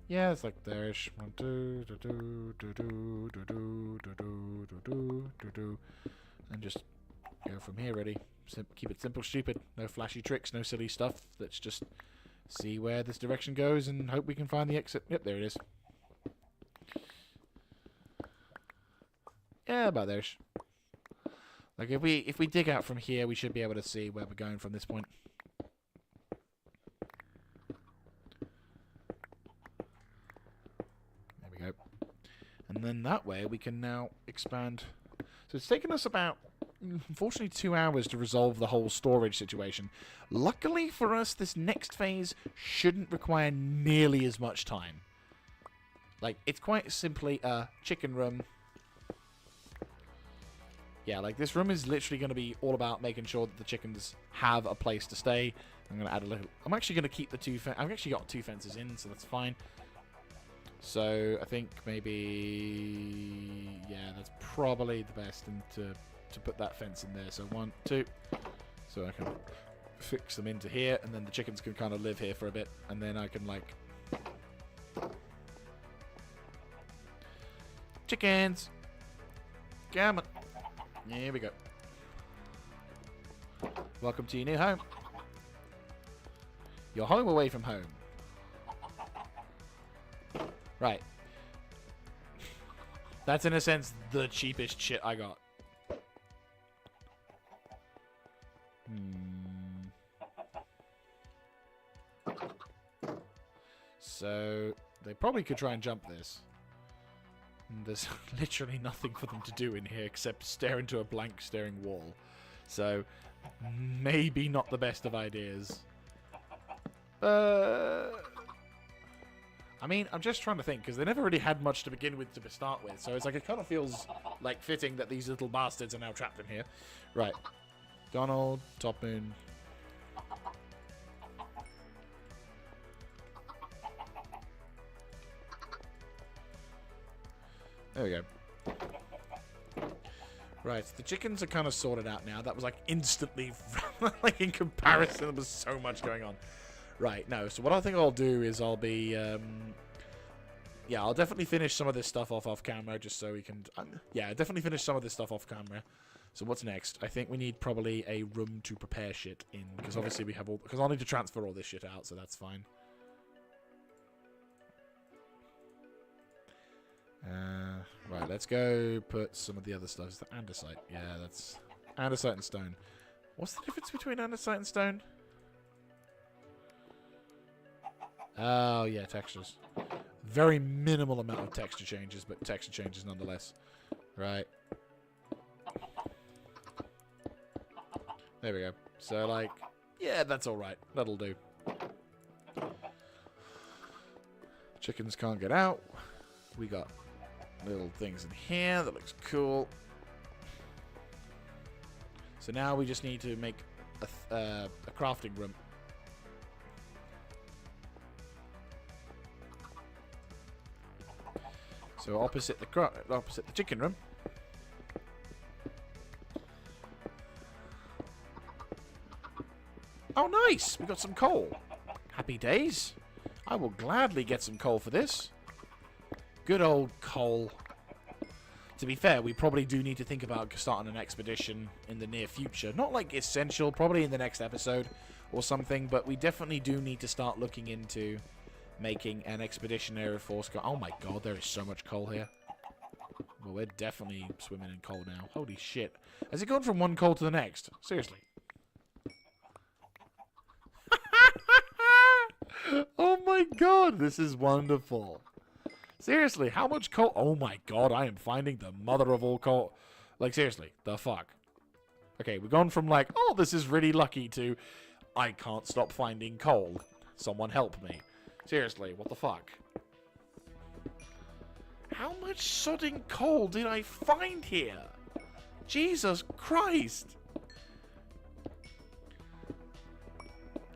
Yeah, it's like there-ish. 1, 2, do, do, do, do, do, do, do, do, do, do, do, and just go from here, ready. Keep it simple, stupid. No flashy tricks, no silly stuff. Let's just see where this direction goes and hope we can find the exit. Yep, there it is. Yeah, about there-ish. Like, if we dig out from here, we should be able to see where we're going from this point. There we go. And then that way we can now expand. So it's taken us about, unfortunately, 2 hours to resolve the whole storage situation. Luckily for us, this next phase shouldn't require nearly as much time. Like, it's quite simply a chicken room. Yeah, like, this room is literally going to be all about making sure that the chickens have a place to stay. I'm going to add a little... I'm actually going to keep the two... I've actually got 2 fences in, so that's fine. So, I think maybe... Yeah, that's probably the best thing to put that fence in there. So, 1, 2. So I can fix them into here, and then the chickens can kind of live here for a bit. And then I can, like... Chickens! Come on! Here we go. Welcome to your new home. Your home away from home. Right. That's, in a sense, the cheapest shit I got. So, they probably could try and jump this. There's literally nothing for them to do in here except stare into a blank staring wall. So, maybe not the best of ideas. I mean, I'm just trying to think, because they never really had much to begin with to start with. So it's like, it kind of feels like fitting that these little bastards are now trapped in here. Right. Donald, Top Moon. There we go. Right, the chickens are kind of sorted out now. That was like instantly, like in comparison, there was so much going on. Right, no, so what I think I'll do is I'll be, yeah, I'll definitely finish some of this stuff off camera just so we can, yeah, definitely finish some of this stuff off camera. So what's next? I think we need probably a room to prepare shit in, because obviously we have all, because I'll need to transfer all this shit out, so that's fine. Right, let's go put some of the other stuff. Is that andesite? Yeah, that's andesite and stone. What's the difference between andesite and stone? Oh, yeah, textures. Very minimal amount of texture changes, but texture changes nonetheless. Right. There we go. So, like, yeah, that's alright. That'll do. Chickens can't get out. We got little things in here. That looks cool. So now we just need to make a crafting room. So opposite the chicken room. Oh, nice! We got some coal. Happy days. I will gladly get some coal for this. Good old coal. To be fair, we probably do need to think about starting an expedition in the near future. Not like essential, probably in the next episode or something, but we definitely do need to start looking into making an expeditionary force go. Oh my god, there is so much coal here. Well, we're definitely swimming in coal now. Holy shit. Has it gone from one coal to the next? Seriously. Oh my god, this is wonderful. Seriously, how much coal? Oh my god, I am finding the mother of all coal. Like, seriously, the fuck? Okay, we've gone from like, oh, this is really lucky to, I can't stop finding coal. Someone help me. Seriously, what the fuck? How much sodding coal did I find here? Jesus Christ.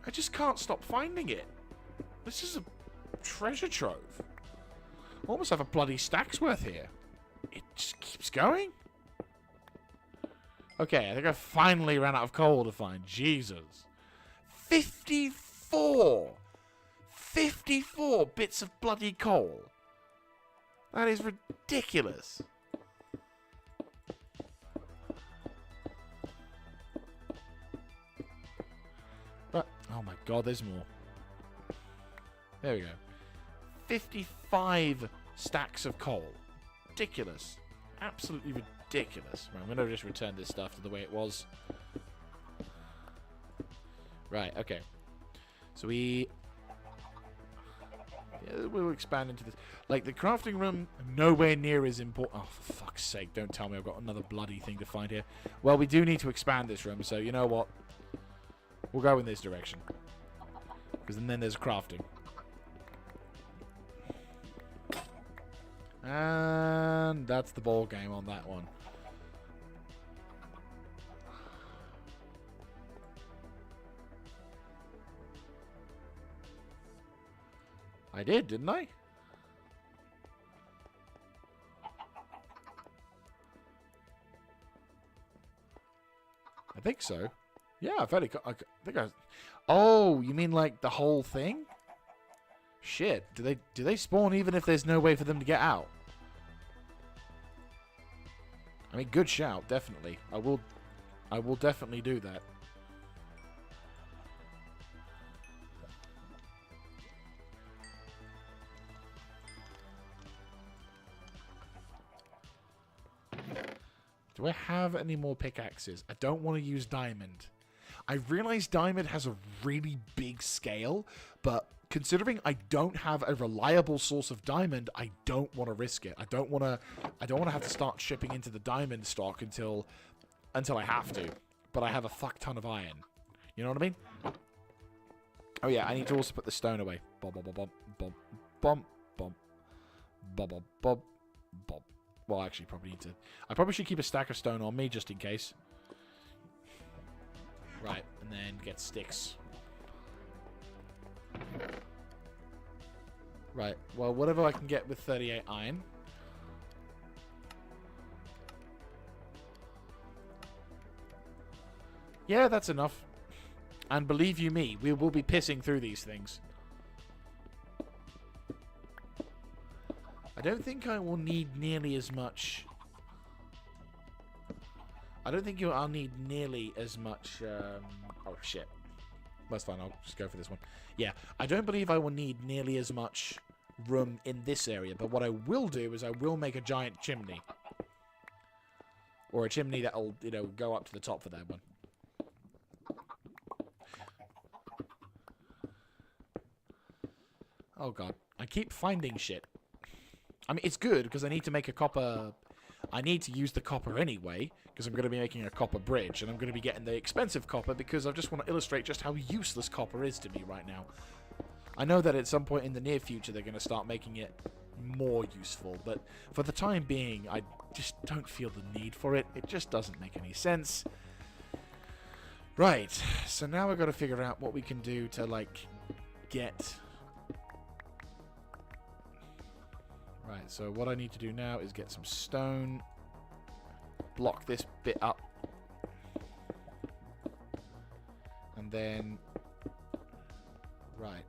I just can't stop finding it. This is a treasure trove. Almost have a bloody stack's worth here. It just keeps going. Okay, I think I finally ran out of coal to find. Jesus. 54! 54 bits of bloody coal. That is ridiculous. But, oh my god, there's more. There we go. 55 stacks of coal. Ridiculous. Absolutely ridiculous. Right, I'm going to just return this stuff to the way it was. Right, okay. So we'll expand into this. Like, the crafting room, nowhere near as important. Oh, for fuck's sake, don't tell me I've got another bloody thing to find here. Well, we do need to expand this room, so you know what? We'll go in this direction. Because then there's crafting. And that's the ball game on that one. I did, didn't I? I think so. Yeah, I've had it. I think I. Oh, you mean like the whole thing? Shit. Do they spawn even if there's no way for them to get out? I mean, good shout, definitely. I will definitely do that. Do I have any more pickaxes? I don't want to use diamond. I realize diamond has a really big scale, but considering I don't have a reliable source of diamond, I don't want to risk it. I don't want to have to start shipping into the diamond stock until I have to. But I have a fuck ton of iron. You know what I mean? Oh yeah, I need to also put the stone away. Bob bob bob bob bob bob bob bob bob bob bob. Well, I actually probably need to. I probably should keep a stack of stone on me just in case. Right, and then get sticks. Right, well, whatever I can get with 38 iron. Yeah, that's enough. And believe you me, we will be pissing through these things. I don't think I will need nearly as much. I don't think I'll need nearly as much. Oh shit, that's fine. I'll just go for this one. Yeah, I don't believe I will need nearly as much room in this area. But what I will do is I will make a giant chimney, or a chimney that'll go up to the top for that one. Oh god, I keep finding shit. I mean, it's good, because I need to make a copper... I need to use the copper anyway, because I'm going to be making a copper bridge, and I'm going to be getting the expensive copper, because I just want to illustrate just how useless copper is to me right now. I know that at some point in the near future, they're going to start making it more useful, but for the time being, I just don't feel the need for it. It just doesn't make any sense. Right, so now we've got to figure out what we can do to, like, get... Right, so what I need to do now is get some stone, block this bit up, and then, right,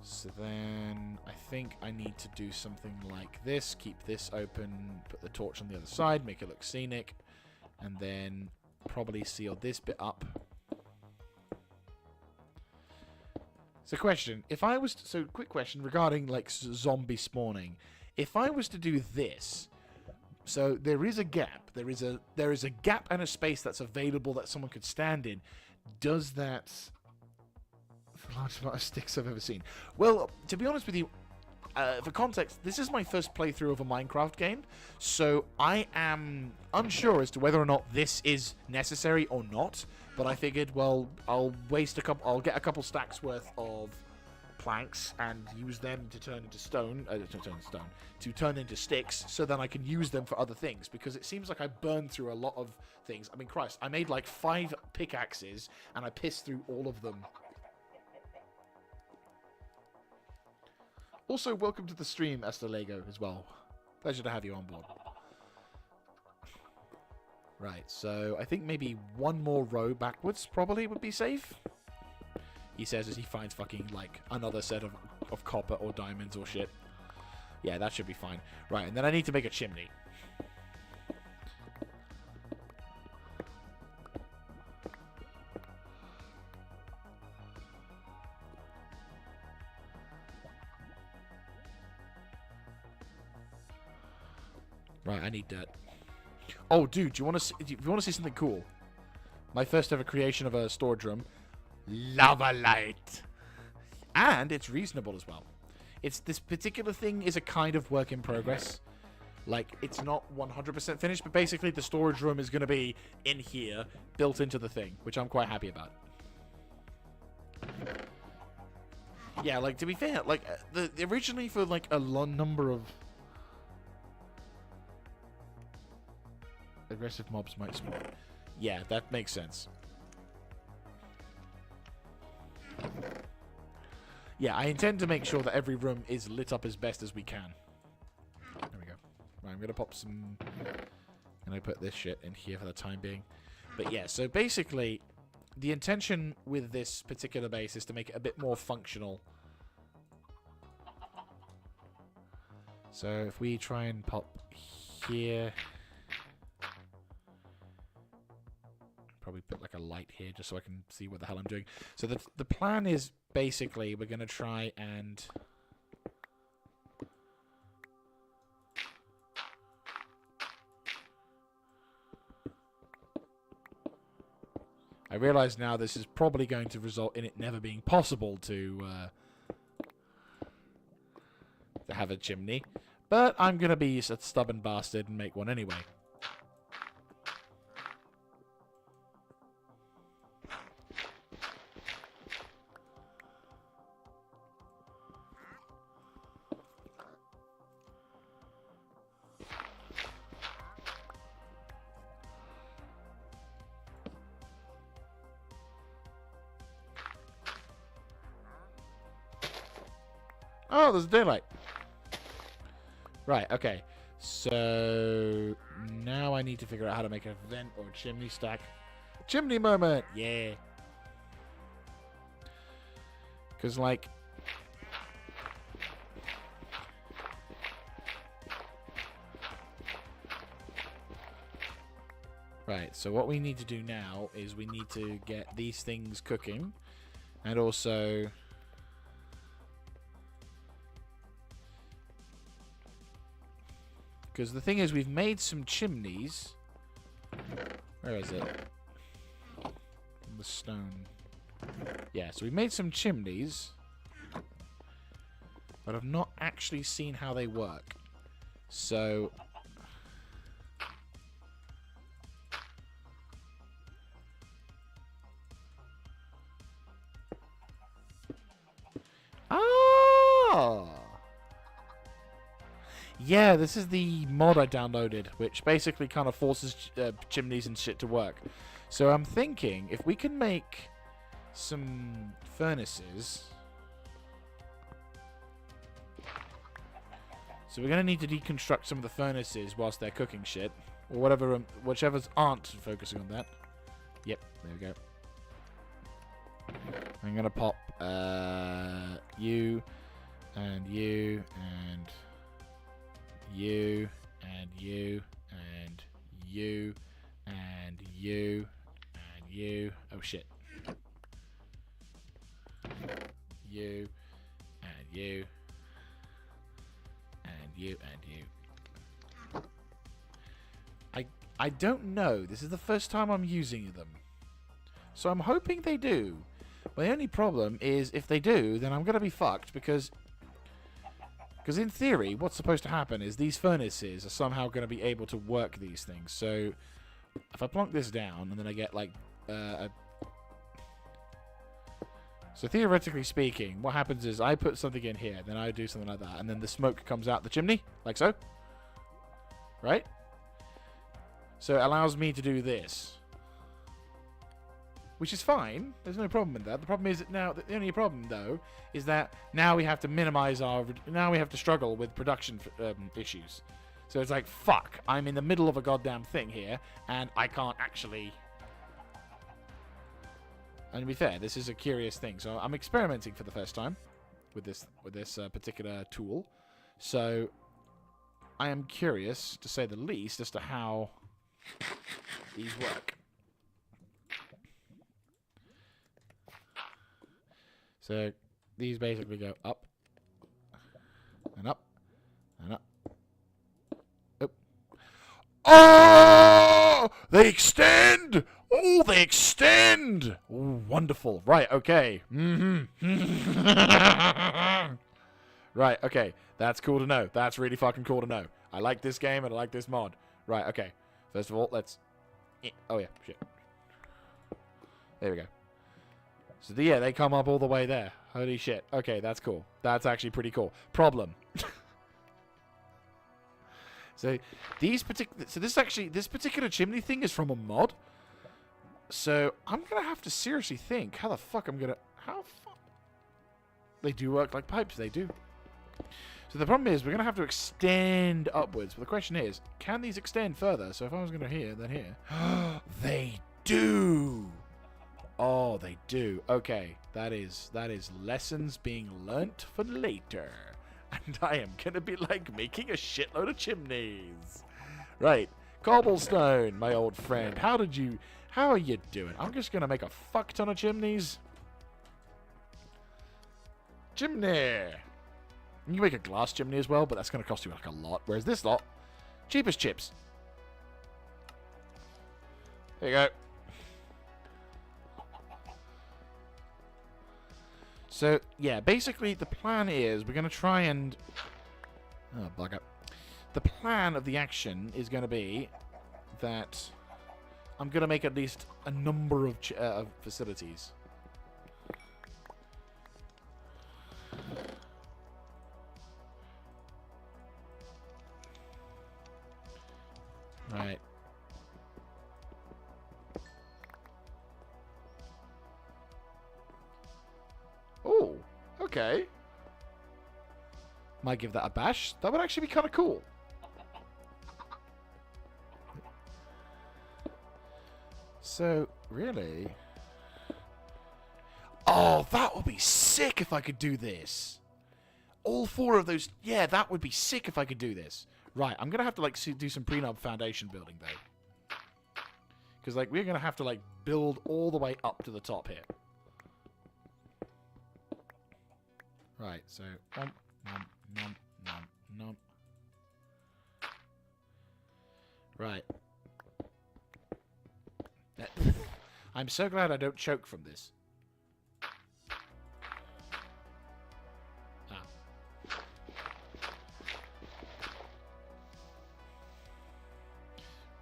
so then I think I need to do something like this, keep this open, put the torch on the other side, make it look scenic, and then probably seal this bit up. So question, if I was to, so quick question regarding like zombie spawning. If I was to do this, so there is a gap, there is a gap and a space that's available that someone could stand in. Does that the largest amount of sticks I've ever seen? Well, to be honest with you, for context, this is my first playthrough of a Minecraft game, so I am unsure as to whether or not this is necessary or not. But I figured, well, I'll get a couple stacks worth of planks and use them to turn into to turn into sticks, so then I can use them for other things. Because it seems like I burned through a lot of things. I mean, Christ, I made like 5 pickaxes and I pissed through all of them. Also, welcome to the stream, Esther Lego, as well. Pleasure to have you on board. Right, so I think maybe one more row backwards probably would be safe. He says as he finds fucking, like, another set of copper or diamonds or shit. Yeah, that should be fine. Right, and then I need to make a chimney. Right, I need dirt. Oh, dude, do you want to see something cool? My first ever creation of a storage room. Lava light. And it's reasonable as well. This particular thing is a kind of work in progress. Like, it's not 100% finished, but basically the storage room is going to be in here, built into the thing, which I'm quite happy about. Yeah, like, to be fair, like, originally for, like, a number of aggressive mobs might spawn. Yeah, that makes sense. Yeah, I intend to make sure that every room is lit up as best as we can. There we go. Right, I'm going to pop some... And I put this shit in here for the time being. But yeah, so basically, the intention with this particular base is to make it a bit more functional. So if we try and pop here... Probably put like a light here just so I can see what the hell I'm doing. So the plan is basically we're going to try and... I realize now this is probably going to result in it never being possible to have a chimney. But I'm going to be a stubborn bastard and make one anyway. Oh, there's daylight. Right, okay. So now I need to figure out how to make a vent or a chimney stack. Chimney moment! Yeah. Because, like... Right, so what we need to do now is we need to get these things cooking. And also... Because the thing is, we've made some chimneys. Where is it? The stone. Yeah, so we've made some chimneys. But I've not actually seen how they work. So... Oh! Yeah, this is the mod I downloaded, which basically kind of forces chimneys and shit to work. So I'm thinking, if we can make some furnaces... So we're going to need to deconstruct some of the furnaces whilst they're cooking shit. Or whatever, whichever's aren't focusing on that. Yep, there we go. I'm going to pop you, and you, and you, and you, and you, and you, and you. Oh, shit. You, and you, and you, and you. I don't know. This is the first time I'm using them. So I'm hoping they do. My only problem is if they do, then I'm going to be fucked because in theory, what's supposed to happen is these furnaces are somehow going to be able to work these things. So if I plonk this down and then I get like so theoretically speaking, what happens is I put something in here, then I do something like that, and then the smoke comes out the chimney, like so. Right? So it allows me to do this. Which is fine. There's no problem with that. The problem is that now, the only problem though, is that now we have to minimize now we have to struggle with production issues. So it's like, fuck, I'm in the middle of a goddamn thing here, and I can't actually... And to be fair, this is a curious thing. So I'm experimenting for the first time with this particular tool. So I am curious, to say the least, as to how these work. So these basically go up and up and up. Oh! Oh! They extend! Oh, they extend! Oh, wonderful. Right, okay. Right, okay. That's cool to know. That's really fucking cool to know. I like this game and I like this mod. Right, okay. First of all, let's... Oh, yeah, shit. There we go. So, yeah, they come up all the way there. Holy shit. Okay, that's cool. That's actually pretty cool. Problem. So, this particular chimney thing is from a mod. So, I'm going to have to seriously think how the fuck I'm going to... They do work like pipes. They do. So, the problem is we're going to have to extend upwards. But the question is, can these extend further? So, if I was going to here, then here. They do! Oh, they do. Okay, that is lessons being learnt for later. And I am going to be, like, making a shitload of chimneys. Right. Cobblestone, my old friend. How are you doing? I'm just going to make a fuck ton of chimneys. Chimney. You can make a glass chimney as well, but that's going to cost you, like, a lot. Whereas this lot, cheap as chips. There you go. So, yeah, basically the plan is we're going to try and... Oh, bug up. The plan of the action is going to be that I'm going to make at least a number of facilities. Right. Oh, okay. Might give that a bash. That would actually be kind of cool. So, really? Oh, that would be sick if I could do this. All four of those... Yeah, that would be sick if I could do this. Right, I'm going to have to, like, do some prenup foundation building, though. Because, like, we're going to have to, like, build all the way up to the top here. Right, so... Nom, nom, nom, nom. Right. I'm so glad I don't choke from this. Ah.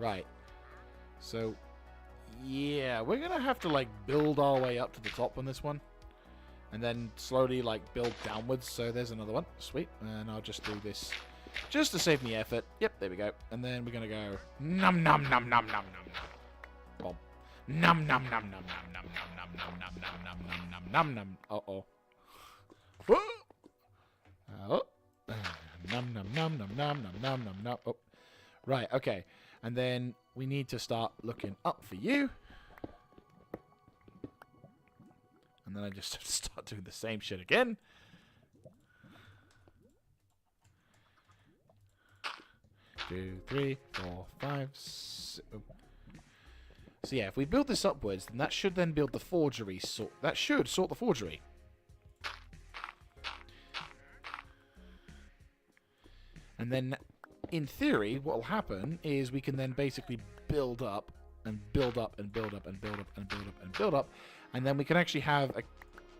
Right. So, yeah, we're gonna have to, like, build our way up to the top on this one. And then slowly, like, build downwards. So there's another one. Sweet. And I'll just do this just to save me effort. Yep, there we go. And then we're going to go num num num num num num num. Boom. Num num num num num num num num num num num num num num num. Uh-oh. Oh. Num num num num num num num num num. Oh, right. Okay, and then we need to start looking up for you. And then I just start doing the same shit again. Two, three, four, five, six. So yeah, if we build this upwards, then that should then build the forgery. That should sort the forgery. And then, in theory, what will happen is we can then basically build up and build up and build up and build up and build up and build up. And then we can actually have a...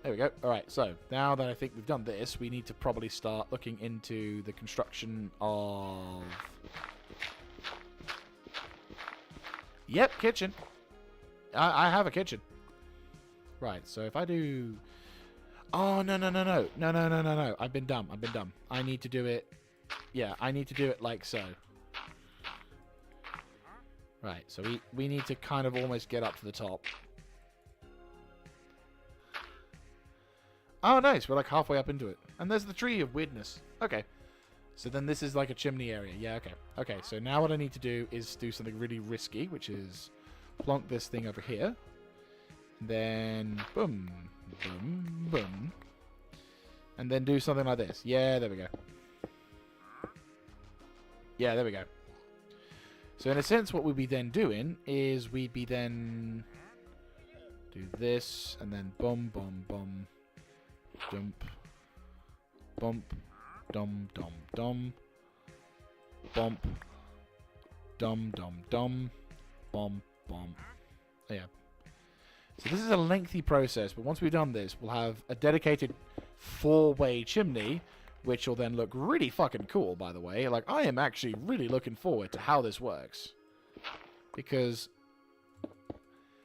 There we go. Alright, so now that I think we've done this, we need to probably start looking into the construction of... Yep, kitchen. I have a kitchen. Right, so if I do... Oh, no, no, no, no. No, no, no, no, no. I've been dumb. I've been dumb. I need to do it... Yeah, I need to do it like so. Right, so we need to kind of almost get up to the top. Oh, nice. We're like halfway up into it. And there's the tree of weirdness. Okay. So then this is like a chimney area. Yeah, okay. Okay, so now what I need to do is do something really risky, which is plonk this thing over here. And then boom, boom, boom. And then do something like this. Yeah, there we go. Yeah, there we go. So in a sense, what we'd be then doing is we'd be then do this, and then boom, boom, boom, dump, bump, dum, dum, dum, bump, dum, dum, dum, bum, bum. Oh, yeah. So this is a lengthy process, but once we've done this, we'll have a dedicated 4-way chimney, which will then look really fucking cool, by the way. Like, I am actually really looking forward to how this works. Because,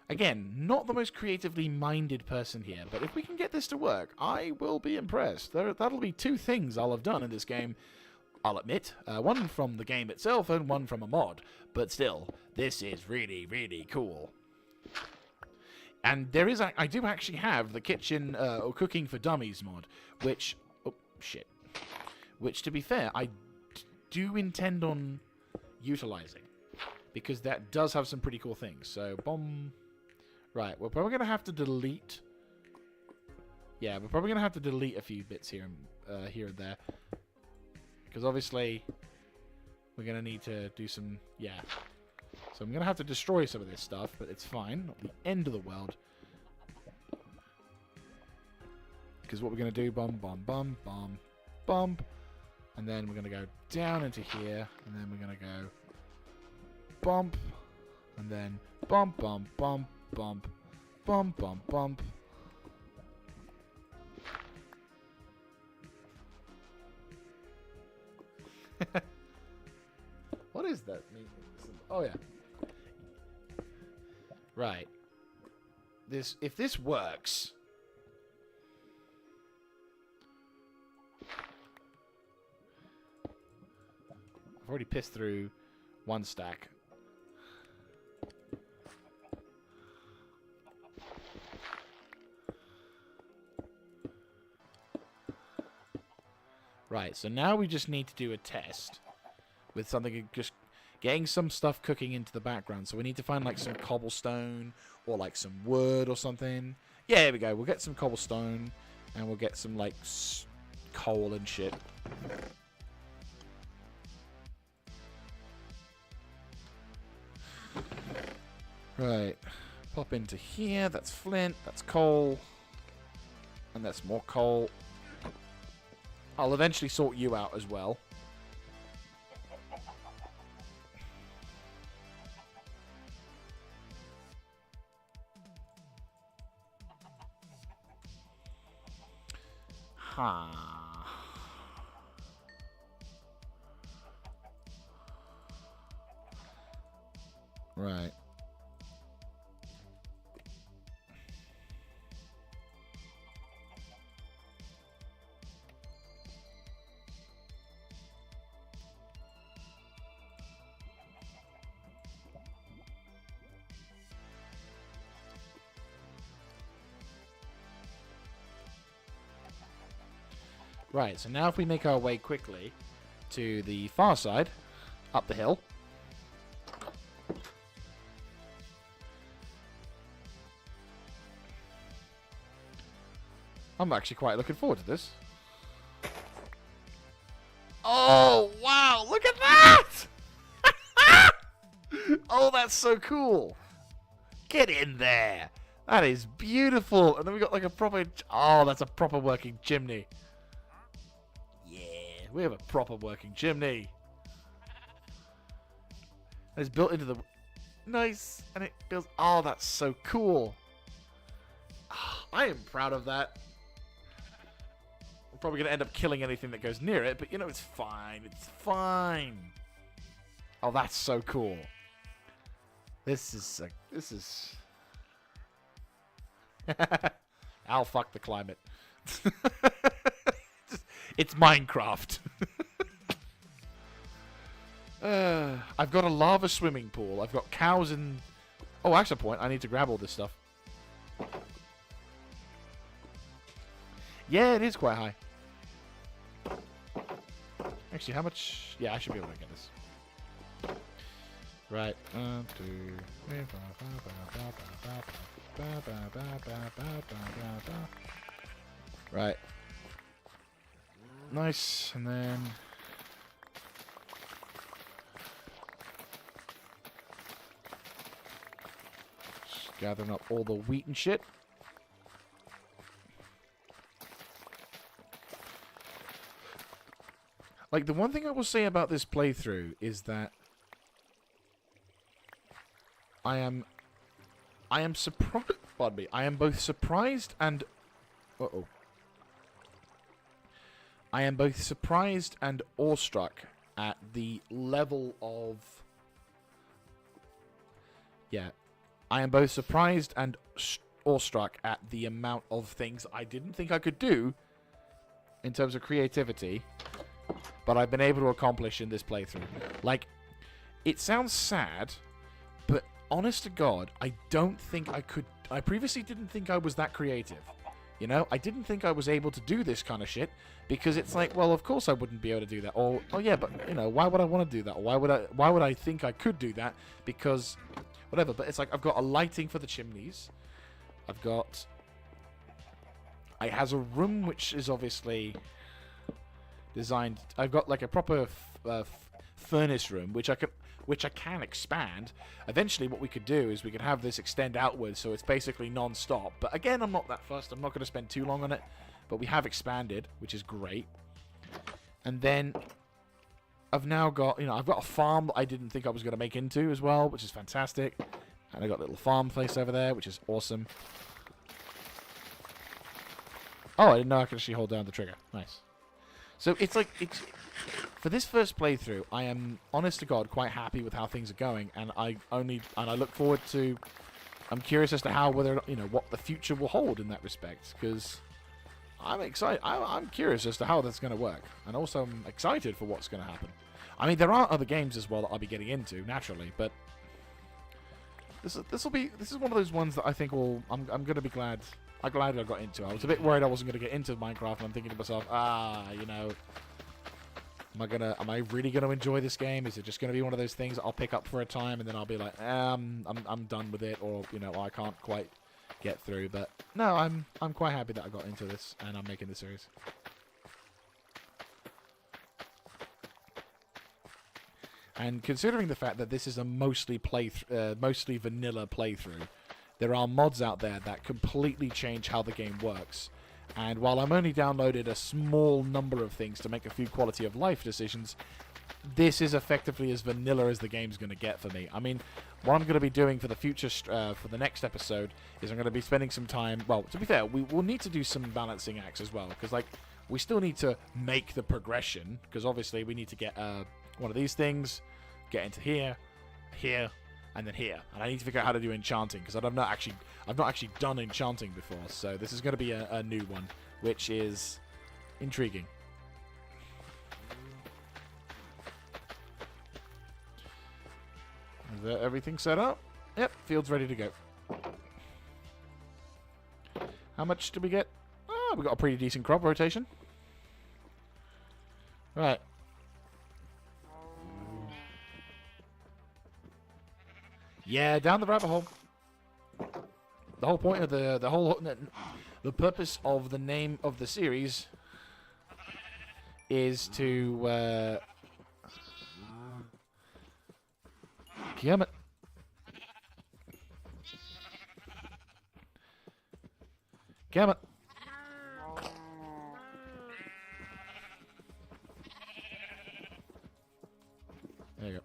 again, not the most creatively minded person here, but if we can get this to work, I will be impressed. That'll be 2 things I'll have done in this game, I'll admit. One from the game itself and one from a mod. But still, this is really, really cool. And there is, I do actually have the kitchen, or cooking for dummies mod, which, oh, shit. Which, to be fair, I do intend on utilizing. Because that does have some pretty cool things. So, bomb. Right, we're probably going to have to delete. Yeah, we're probably going to have to delete a few bits here and there. Because obviously, we're going to need to do some, yeah. So I'm going to have to destroy some of this stuff, but it's fine. Not the end of the world. Because what we're going to do, bum, bum, bum, bum, bump. And then we're going to go down into here. And then we're going to go bump. And then bump, bump, bump, bump, bump, bump, bump. What is that? Oh, yeah. Right. If this works... I've already pissed through 1 stack. Right, so now we just need to do a test with something, just getting some stuff cooking into the background. So we need to find like some cobblestone or like some wood or something. Yeah, here we go. We'll get some cobblestone and we'll get some like coal and shit. Right, pop into here. That's flint, that's coal, and that's more coal. I'll eventually sort you out as well. Right. Right, so now if we make our way quickly, to the far side, up the hill. I'm actually quite looking forward to this. Oh, wow, look at that! Oh, that's so cool. Get in there. That is beautiful. And then we got like a proper... Oh, that's a proper working chimney. Yeah, we have a proper working chimney. And it's built into the... Nice. And it builds... Oh, that's so cool. I am proud of that. I'm probably going to end up killing anything that goes near it, but you know, it's fine. It's fine. Oh, that's so cool. This is... I'll fuck the climate. It's Minecraft. I've got a lava swimming pool. I've got cows and... Oh, actually, point. I need to grab all this stuff. Yeah, it is quite high. Actually, how much... Yeah, I should be able to get this. Right. Right. Nice, and then... Just gathering up all the wheat and shit. Like, the one thing I will say about this playthrough is that I am surprised. Pardon me. I am both surprised and... Uh-oh. I am both surprised and awestruck at the level of... Yeah. I am both surprised and awestruck at the amount of things I didn't think I could do in terms of creativity, but I've been able to accomplish in this playthrough. Like, it sounds sad, but honest to God, I don't think I could... I previously didn't think I was that creative. You know, I didn't think I was able to do this kind of shit, because it's like, well, of course I wouldn't be able to do that. Or, oh yeah, but, you know, why would I want to do that? Or why would I think I could do that? Because, whatever. But it's like, I've got a lighting for the chimneys. I've got... It has a room which is obviously designed... I've got like a proper furnace room, which I can expand. Eventually what we could do is we could have this extend outwards, so it's basically non-stop. But again, I'm not that fussed. I'm not going to spend too long on it. But we have expanded, which is great. And then I've now got, you know, I've got a farm that I didn't think I was going to make into as well, which is fantastic. And I got a little farm place over there, which is awesome. Oh, I didn't know I could actually hold down the trigger. Nice. So it's like, for this first playthrough, I am, honest to God, quite happy with how things are going, and I look forward to... I'm curious as to how, whether, you know, what the future will hold in that respect, because I'm excited. I'm curious as to how that's going to work, and also I'm excited for what's going to happen. I mean, there are other games as well that I'll be getting into naturally, but this is one of those ones that I think will... I'm going to be glad. I'm glad I got into. I was a bit worried I wasn't going to get into Minecraft, and I'm thinking to myself, you know, am I really going to enjoy this game? Is it just going to be one of those things that I'll pick up for a time and then I'll be like, I'm done with it, or, you know, I can't quite get through. But no, I'm quite happy that I got into this and I'm making the series. And considering the fact that this is a mostly vanilla playthrough, there are mods out there that completely change how the game works. And while I'm only downloaded a small number of things to make a few quality of life decisions, this is effectively as vanilla as the game's going to get for me. I mean, what I'm going to be doing for the future, for the next episode, is I'm going to be spending some time... Well, to be fair, we will need to do some balancing acts as well, because, like, we still need to make the progression, because obviously we need to get one of these things, get into here, and then here. And I need to figure out how to do enchanting, because I've not actually done enchanting before. So this is going to be a new one, which is intriguing. Is there everything set up? Yep, field's ready to go. How much did we get? Oh, we got a pretty decent crop rotation. Right. Yeah, down the rabbit hole. The whole point of the purpose of the name of the series is to damn it. Damn it. There you go.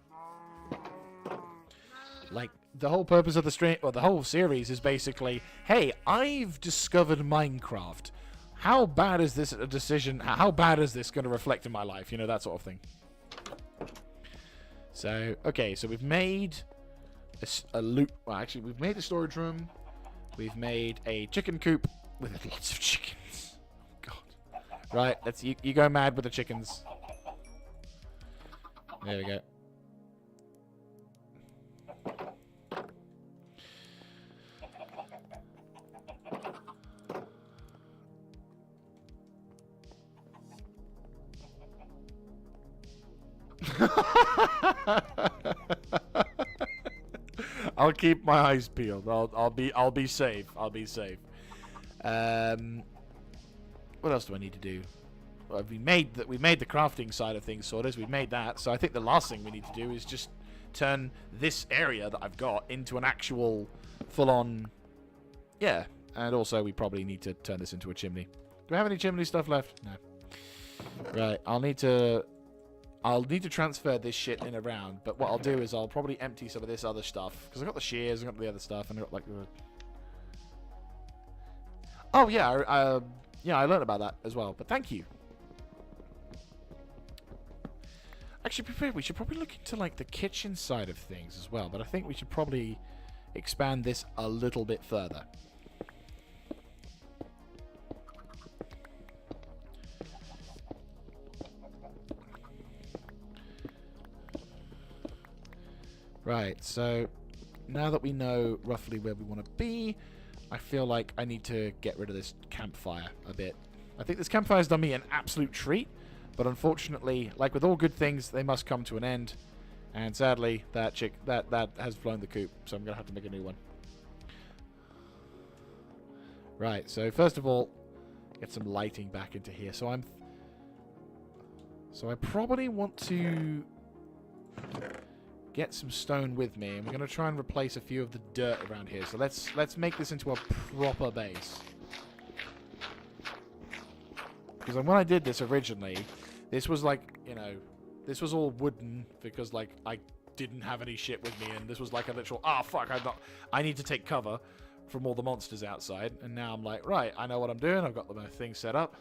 Like, the whole purpose of the stream, or the whole series, is basically, hey, I've discovered Minecraft. How bad is this a decision? How bad is this going to reflect in my life? You know, that sort of thing. So, okay, so we've made a loot. Well, actually, we've made a storage room. We've made a chicken coop with lots of chickens. Oh, God. Right, let's you go mad with the chickens. There we go. I'll keep my eyes peeled. I'll be safe. I'll be safe. What else do I need to do? Well, we made the crafting side of things sorted. We made that. So I think the last thing we need to do is just turn this area that I've got into an actual full-on. Yeah, and also we probably need to turn this into a chimney. Do I have any chimney stuff left? No. Right. I'll need to transfer this shit in around, but what I'll do is I'll probably empty some of this other stuff, because I've got the shears, I've got the other stuff, and I've got, like, the... Oh, yeah, yeah, I learned about that as well, but thank you. Actually, we should probably look into, like, the kitchen side of things as well, but I think we should probably expand this a little bit further. Right, so now that we know roughly where we want to be, I feel like I need to get rid of this campfire a bit. I think this campfire's done me an absolute treat, but unfortunately, like with all good things, they must come to an end. And sadly, that has blown the coop, so I'm going to have to make a new one. Right, so first of all, get some lighting back into here. So I probably want to get some stone with me, and we're going to try and replace a few of the dirt around here. So let's make this into a proper base. Because when I did this originally, this was like, you know, this was all wooden because like I didn't have any shit with me, and this was like a literal, fuck, I need to take cover from all the monsters outside. And now I'm like, right, I know what I'm doing. I've got the thing set up.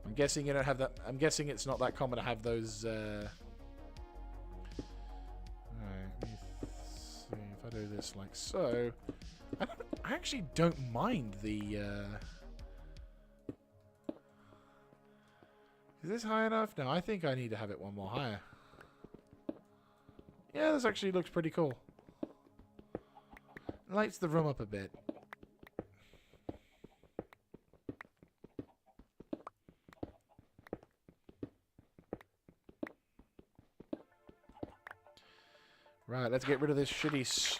I'm guessing you don't have that. I'm guessing it's not that common to have those. Alright, let me see if I do this like so. I actually don't mind the. Is this high enough? No, I think I need to have it one more higher. Yeah, this actually looks pretty cool. Lights the room up a bit. Right, let's get rid of this shitty...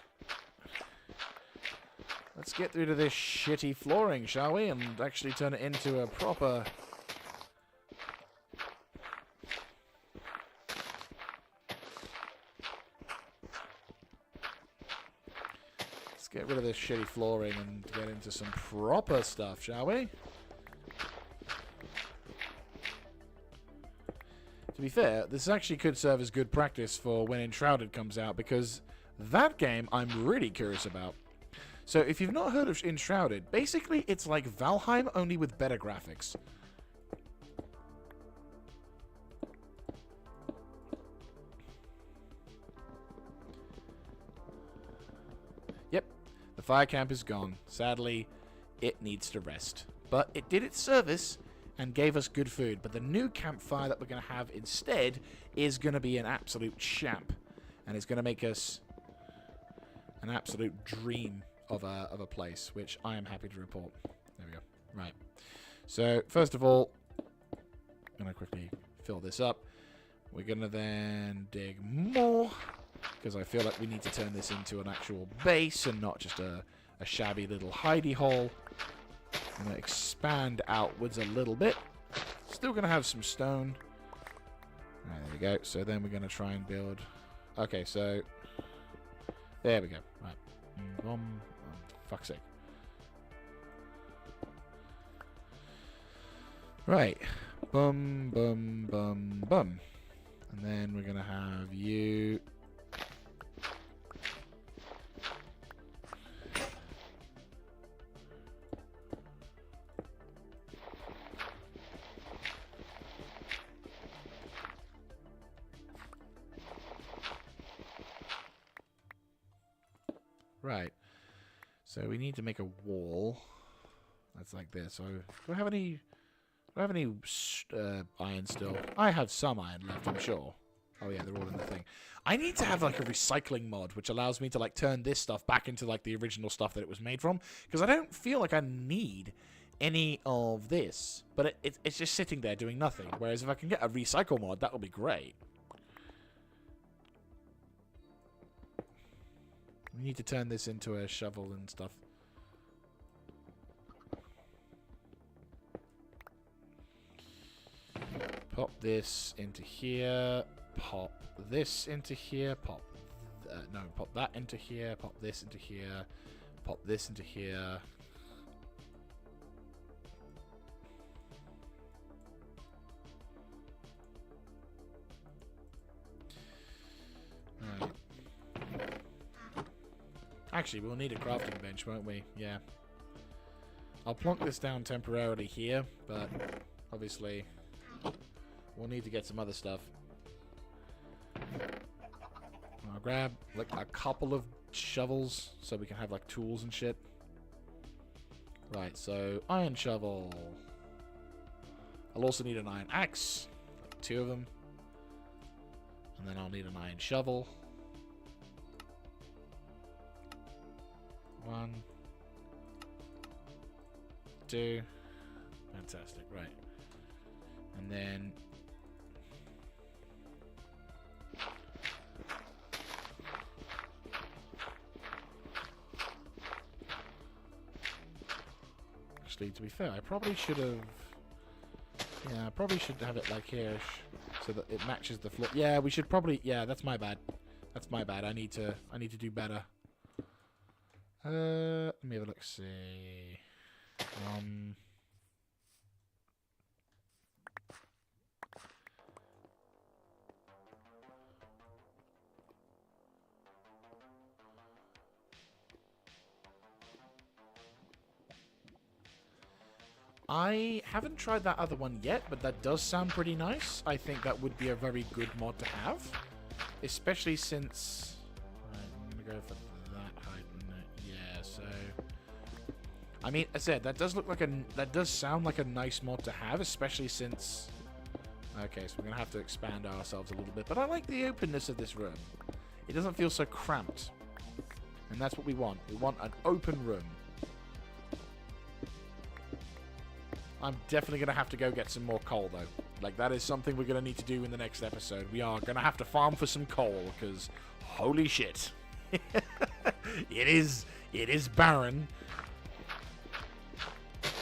Let's get rid of this shitty flooring, shall we? And actually turn it into a proper... Let's get rid of this shitty flooring and get into some proper stuff, shall we? To be fair, this actually could serve as good practice for when Enshrouded comes out, because that game I'm really curious about. So if you've not heard of Enshrouded, basically it's like Valheim only with better graphics. Yep, the fire camp is gone. Sadly, it needs to rest. But it did its service and gave us good food. But the new campfire that we're going to have instead is going to be an absolute champ. And it's going to make us an absolute dream of a place, which I am happy to report. There we go. Right. So, first of all, I'm going to quickly fill this up. We're going to then dig more, because I feel like we need to turn this into an actual base and not just a shabby little hidey hole. I'm going to expand outwards a little bit. Still going to have some stone. Right, there we go. So then we're going to try and build... Okay, so... There we go. Right. Fuck's sake. Right. Bum, bum, bum, bum. And then we're going to have you... Right. So we need to make a wall. That's like this. So do I have any iron still? I have some iron left, I'm sure. Oh yeah, they're all in the thing. I need to have like a recycling mod, which allows me to like turn this stuff back into like the original stuff that it was made from. Because I don't feel like I need any of this. But it's just sitting there doing nothing. Whereas if I can get a recycle mod, that would be great. We need to turn this into a shovel and stuff. Pop this into here. Pop this into here. Pop that into here. Pop this into here. Pop this into here. Right. Actually, we'll need a crafting bench, won't we? Yeah. I'll plonk this down temporarily here, but obviously we'll need to get some other stuff. I'll grab like a couple of shovels so we can have like tools and shit. Right, so iron shovel. I'll also need an iron axe, like 2 of them. And then I'll need an iron shovel. 1, 2. Fantastic, right. And then actually, to be fair, I probably should have... Yeah, I probably should have it like here so that it matches the floor. Yeah, we should probably... Yeah, that's my bad. That's my bad. I need to do better. Let me have a look. See. I haven't tried that other one yet, but that does sound pretty nice. I think that would be a very good mod to have, especially since... I'm gonna go for that height. Yeah, so... I mean, as I said, that does look like that does sound like a nice mod to have, especially since... Okay, so we're gonna have to expand ourselves a little bit, but I like the openness of this room. It doesn't feel so cramped, and that's what we want. We want an open room. I'm definitely going to have to go get some more coal, though. Like, that is something we're going to need to do in the next episode. We are going to have to farm for some coal, because holy shit. It is barren.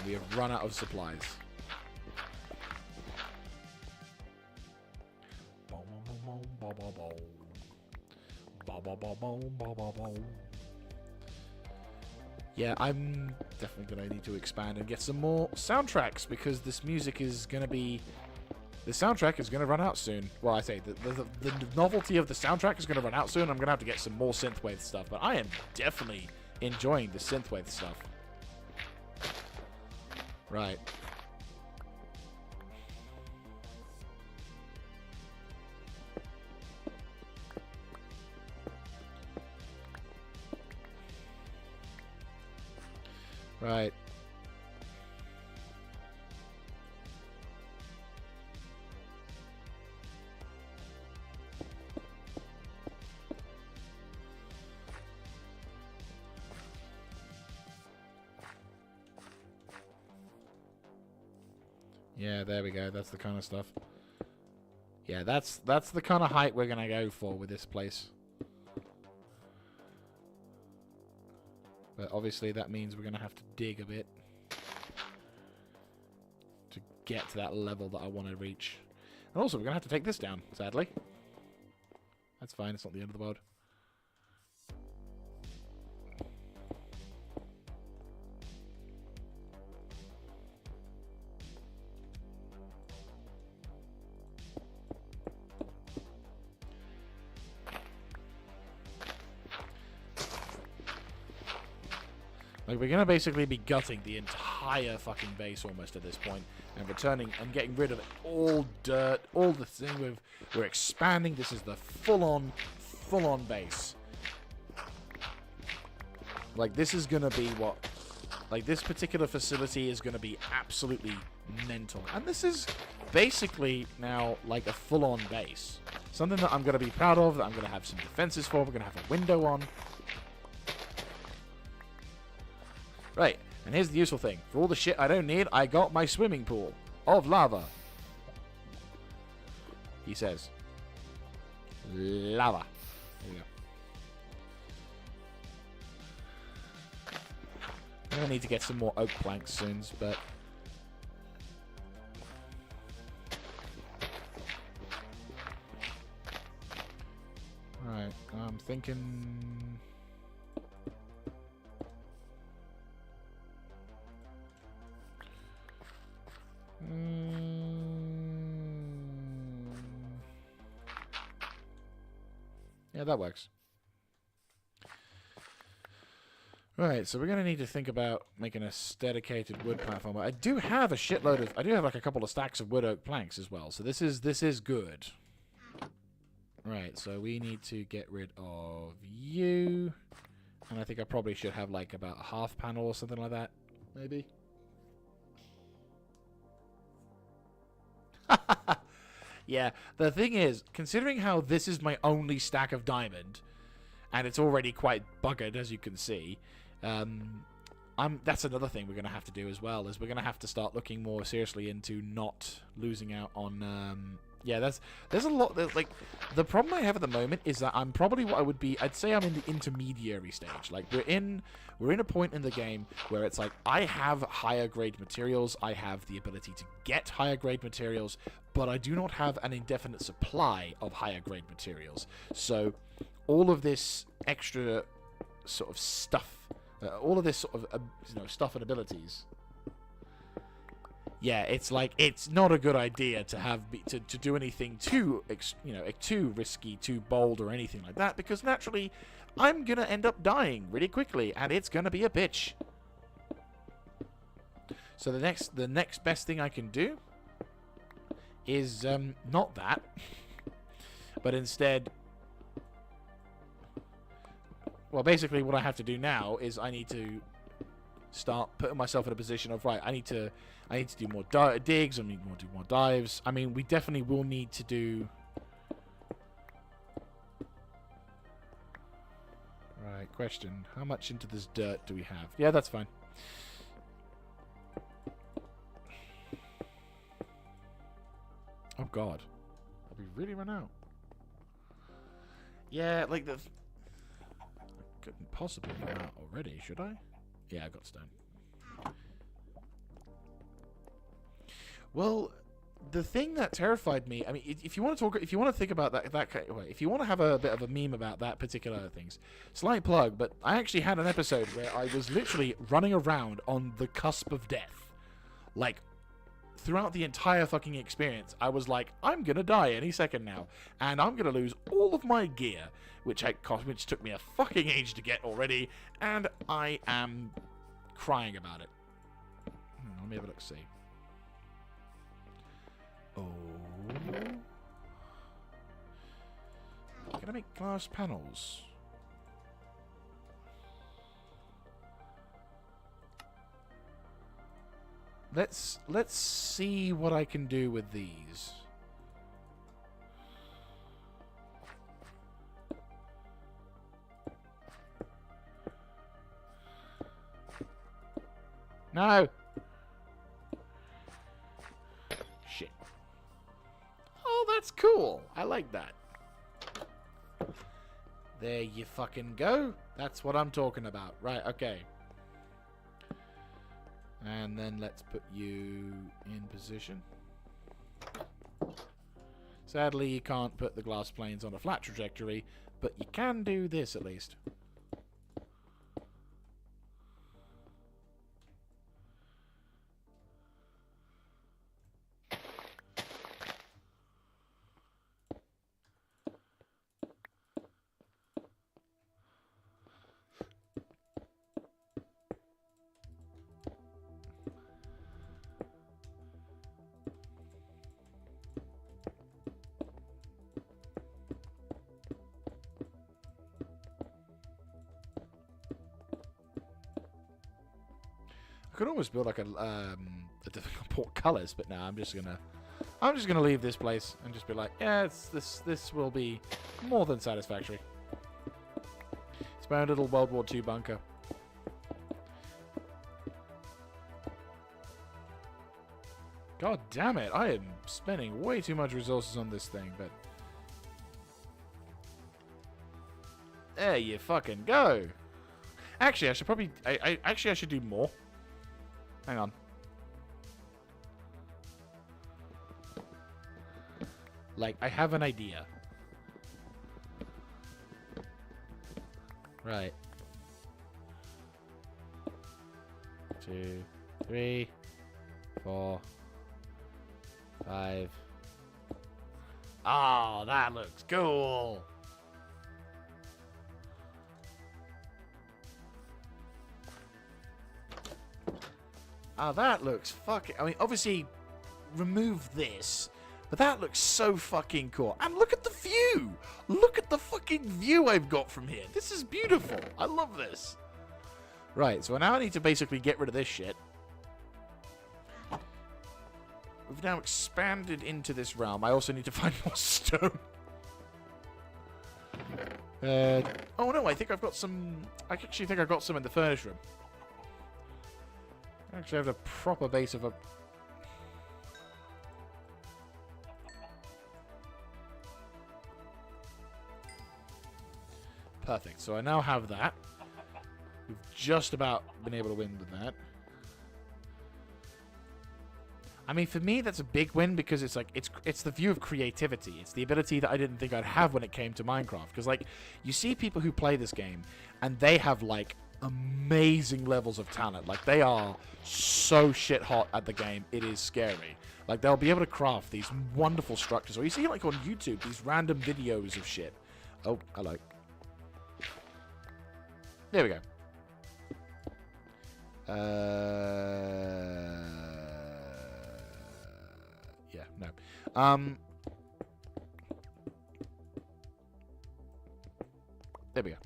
We have run out of supplies. Yeah, I'm definitely going to need to expand and get some more soundtracks, because this music is going to be... The soundtrack is going to run out soon. Well, I say, the novelty of the soundtrack is going to run out soon. I'm going to have to get some more synthwave stuff, but I am definitely enjoying the synthwave stuff. Right. Right. Yeah, there we go. That's the kind of stuff. Yeah, that's the kind of height we're going to go for with this place. But obviously that means we're going to have to dig a bit to get to that level that I want to reach. And also, we're going to have to take this down, sadly. That's fine. It's not the end of the world. Like, we're going to basically be gutting the entire fucking base almost at this point, and returning and getting rid of all dirt, all the thing we're expanding. This is the full-on base. Like, this is going to be what... Like, this particular facility is going to be absolutely mental. And this is basically now, like, a full-on base. Something that I'm going to be proud of, that I'm going to have some defenses for. We're going to have a window on. Right, and here's the useful thing. For all the shit I don't need, I got my swimming pool of lava. He says. Lava. There we go. I'm going to need to get some more oak planks soon, but... Right, I'm thinking... Yeah, that works. Right, so we're going to need to think about making a dedicated wood platform. I do have a shitload of... I do have like a couple of stacks of wood oak planks as well, so this is good. Right, so we need to get rid of you. And I think I probably should have like about a half panel or something like that. Maybe. Yeah, the thing is, considering how this is my only stack of diamond, and it's already quite buggered, as you can see, that's another thing we're going to have to do as well, is we're going to have to start looking more seriously into not losing out on... yeah, there's a lot... Like, the problem I have at the moment is that I'm probably what I would be... I'd say I'm in the intermediary stage. Like, we're in a point in the game where it's like, I have higher grade materials, I have the ability to get higher grade materials, but I do not have an indefinite supply of higher grade materials. So, all of this extra sort of stuff, all of this sort of, stuff and abilities... Yeah, it's like, it's not a good idea to have to do anything too, too risky, too bold or anything like that, because naturally, I'm gonna end up dying really quickly, and it's gonna be a bitch. So the next best thing I can do is not that, but instead, well, basically what I have to do now is I need to start putting myself in a position of, right, I need to do more digs, I need to do more dives. I mean, we definitely will need to do... Right, question. How much into this dirt do we have? Yeah, that's fine. Oh, God. Have we really run out? Yeah, like the... I couldn't possibly run out already, should I? Yeah, I got stone. Well, the thing that terrified me, I mean, if you want to think about if you want to have a bit of a meme about that particular things, slight plug, but I actually had an episode where I was literally running around on the cusp of death. Like, throughout the entire fucking experience, I was like, I'm gonna die any second now, and I'm gonna lose all of my gear, which took me a fucking age to get already, and I am crying about it. Let me have a look, see. Oh. Can I make glass panels? Let's see what I can do with these. No. cool. I like that. There you fucking go. That's what I'm talking about. Right, okay. And then let's put you in position. Sadly, you can't put the glass planes on a flat trajectory, but you can do this at least. I could almost build like a different portcullis, but no, I'm just gonna leave this place and just be like, yeah, this will be more than satisfactory. It's my own little World War II bunker. God damn it, I am spending way too much resources on this thing, but there you fucking go. Actually, I should probably I should do more. Hang on. Like, I have an idea. Right. 2, 3, 4, 5. Oh, that looks cool. Oh, that looks fucking... I mean, obviously, remove this. But that looks so fucking cool. And look at the view! Look at the fucking view I've got from here. This is beautiful. I love this. Right, so now I need to basically get rid of this shit. We've now expanded into this realm. I also need to find more stone. Oh, no, I think I've got some... I actually think I've got some in the furnace room. I actually have a proper base of a... Perfect. So I now have that. We've just about been able to win with that. I mean, for me, that's a big win because it's like it's the view of creativity. It's the ability that I didn't think I'd have when it came to Minecraft. Because like, you see people who play this game, and they have like amazing levels of talent. Like, they are so shit hot at the game, it is scary. Like, they'll be able to craft these wonderful structures, or you see like on YouTube these random videos of shit. Oh, hello. There we go. Yeah, no. There we go.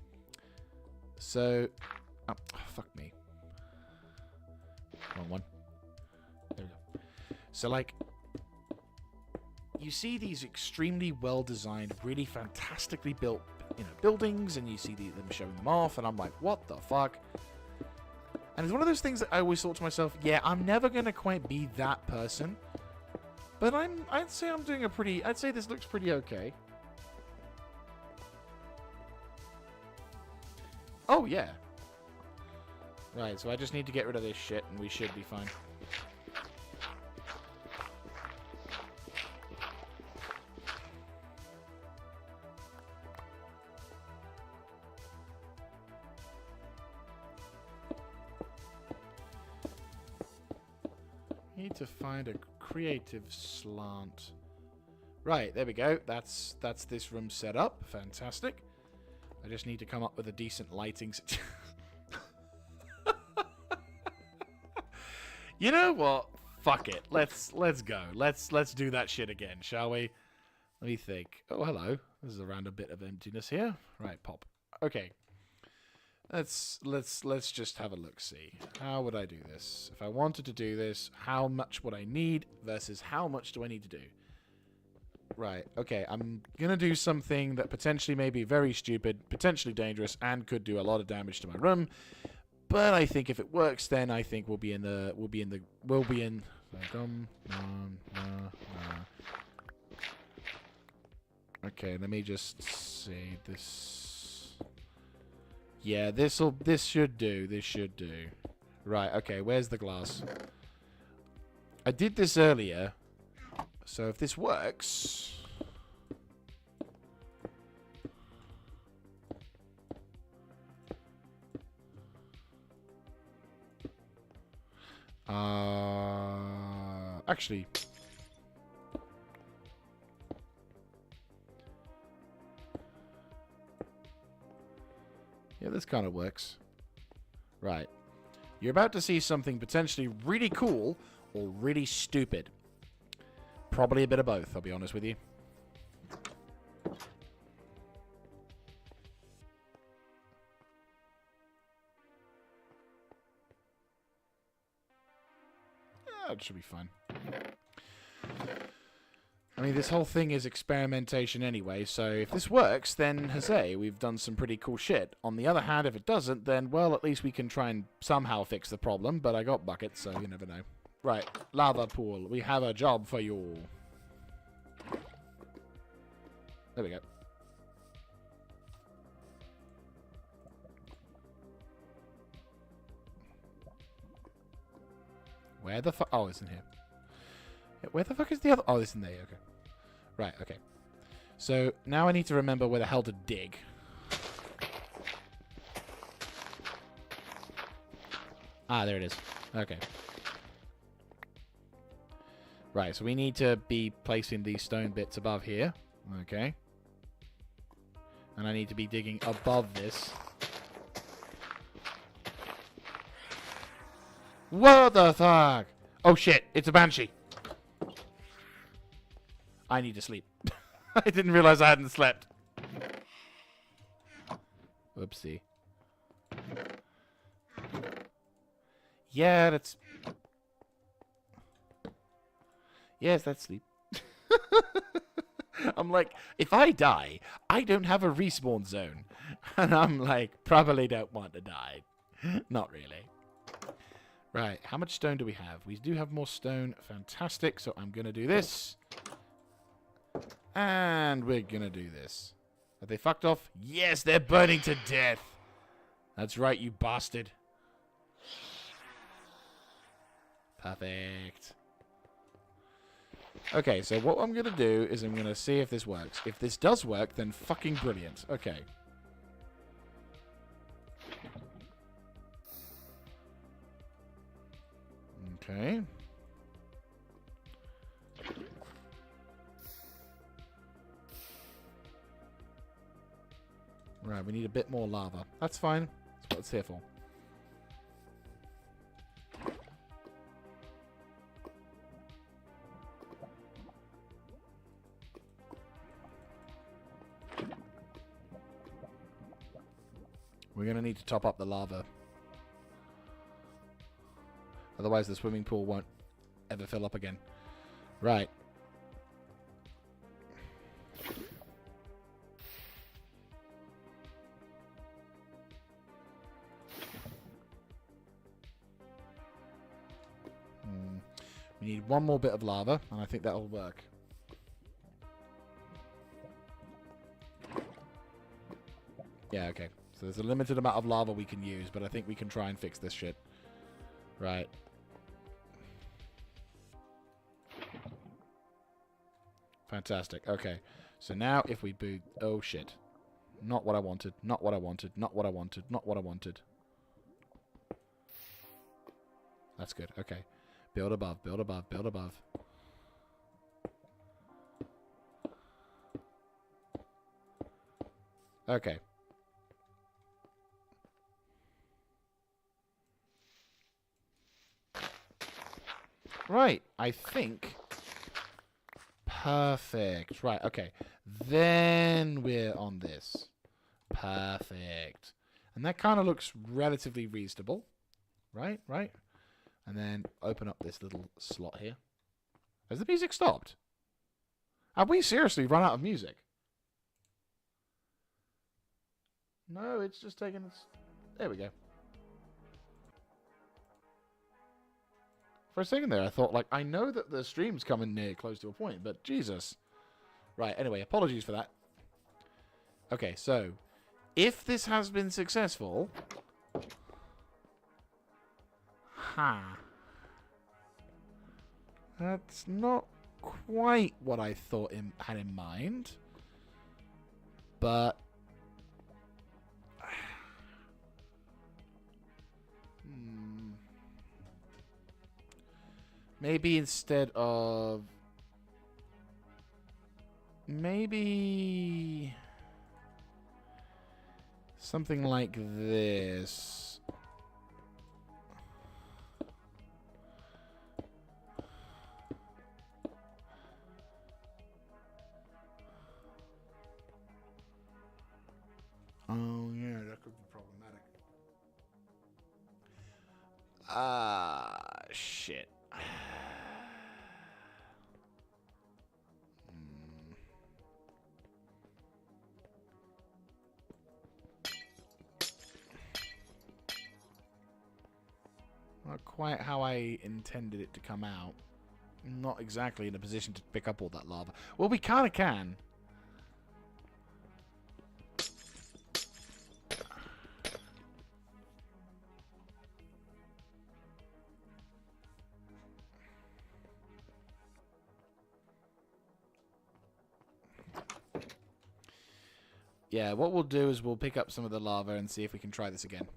So, oh, fuck me. Wrong one. There we go. So, like, you see these extremely well-designed, really fantastically built, buildings, and you see them showing them off, and I'm like, what the fuck? And it's one of those things that I always thought to myself, yeah, I'm never gonna quite be that person, but I'd say I'm doing I'd say this looks pretty okay. Oh, yeah. Right, so I just need to get rid of this shit, and we should be fine. Need to find a creative slant. Right, there we go. That's this room set up. Fantastic. I just need to come up with a decent lighting. You know what? Fuck it. Let's go. Let's do that shit again, shall we? Let me think. Oh, hello. There's a random bit of emptiness here. Right, pop. Okay. Let's just have a look. See, how would I do this? If I wanted to do this, how much would I need versus how much do I need to do? Right. Okay. I'm gonna do something that potentially may be very stupid, potentially dangerous, and could do a lot of damage to my room. But I think if it works, then I think we'll be in. Okay, let me just see this. Yeah, this should do. This should do. Right, okay, where's the glass? I did this earlier. So if this works... Actually... Yeah, this kind of works. Right. You're about to see something potentially really cool or really stupid. Probably a bit of both, I'll be honest with you. Yeah, it should be fun. I mean, this whole thing is experimentation anyway, so if this works, then, huzzay, we've done some pretty cool shit. On the other hand, if it doesn't, then, well, at least we can try and somehow fix the problem, but I got buckets, so you never know. Right, lava pool, we have a job for you. There we go. Where the fuck? Oh, it's in here. Where the fuck is the other? Oh, it's in there. Okay. Right. Okay. So now I need to remember where the hell to dig. Ah, there it is. Okay. Right. So we need to be placing these stone bits above here. Okay. And I need to be digging above this. What the fuck? Oh shit! It's a banshee. I need to sleep. I didn't realize I hadn't slept. Whoopsie. Yeah, that's... Yes, that's sleep. I'm like, if I die, I don't have a respawn zone. And I'm like, probably don't want to die. Not really. Right, how much stone do we have? We do have more stone. Fantastic. So I'm going to do this. And we're going to do this. Are they fucked off? Yes, they're burning to death. That's right, you bastard. Perfect. Okay, so what I'm going to do is I'm going to see if this works. If this does work, then fucking brilliant. Okay. Okay. Right, we need a bit more lava. That's fine. That's what it's here for. We're going to need to top up the lava. Otherwise the swimming pool won't ever fill up again. Right. We need one more bit of lava, and I think that'll work. Yeah, okay. So there's a limited amount of lava we can use, but I think we can try and fix this shit. Right. Fantastic. Okay. So now if we boot... Oh, shit. Not what I wanted. Not what I wanted. Not what I wanted. Not what I wanted. That's good. Okay. Build above. Build above. Build above. Okay. Right. I think... Perfect. Right, okay. Then we're on this. Perfect. And that kind of looks relatively reasonable. Right, right. And then open up this little slot here. Has the music stopped? Have we seriously run out of music? No, it's just taking its... There we go. For a second there, I thought, like, I know that the stream's coming near close to a point, but Jesus. Right, anyway, apologies for that. Okay, so, if this has been successful... That's not quite what I thought had in mind. But... Maybe instead of... Maybe... Something like this. Oh, yeah, that could be problematic. Shit. Not quite how I intended it to come out. Not exactly in a position to pick up all that lava. Well, we kind of can. Yeah, what we'll do is we'll pick up some of the lava and see if we can try this again.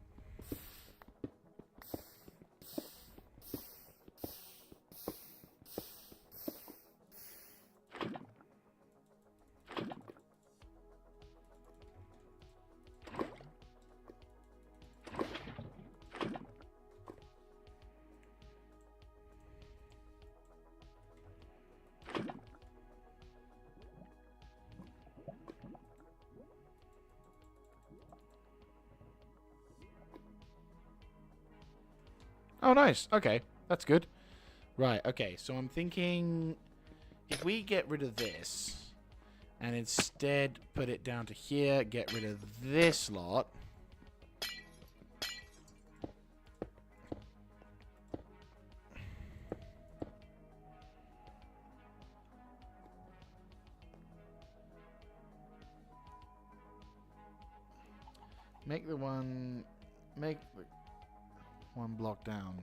Oh, nice. Okay, that's good. Right, okay, so I'm thinking if we get rid of this and instead put it down to here, get rid of this lot. Make the one block down.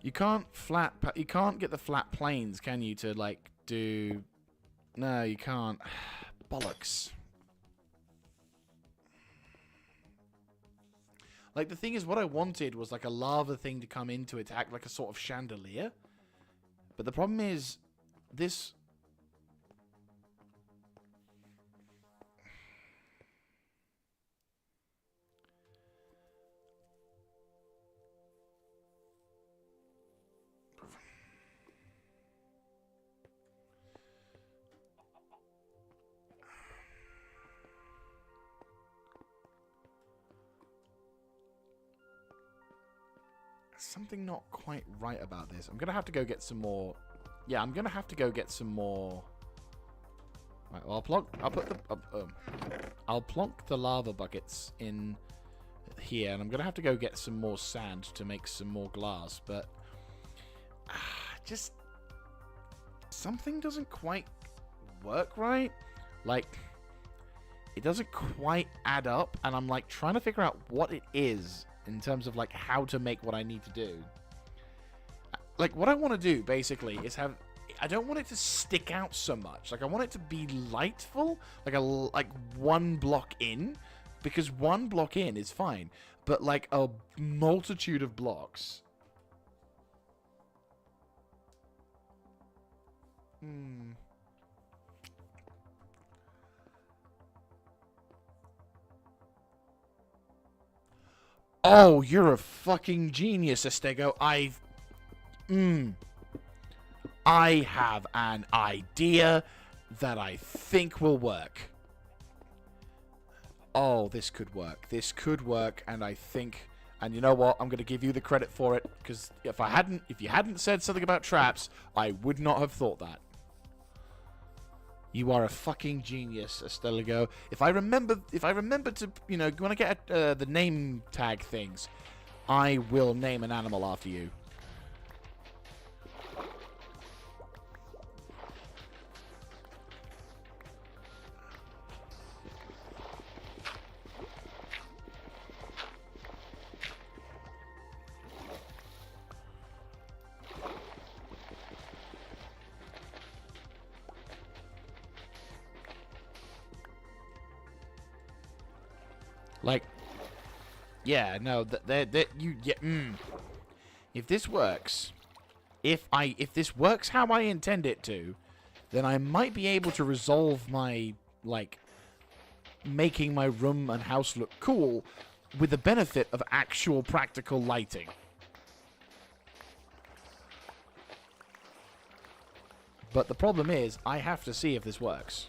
You can't get the flat planes, can you, to like do... No, you can't. Bollocks. Like, the thing is, what I wanted was like a lava thing to come into it to act like a sort of chandelier. But the problem is, this... Something not quite right about this. I'm gonna have to go get some more. Yeah, I'm gonna have to go get some more. Right, well, I'll plonk the lava buckets in here, and I'm gonna have to go get some more sand to make some more glass. But just something doesn't quite work right. Like, it doesn't quite add up, and I'm like trying to figure out what it is. In terms of like how to make what I need to do. Like, what I want to do basically is have... I don't want it to stick out so much. Like, I want it to be lightful. Like one block in. Because one block in is fine. But like a multitude of blocks. Oh, you're a fucking genius, Estego. I have an idea that I think will work. Oh, this could work. This could work, and I think... And you know what? I'm going to give you the credit for it, because if you hadn't said something about traps, I would not have thought that. You are a fucking genius, Esteligo. If I remember to, you know, when I get the name tag things, I will name an animal after you. Like, yeah, no, if this works, if this works how I intend it to, then I might be able to resolve my, like, making my room and house look cool with the benefit of actual practical lighting. But the problem is, I have to see if this works.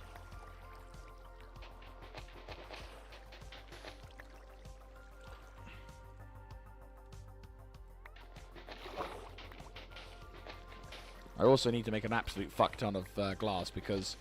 I also need to make an absolute fuck ton of glass because...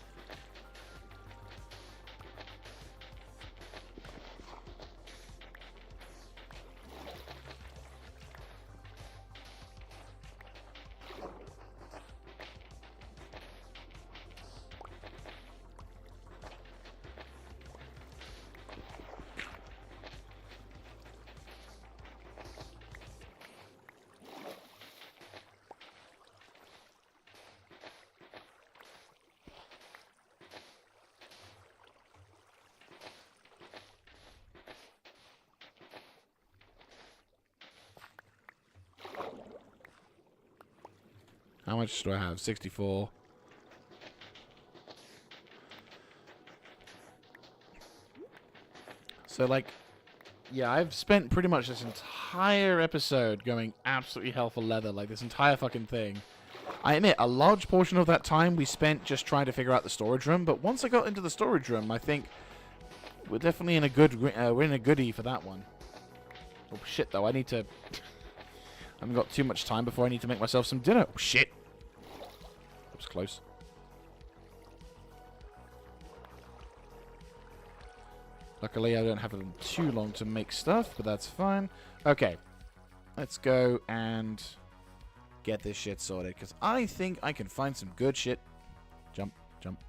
How much do I have? 64. So, like, yeah, I've spent pretty much this entire episode going absolutely hell for leather, like this entire fucking thing. I admit, a large portion of that time we spent just trying to figure out the storage room, but once I got into the storage room, I think we're definitely in a we're in a goodie for that one. Oh, shit, though, I need to... I haven't got too much time before I need to make myself some dinner. Oh, shit. That was close. Luckily, I don't have too long to make stuff, but that's fine. Okay. Let's go and get this shit sorted, because I think I can find some good shit. Jump, jump.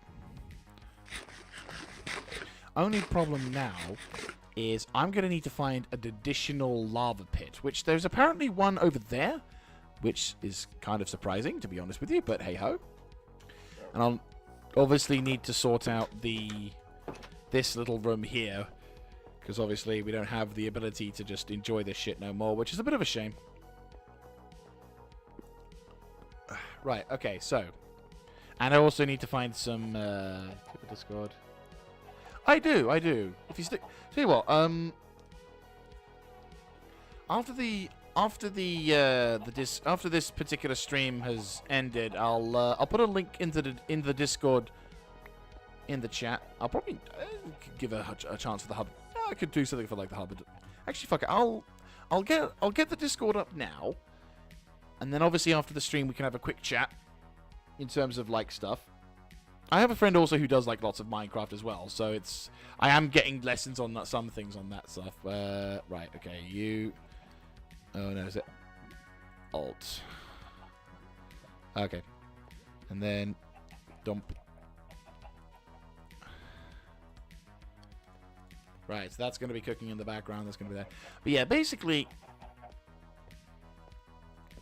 Only problem now is I'm going to need to find an additional lava pit, which there's apparently one over there, which is kind of surprising, to be honest with you, but hey-ho. And I'll obviously need to sort out this little room here, because obviously we don't have the ability to just enjoy this shit no more, which is a bit of a shame. Right, okay, so. And I also need to find some, Discord. I do. If you stick... Tell you what, after this particular stream has ended, I'll put a link in the Discord in the chat. I'll probably give a chance for the hub. I could do something for like the hub. Actually, fuck it. I'll get the Discord up now, and then obviously after the stream we can have a quick chat in terms of like stuff. I have a friend also who does like lots of Minecraft as well, so I am getting lessons on that, some things on that stuff. Right, okay, you. Oh no, is it Alt? Okay, and then dump. Right, so that's going to be cooking in the background. That's going to be there. But yeah, basically,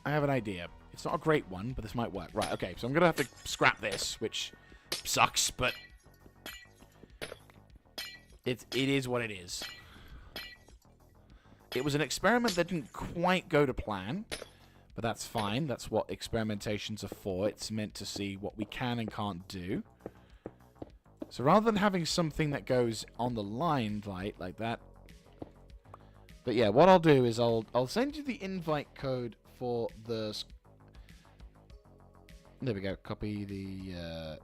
I have an idea. It's not a great one, but this might work. Right, okay, so I'm going to have to scrap this, which sucks, but it is what it is. It was an experiment that didn't quite go to plan, but that's fine. That's what experimentations are for. It's meant to see what we can and can't do. So rather than having something that goes on the line like that. But yeah, what I'll do is I'll send you the invite code for the... There we go. Copy the...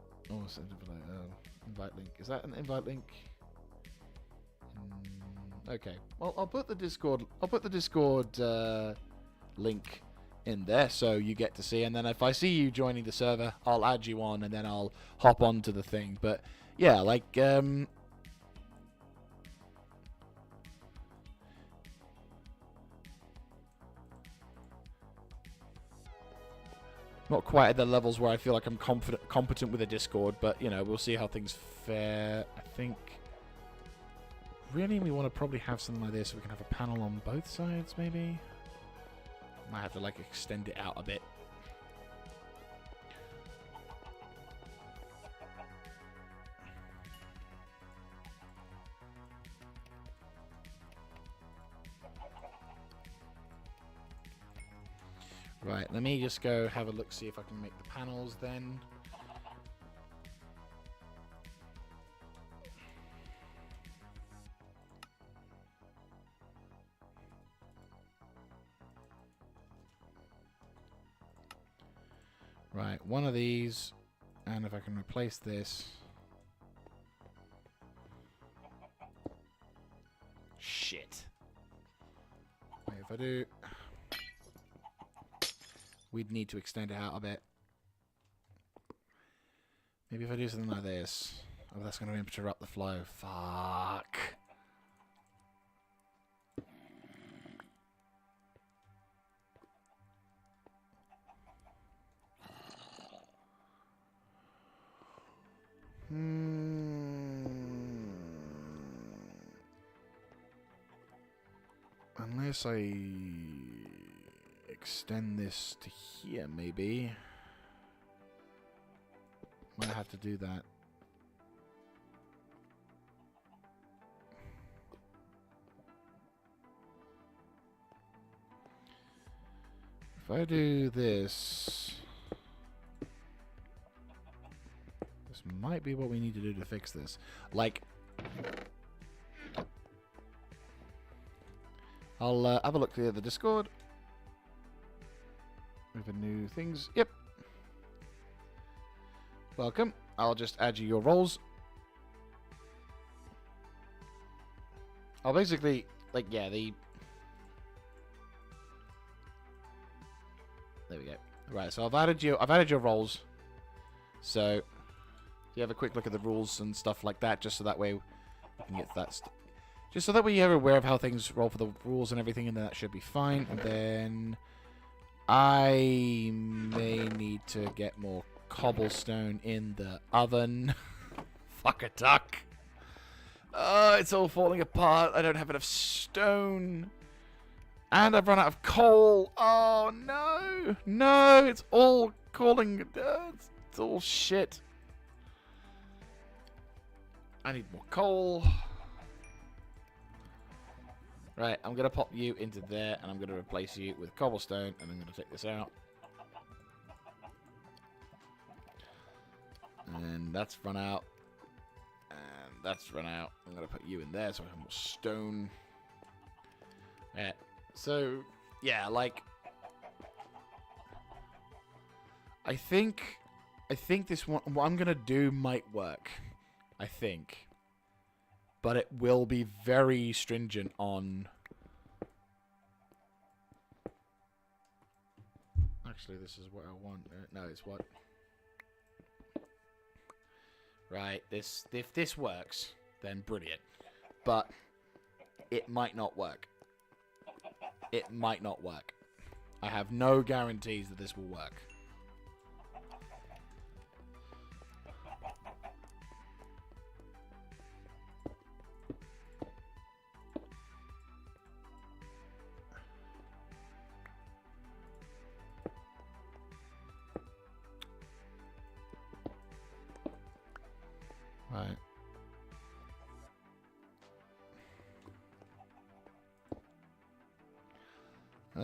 invite link. Is that an invite link? Okay. Well, I'll put the Discord link in there so you get to see, and then if I see you joining the server, I'll add you on and then I'll hop onto the thing. But yeah, like not quite at the levels where I feel like I'm competent with a Discord, but you know, we'll see how things fare. I think really we want to probably have something like this so we can have a panel on both sides, maybe. Might have to like extend it out a bit. Right, let me just go have a look, see if I can make the panels then. Right, one of these, and if I can replace this. Shit. Wait, if I do, we'd need to extend it out a bit. Maybe if I do something like this. Oh, that's going to interrupt the flow. Fuck. Unless I extend this to here, maybe. Might have to do that. If I do this, this might be what we need to do to fix this. Like, I'll have a look through the Discord. With the new things. Yep. Welcome. I'll just add you your roles. I'll basically, like, yeah, the... There we go. Right, so I've added your roles. So, you have a quick look at the rules and stuff like that, just so that way we can get that just so that way you're aware of how things roll for the rules and everything, and then that should be fine. And then I may need to get more cobblestone in the oven. Fuck a duck. Oh, it's all falling apart. I don't have enough stone. And I've run out of coal. Oh, no. No, it's all calling... it's all shit. I need more coal. Right, I'm going to pop you into there, and I'm going to replace you with cobblestone, and I'm going to take this out. And that's run out. And that's run out. I'm going to put you in there so I have more stone. Yeah. So, yeah, like... I think this one... What I'm going to do might work. I think. But it will be very stringent on... Actually, this is what I want. No, it's what... Right, if this works, then brilliant. But it might not work. It might not work. I have no guarantees that this will work. Right.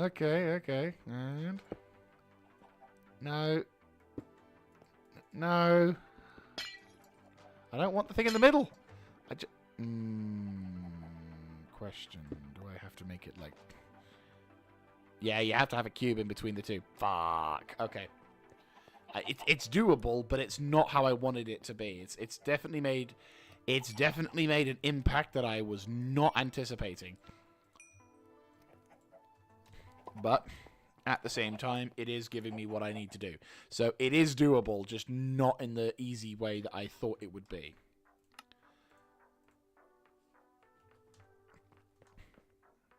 Okay. And... No. No. I don't want the thing in the middle. I just... Question. Do I have to make it like... Yeah, you have to have a cube in between the two. Fuck. Okay. It's doable, but it's not how I wanted it to be. It's definitely made an impact that I was not anticipating. But at the same time, it is giving me what I need to do. So it is doable, just not in the easy way that I thought it would be.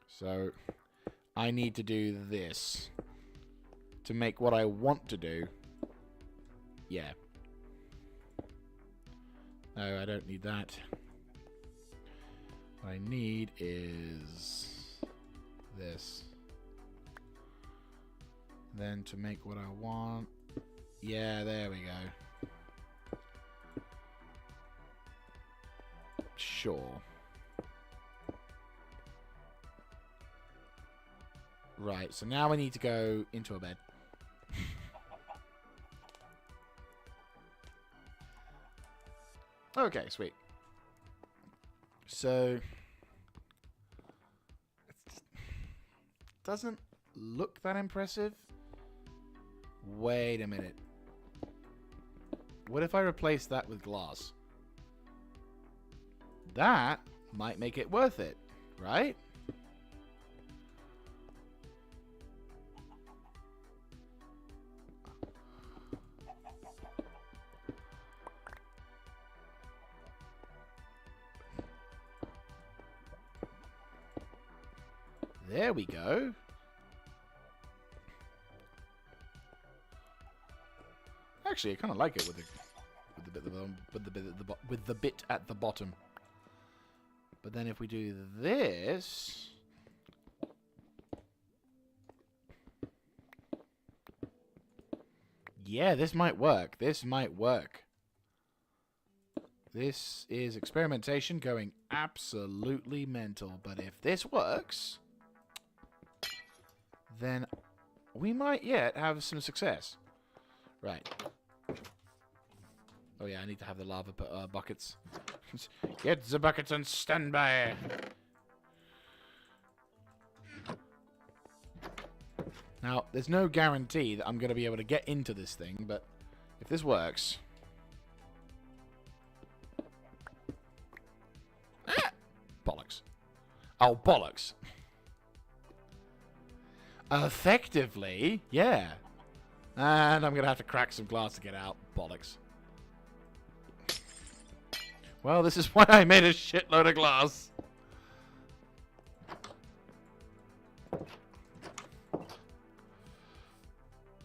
So I need to do this to make what I want to do. Yeah. No, I don't need that. What I need is this. Then to make what I want... Yeah, there we go. Sure. Right, so now I need to go into a bed. Okay, sweet. So it doesn't look that impressive. Wait a minute. What if I replace that with glass? That might make it worth it, right? There we go. Actually, I kind of like it with the bit at the bottom. But then if we do this, yeah, this might work. This might work. This is experimentation going absolutely mental. But if this works, then we might yet have some success. Right. Oh yeah, I need to have the lava buckets. Get the buckets on standby. Now, there's no guarantee that I'm going to be able to get into this thing, but if this works... Ah! Bollocks. Oh, bollocks. Effectively, yeah. And I'm going to have to crack some glass to get out. Bollocks. Well, this is why I made a shitload of glass.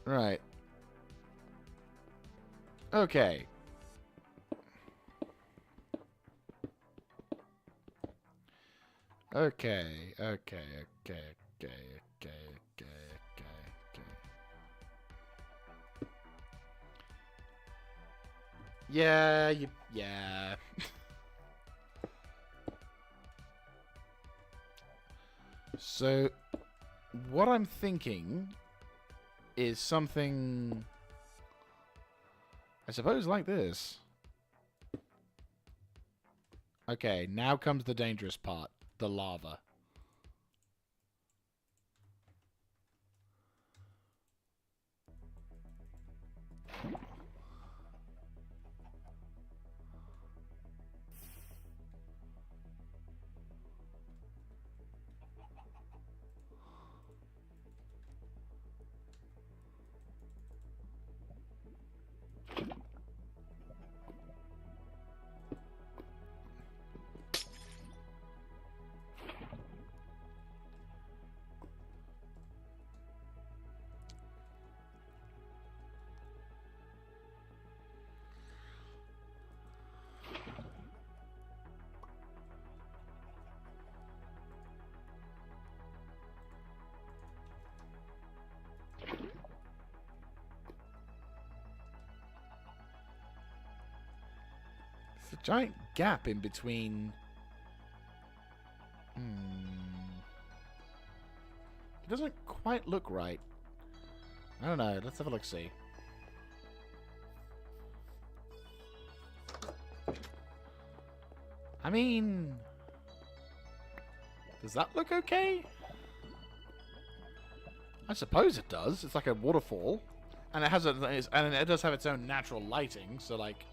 Right. Okay. Okay. Yeah, yeah. So, what I'm thinking is something, I suppose, like this. Okay, now comes the dangerous part, the lava. There's a giant gap in between. It doesn't quite look right. I don't know. Let's have a look-see. I mean, does that look okay? I suppose it does. It's like a waterfall, and it has and it does have its own natural lighting. So, like,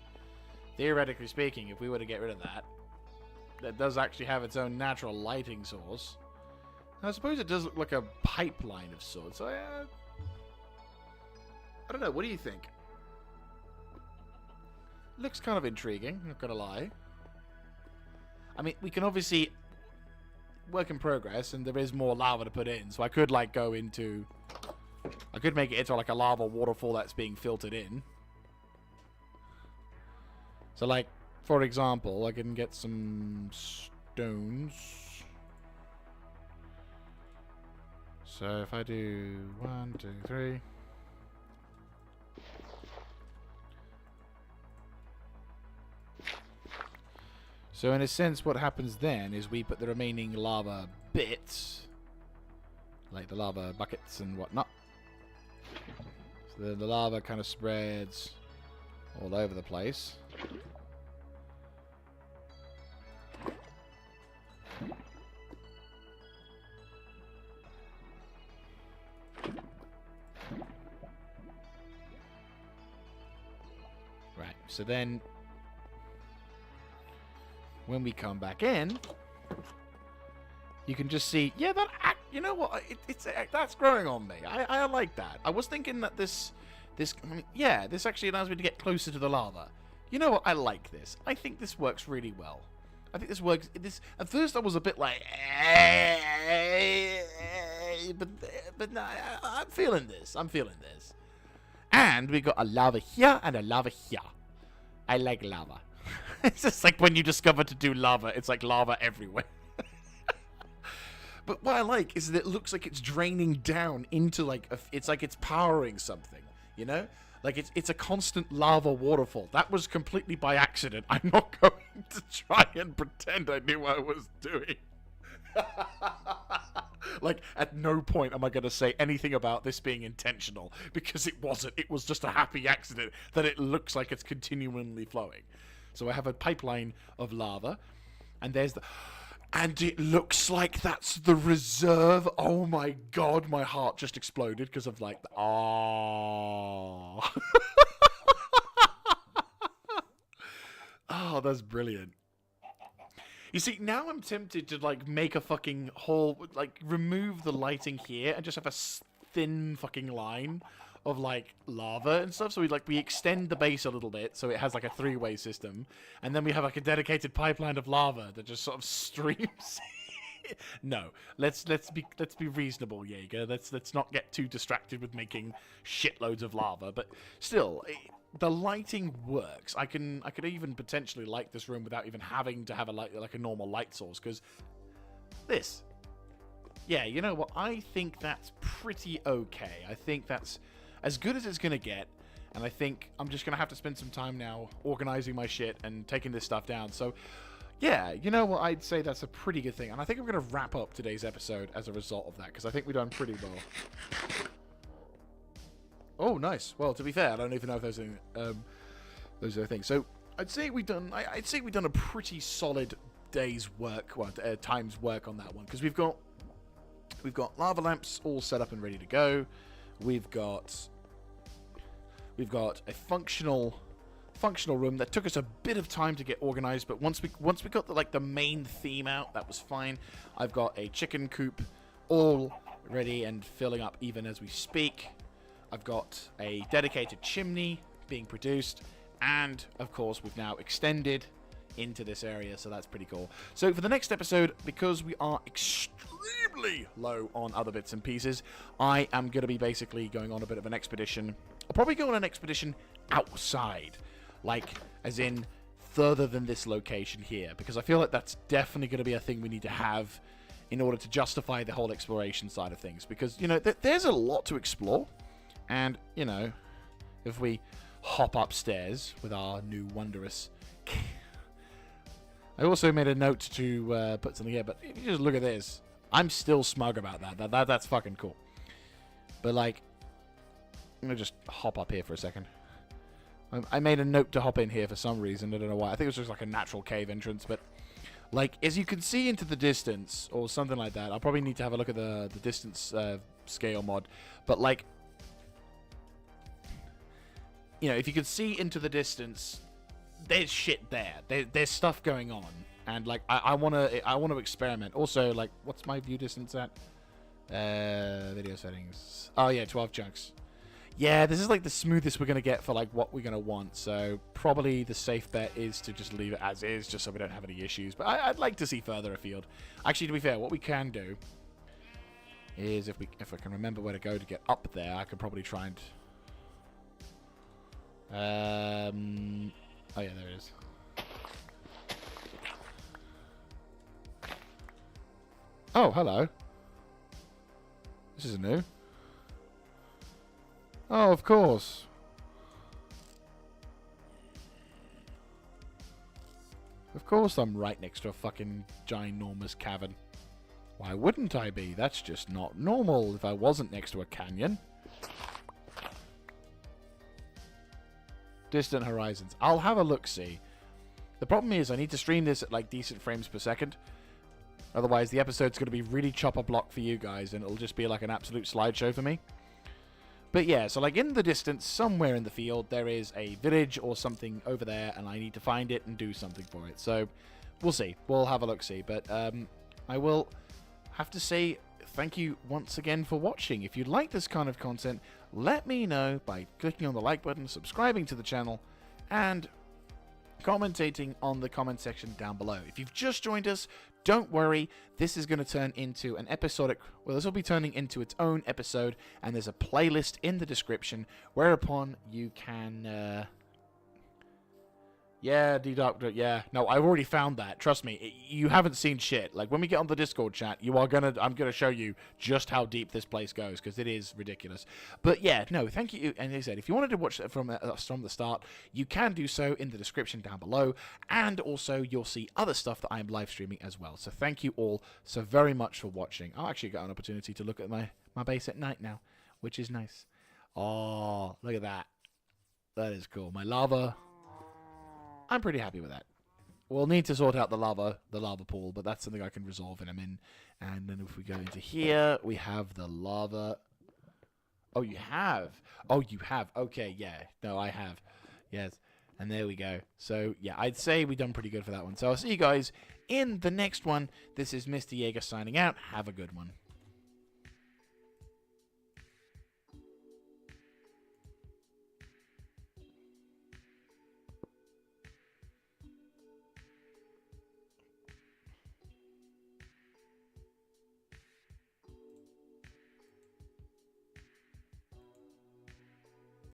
theoretically speaking, if we were to get rid of that, that does actually have its own natural lighting source. And I suppose it does look like a pipeline of sorts. So, I don't know. What do you think? Looks kind of intriguing, not gonna lie. I mean, we can obviously work in progress, and there is more lava to put in, so I could, like, go into... I could make it into, like, a lava waterfall that's being filtered in. So, like, for example, I can get some stones. So, if I do 1, 2, 3... So in a sense, what happens then is we put the remaining lava bits, like the lava buckets and whatnot. So the lava kind of spreads all over the place. So then, when we come back in, you can just see, yeah, you know what, that's growing on me. I like that. I was thinking that this actually allows me to get closer to the lava. You know what, I like this. I think this works really well. I think this works. At first I was a bit like, but no, I'm feeling this. I'm feeling this. And we got a lava here and a lava here. I like lava. It's just like when you discover to do lava, it's like lava everywhere. But what I like is that it looks like it's draining down into like it's like it's powering something, you know? Like it's a constant lava waterfall. That was completely by accident. I'm not going to try and pretend I knew what I was doing. Like, at no point am I going to say anything about this being intentional, because it wasn't. It was just a happy accident that it looks like it's continually flowing. So I have a pipeline of lava, and there's the... And it looks like that's the reserve. Oh my god, my heart just exploded because of like... Oh. Oh, that's brilliant. You see, now I'm tempted to, like, make a fucking whole, like, remove the lighting here and just have a thin fucking line of, like, lava and stuff. So we extend the base a little bit so it has, like, a three-way system. And then we have, like, a dedicated pipeline of lava that just sort of streams. No, let's be reasonable, Jaeger. Let's not get too distracted with making shitloads of lava. But still... The lighting works. I could even potentially light this room without even having to have like a normal light source, because this. Yeah, you know what? I think that's pretty okay. I think that's as good as it's going to get, and I think I'm just going to have to spend some time now organizing my shit and taking this stuff down. So, yeah, you know what? I'd say that's a pretty good thing, and I think I'm going to wrap up today's episode as a result of that, because I think we've done pretty well. Oh, nice. Well, to be fair, I don't even know if those are things. So I'd say we've done a pretty solid day's work, well, time's work on that one, because we've got lava lamps all set up and ready to go. We've got a functional room that took us a bit of time to get organized, but once we got the main theme out, that was fine. I've got a chicken coop all ready and filling up even as we speak. I've got a dedicated chimney being produced, and of course we've now extended into this area, so that's pretty cool. So for the next episode, because we are extremely low on other bits and pieces, I am going to be basically going on a bit of an expedition. I'll probably go on an expedition outside, like as in further than this location here, because I feel like that's definitely going to be a thing we need to have in order to justify the whole exploration side of things, because, you know, there's a lot to explore. And, you know, if we hop upstairs with our new wondrous... I also made a note to put something here, but if you just look at this, I'm still smug about that. That's fucking cool. But, like, I'm going to just hop up here for a second. I made a note to hop in here for some reason. I don't know why. I think it was just like a natural cave entrance, but... Like, as you can see into the distance, or something like that, I'll probably need to have a look at the distance scale mod. But, like... You know, if you could see into the distance, there's shit there. There's stuff going on, and like I want to experiment. Also, like, what's my view distance at? Video settings. Oh yeah, 12 chunks. Yeah, this is like the smoothest we're gonna get for like what we're gonna want. So probably the safe bet is to just leave it as is, just so we don't have any issues. But I'd like to see further afield. Actually, to be fair, what we can do is if I can remember where to go to get up there, I could probably try and. Oh yeah, there it is. Oh, hello. This is new. Oh, of course. Of course I'm right next to a fucking ginormous cavern. Why wouldn't I be? That's just not normal if I wasn't next to a canyon. Distant horizons. I'll have a look-see. The problem is I need to stream this at like decent frames per second. Otherwise the episode's going to be really chopper block for you guys, and it'll just be like an absolute slideshow for me. But yeah, so like in the distance, somewhere in the field, there is a village or something over there, and I need to find it and do something for it. So we'll see. We'll have a look-see. But I will have to say thank you once again for watching. If you like this kind of content, let me know by clicking on the like button, subscribing to the channel, and commentating on the comment section down below. If you've just joined us, don't worry, this is going to turn into an episodic, well, this will be turning into its own episode, and there's a playlist in the description, whereupon you can, yeah, D-Doctor, yeah. No, I've already found that. Trust me, you haven't seen shit. Like, when we get on the Discord chat, I'm gonna show you just how deep this place goes, because it is ridiculous. But yeah, no, thank you. And as I said, if you wanted to watch it from the start, you can do so in the description down below. And also, you'll see other stuff that I am live streaming as well. So thank you all so very much for watching. I'll actually get an opportunity to look at my base at night now, which is nice. Oh, look at that. That is cool. My lava... I'm pretty happy with that. We'll need to sort out the lava pool, but that's something I can resolve in a min. And then if we go into here, we have the lava. Oh, you have? Oh, you have. Okay, yeah. No, I have. Yes. And there we go. So, yeah, I'd say we've done pretty good for that one. So I'll see you guys in the next one. This is Mr. Jaeger signing out. Have a good one.